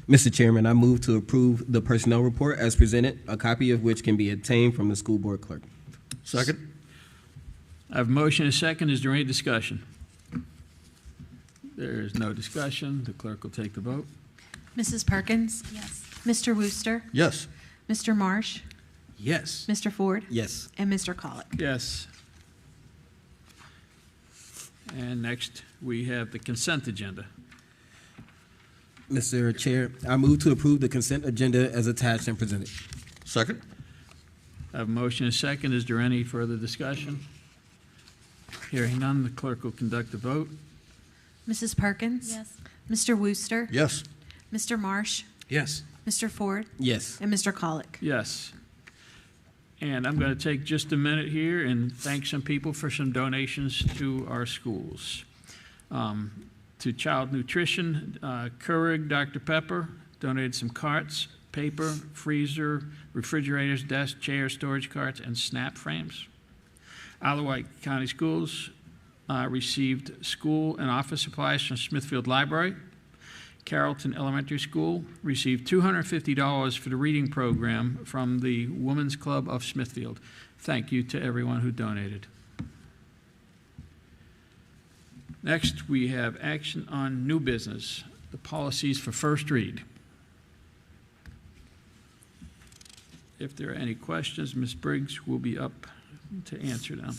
Speaker 7: Mr. Chairman, I move to approve the personnel report as presented, a copy of which can be obtained from the school board clerk.
Speaker 24: Second.
Speaker 2: I have a motion and a second. Is there any discussion? There is no discussion. The clerk will take the vote.
Speaker 1: Mrs. Perkins?
Speaker 10: Yes.
Speaker 1: Mr. Wooster?
Speaker 24: Yes.
Speaker 1: Mr. Marsh?
Speaker 22: Yes.
Speaker 1: Mr. Ford?
Speaker 7: Yes.
Speaker 1: And Mr. Colick?
Speaker 2: Yes. And next, we have the consent agenda.
Speaker 7: Mr. Chair, I move to approve the consent agenda as attached and presented.
Speaker 24: Second.
Speaker 2: I have a motion and a second. Is there any further discussion? Hearing none, the clerk will conduct the vote.
Speaker 1: Mrs. Perkins?
Speaker 10: Yes.
Speaker 1: Mr. Wooster?
Speaker 24: Yes.
Speaker 1: Mr. Marsh?
Speaker 22: Yes.
Speaker 1: Mr. Ford?
Speaker 7: Yes.
Speaker 1: And Mr. Colick?
Speaker 2: Yes. And I'm going to take just a minute here and thank some people for some donations to our schools. To Child Nutrition, Keurig, Dr. Pepper, donated some carts, paper, freezer, refrigerators, desks, chairs, storage carts, and snap frames. Wight County Schools received school and office supplies from Smithfield Library. Carrollton Elementary School received $250 for the reading program from the Women's Club of Smithfield. Thank you to everyone who donated. Next, we have action on new business, the policies for first read. If there are any questions, Ms. Briggs will be up to answer them.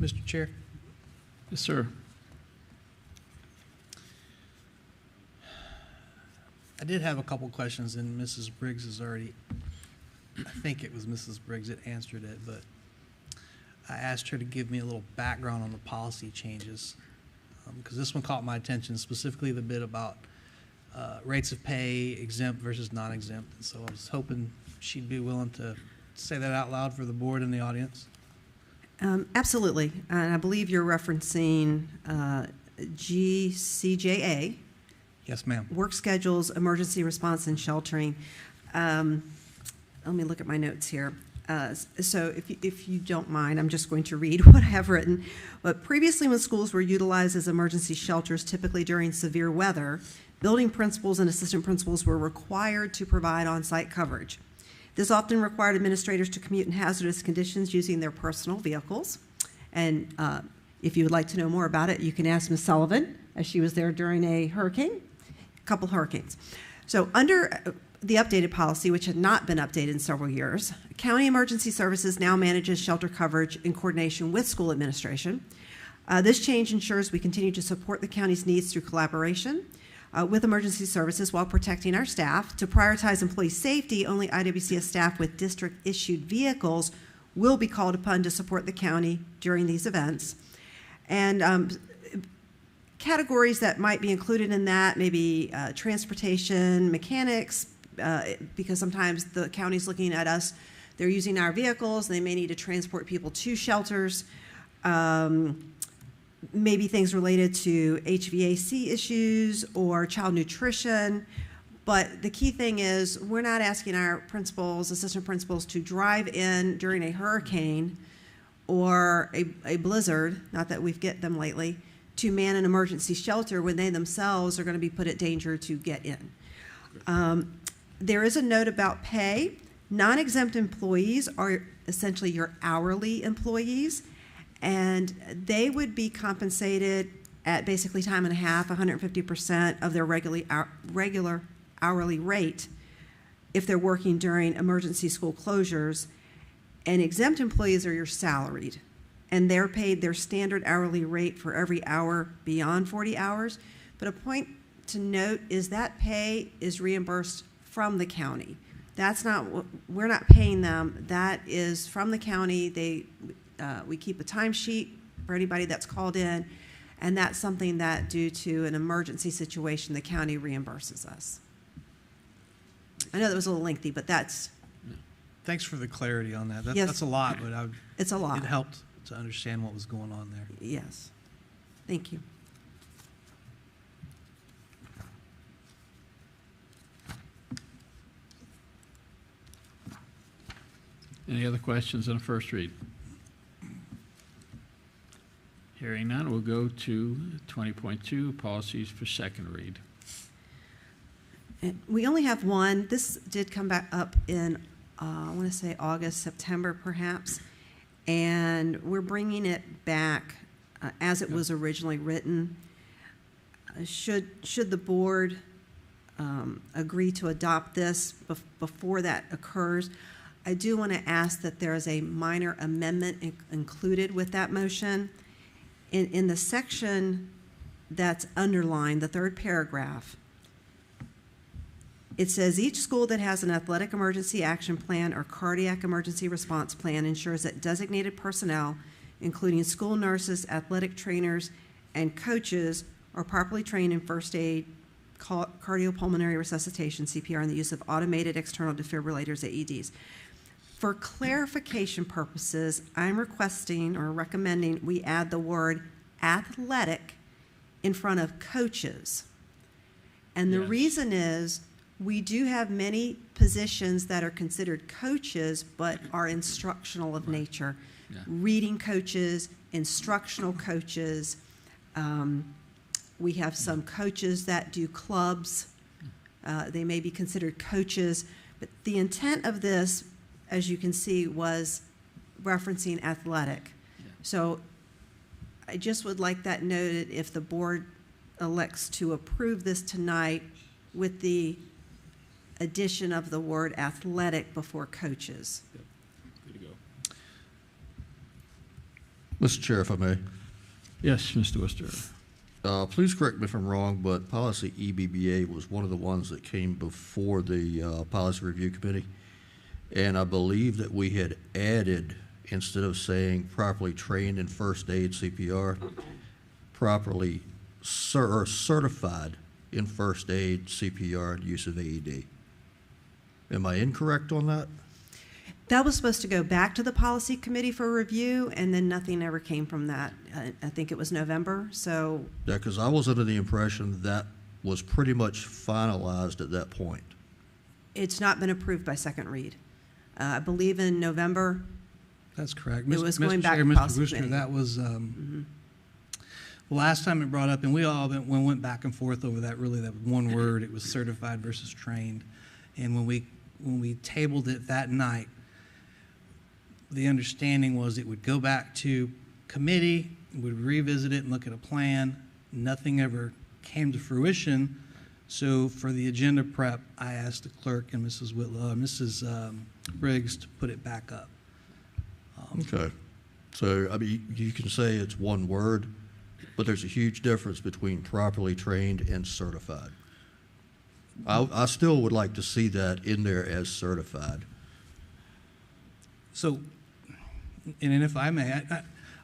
Speaker 20: Mr. Chair.
Speaker 2: Yes, sir.
Speaker 20: I did have a couple questions, and Mrs. Briggs has already, I think it was Mrs. Briggs that answered it, but I asked her to give me a little background on the policy changes, because this one caught my attention, specifically the bit about rates of pay, exempt versus non-exempt. And so I was hoping she'd be willing to say that out loud for the board and the audience.
Speaker 14: Absolutely. And I believe you're referencing GCJA.
Speaker 20: Yes, ma'am.
Speaker 14: Work schedules, emergency response, and sheltering. Let me look at my notes here. So if you don't mind, I'm just going to read what I have written. But previously, when schools were utilized as emergency shelters, typically during severe weather, building principals and assistant principals were required to provide on-site coverage. This often required administrators to commute in hazardous conditions using their personal vehicles. And if you would like to know more about it, you can ask Ms. Sullivan, as she was there during a couple hurricanes. So under the updated policy, which had not been updated in several years, County Emergency Services now manages shelter coverage in coordination with school administration. This change ensures we continue to support the county's needs through collaboration with emergency services while protecting our staff. To prioritize employee safety, only IWCS staff with district-issued vehicles will be called upon to support the county during these events. And categories that might be included in that, maybe transportation, mechanics, because sometimes the county's looking at us, they're using our vehicles, they may need to transport people to shelters, maybe things related to HVAC issues or child nutrition. But the key thing is we're not asking our principals, assistant principals to drive in during a hurricane or a blizzard, not that we've get them lately, to man an emergency shelter when they themselves are going to be put at danger to get in. There is a note about pay. Non-exempt employees are essentially your hourly employees, and they would be compensated at basically time and a half, 150% of their regular hourly rate if they're working during emergency school closures. And exempt employees are your salaried, and they're paid their standard hourly rate for every hour beyond 40 hours. But a point to note is that pay is reimbursed from the county. That's not, we're not paying them. That is from the county. We keep a timesheet for anybody that's called in, and that's something that, due to an emergency situation, the county reimburses us. I know that was a little lengthy, but that's...
Speaker 20: Thanks for the clarity on that.
Speaker 14: Yes.
Speaker 20: That's a lot, but
Speaker 14: it's a lot.
Speaker 20: It helped to understand what was going on there.
Speaker 14: Yes. Thank you.
Speaker 2: Any other questions on the first read? Hearing none, we'll go to 20.2, policies for second read.
Speaker 14: And we only have one. This did come back up in, I want to say August, September perhaps, and we're bringing it back as it was originally written. Should the board agree to adopt this before that occurs, I do want to ask that there is a minor amendment included with that motion. In the section that's underlined, the third paragraph, it says each school that has an athletic emergency action plan or cardiac emergency response plan ensures that designated personnel, including school nurses, athletic trainers, and coaches, are properly trained in first aid, cardiopulmonary resuscitation, CPR, and the use of automated external defibrillators, AEDs. For clarification purposes, I'm requesting or recommending we add the word athletic in front of coaches. And the reason is we do have many positions that are considered coaches but are instructional of nature.
Speaker 2: Yeah.
Speaker 14: Reading coaches, instructional coaches. We have some coaches that do clubs. They may be considered coaches. But the intent of this, as you can see, was referencing athletic.
Speaker 2: Yeah.
Speaker 14: So I just would like that noted if the board elects to approve this tonight with the addition of the word athletic before coaches.
Speaker 2: Yep. Good to go.
Speaker 24: Mr. Chair, if I may.
Speaker 2: Yes, Mr. Worcester.
Speaker 24: Please correct me if I'm wrong, but policy EBBA was one of the ones that came before the policy review committee. And I believe that we had added, instead of saying properly trained in first aid CPR, properly certified in first aid CPR and use of AED. Am I incorrect on that?
Speaker 14: That was supposed to go back to the policy committee for review, and then nothing ever came from that. I think it was November, so.
Speaker 24: Yeah, because I was under the impression that was pretty much finalized at that point.
Speaker 14: It's not been approved by second read. I believe in November.
Speaker 20: That's correct.
Speaker 14: It was going back to
Speaker 20: Mr.
Speaker 14: policy
Speaker 20: Worcester,
Speaker 14: committee.
Speaker 20: that was the last time it brought up, and we all went back and forth over that. Really, that one word. It was certified versus trained, and when we tabled it that night, the understanding was it would go back to committee, would revisit it and look at a plan. Nothing ever came to fruition. So for the agenda prep, I asked the clerk and Mrs. Briggs to put it back up.
Speaker 24: Okay. So, I mean, you can say it's one word, but there's a huge difference between properly trained and certified. I still would like to see that in there as certified.
Speaker 20: So, and if I may,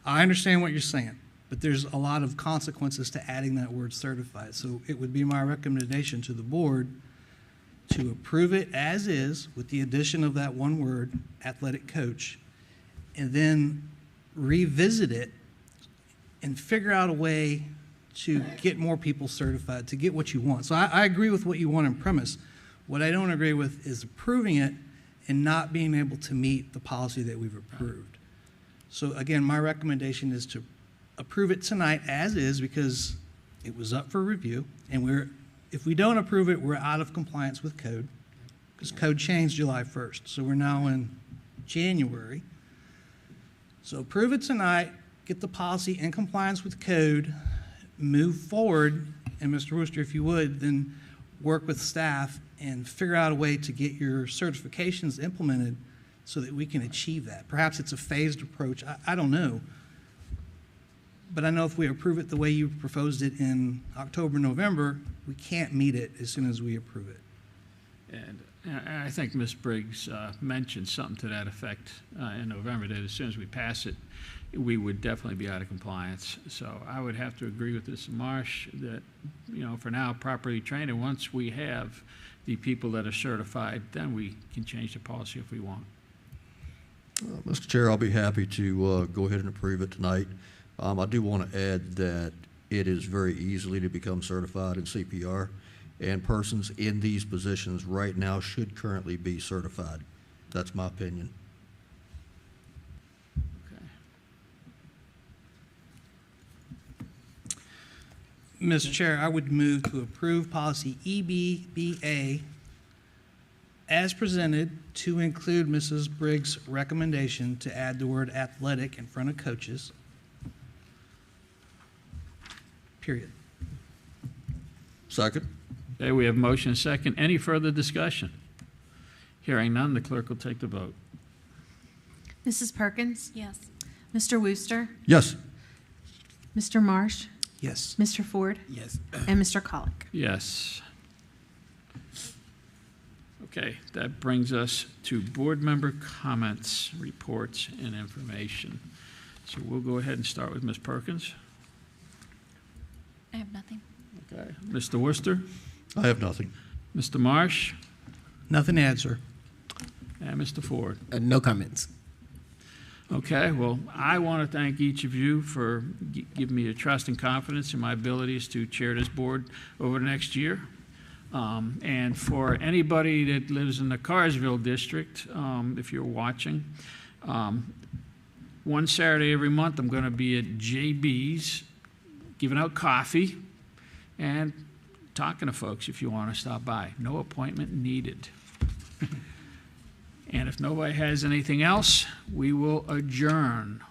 Speaker 20: I understand what you're saying, but there's a lot of consequences to adding that word certified. So it would be my recommendation to the board to approve it as is with the addition of that one word, athletic coach, and then revisit it and figure out a way to get more people certified, to get what you want. So I agree with what you want in premise. What I don't agree with is approving it and not being able to meet the policy that we've approved. So again, my recommendation is to approve it tonight as is because it was up for review, and if we don't approve it, we're out of compliance with code because code changed July 1st. So we're now in January. So approve it tonight, get the policy in compliance with code, move forward, and Mr. Worcester, if you would, then work with staff and figure out a way to get your certifications implemented so that we can achieve that. Perhaps it's a phased approach. I don't know. But I know if we approve it the way you proposed it in October, November, we can't meet it as soon as we approve it.
Speaker 2: And I think Ms. Briggs mentioned something to that effect in November, that as soon as we pass it, we would definitely be out of compliance. So I would have to agree with Ms. Marsh that, for now, properly trained, and once we have the people that are certified, then we can change the policy if we want.
Speaker 24: Mr. Chair, I'll be happy to go ahead and approve it tonight. I do want to add that it is very easily to become certified in CPR, and persons in these positions right now should currently be certified. That's my opinion.
Speaker 20: Mr. Chair, I would move to approve policy EBBA as presented to include Mrs. Briggs' recommendation to add the word athletic in front of coaches. Period.
Speaker 24: Second.
Speaker 2: Okay, we have motion and second. Any further discussion? Hearing none, the clerk will take the vote.
Speaker 1: Mrs. Perkins?
Speaker 10: Yes.
Speaker 1: Mr. Wooster?
Speaker 24: Yes.
Speaker 1: Mr. Marsh?
Speaker 20: Yes.
Speaker 1: Mr. Ford?
Speaker 20: Yes.
Speaker 1: And Mr. Colick?
Speaker 2: Yes. Okay, that brings us to board member comments, reports, and information. So we'll go ahead and start with Ms. Perkins.
Speaker 10: I have nothing.
Speaker 2: Okay. Mr. Worcester?
Speaker 24: I have nothing.
Speaker 2: Mr. Marsh?
Speaker 20: Nothing to add, sir.
Speaker 2: And Mr. Ford?
Speaker 7: No comments.
Speaker 2: Okay, well, I want to thank each of you for giving me your trust and confidence in my abilities to chair this board over the next year. And for anybody that lives in the Carsville district, if you're watching, one Saturday every month I'm going to be at JB's giving out coffee and talking to folks if you want to stop by. No appointment needed. And if nobody has anything else, we will adjourn.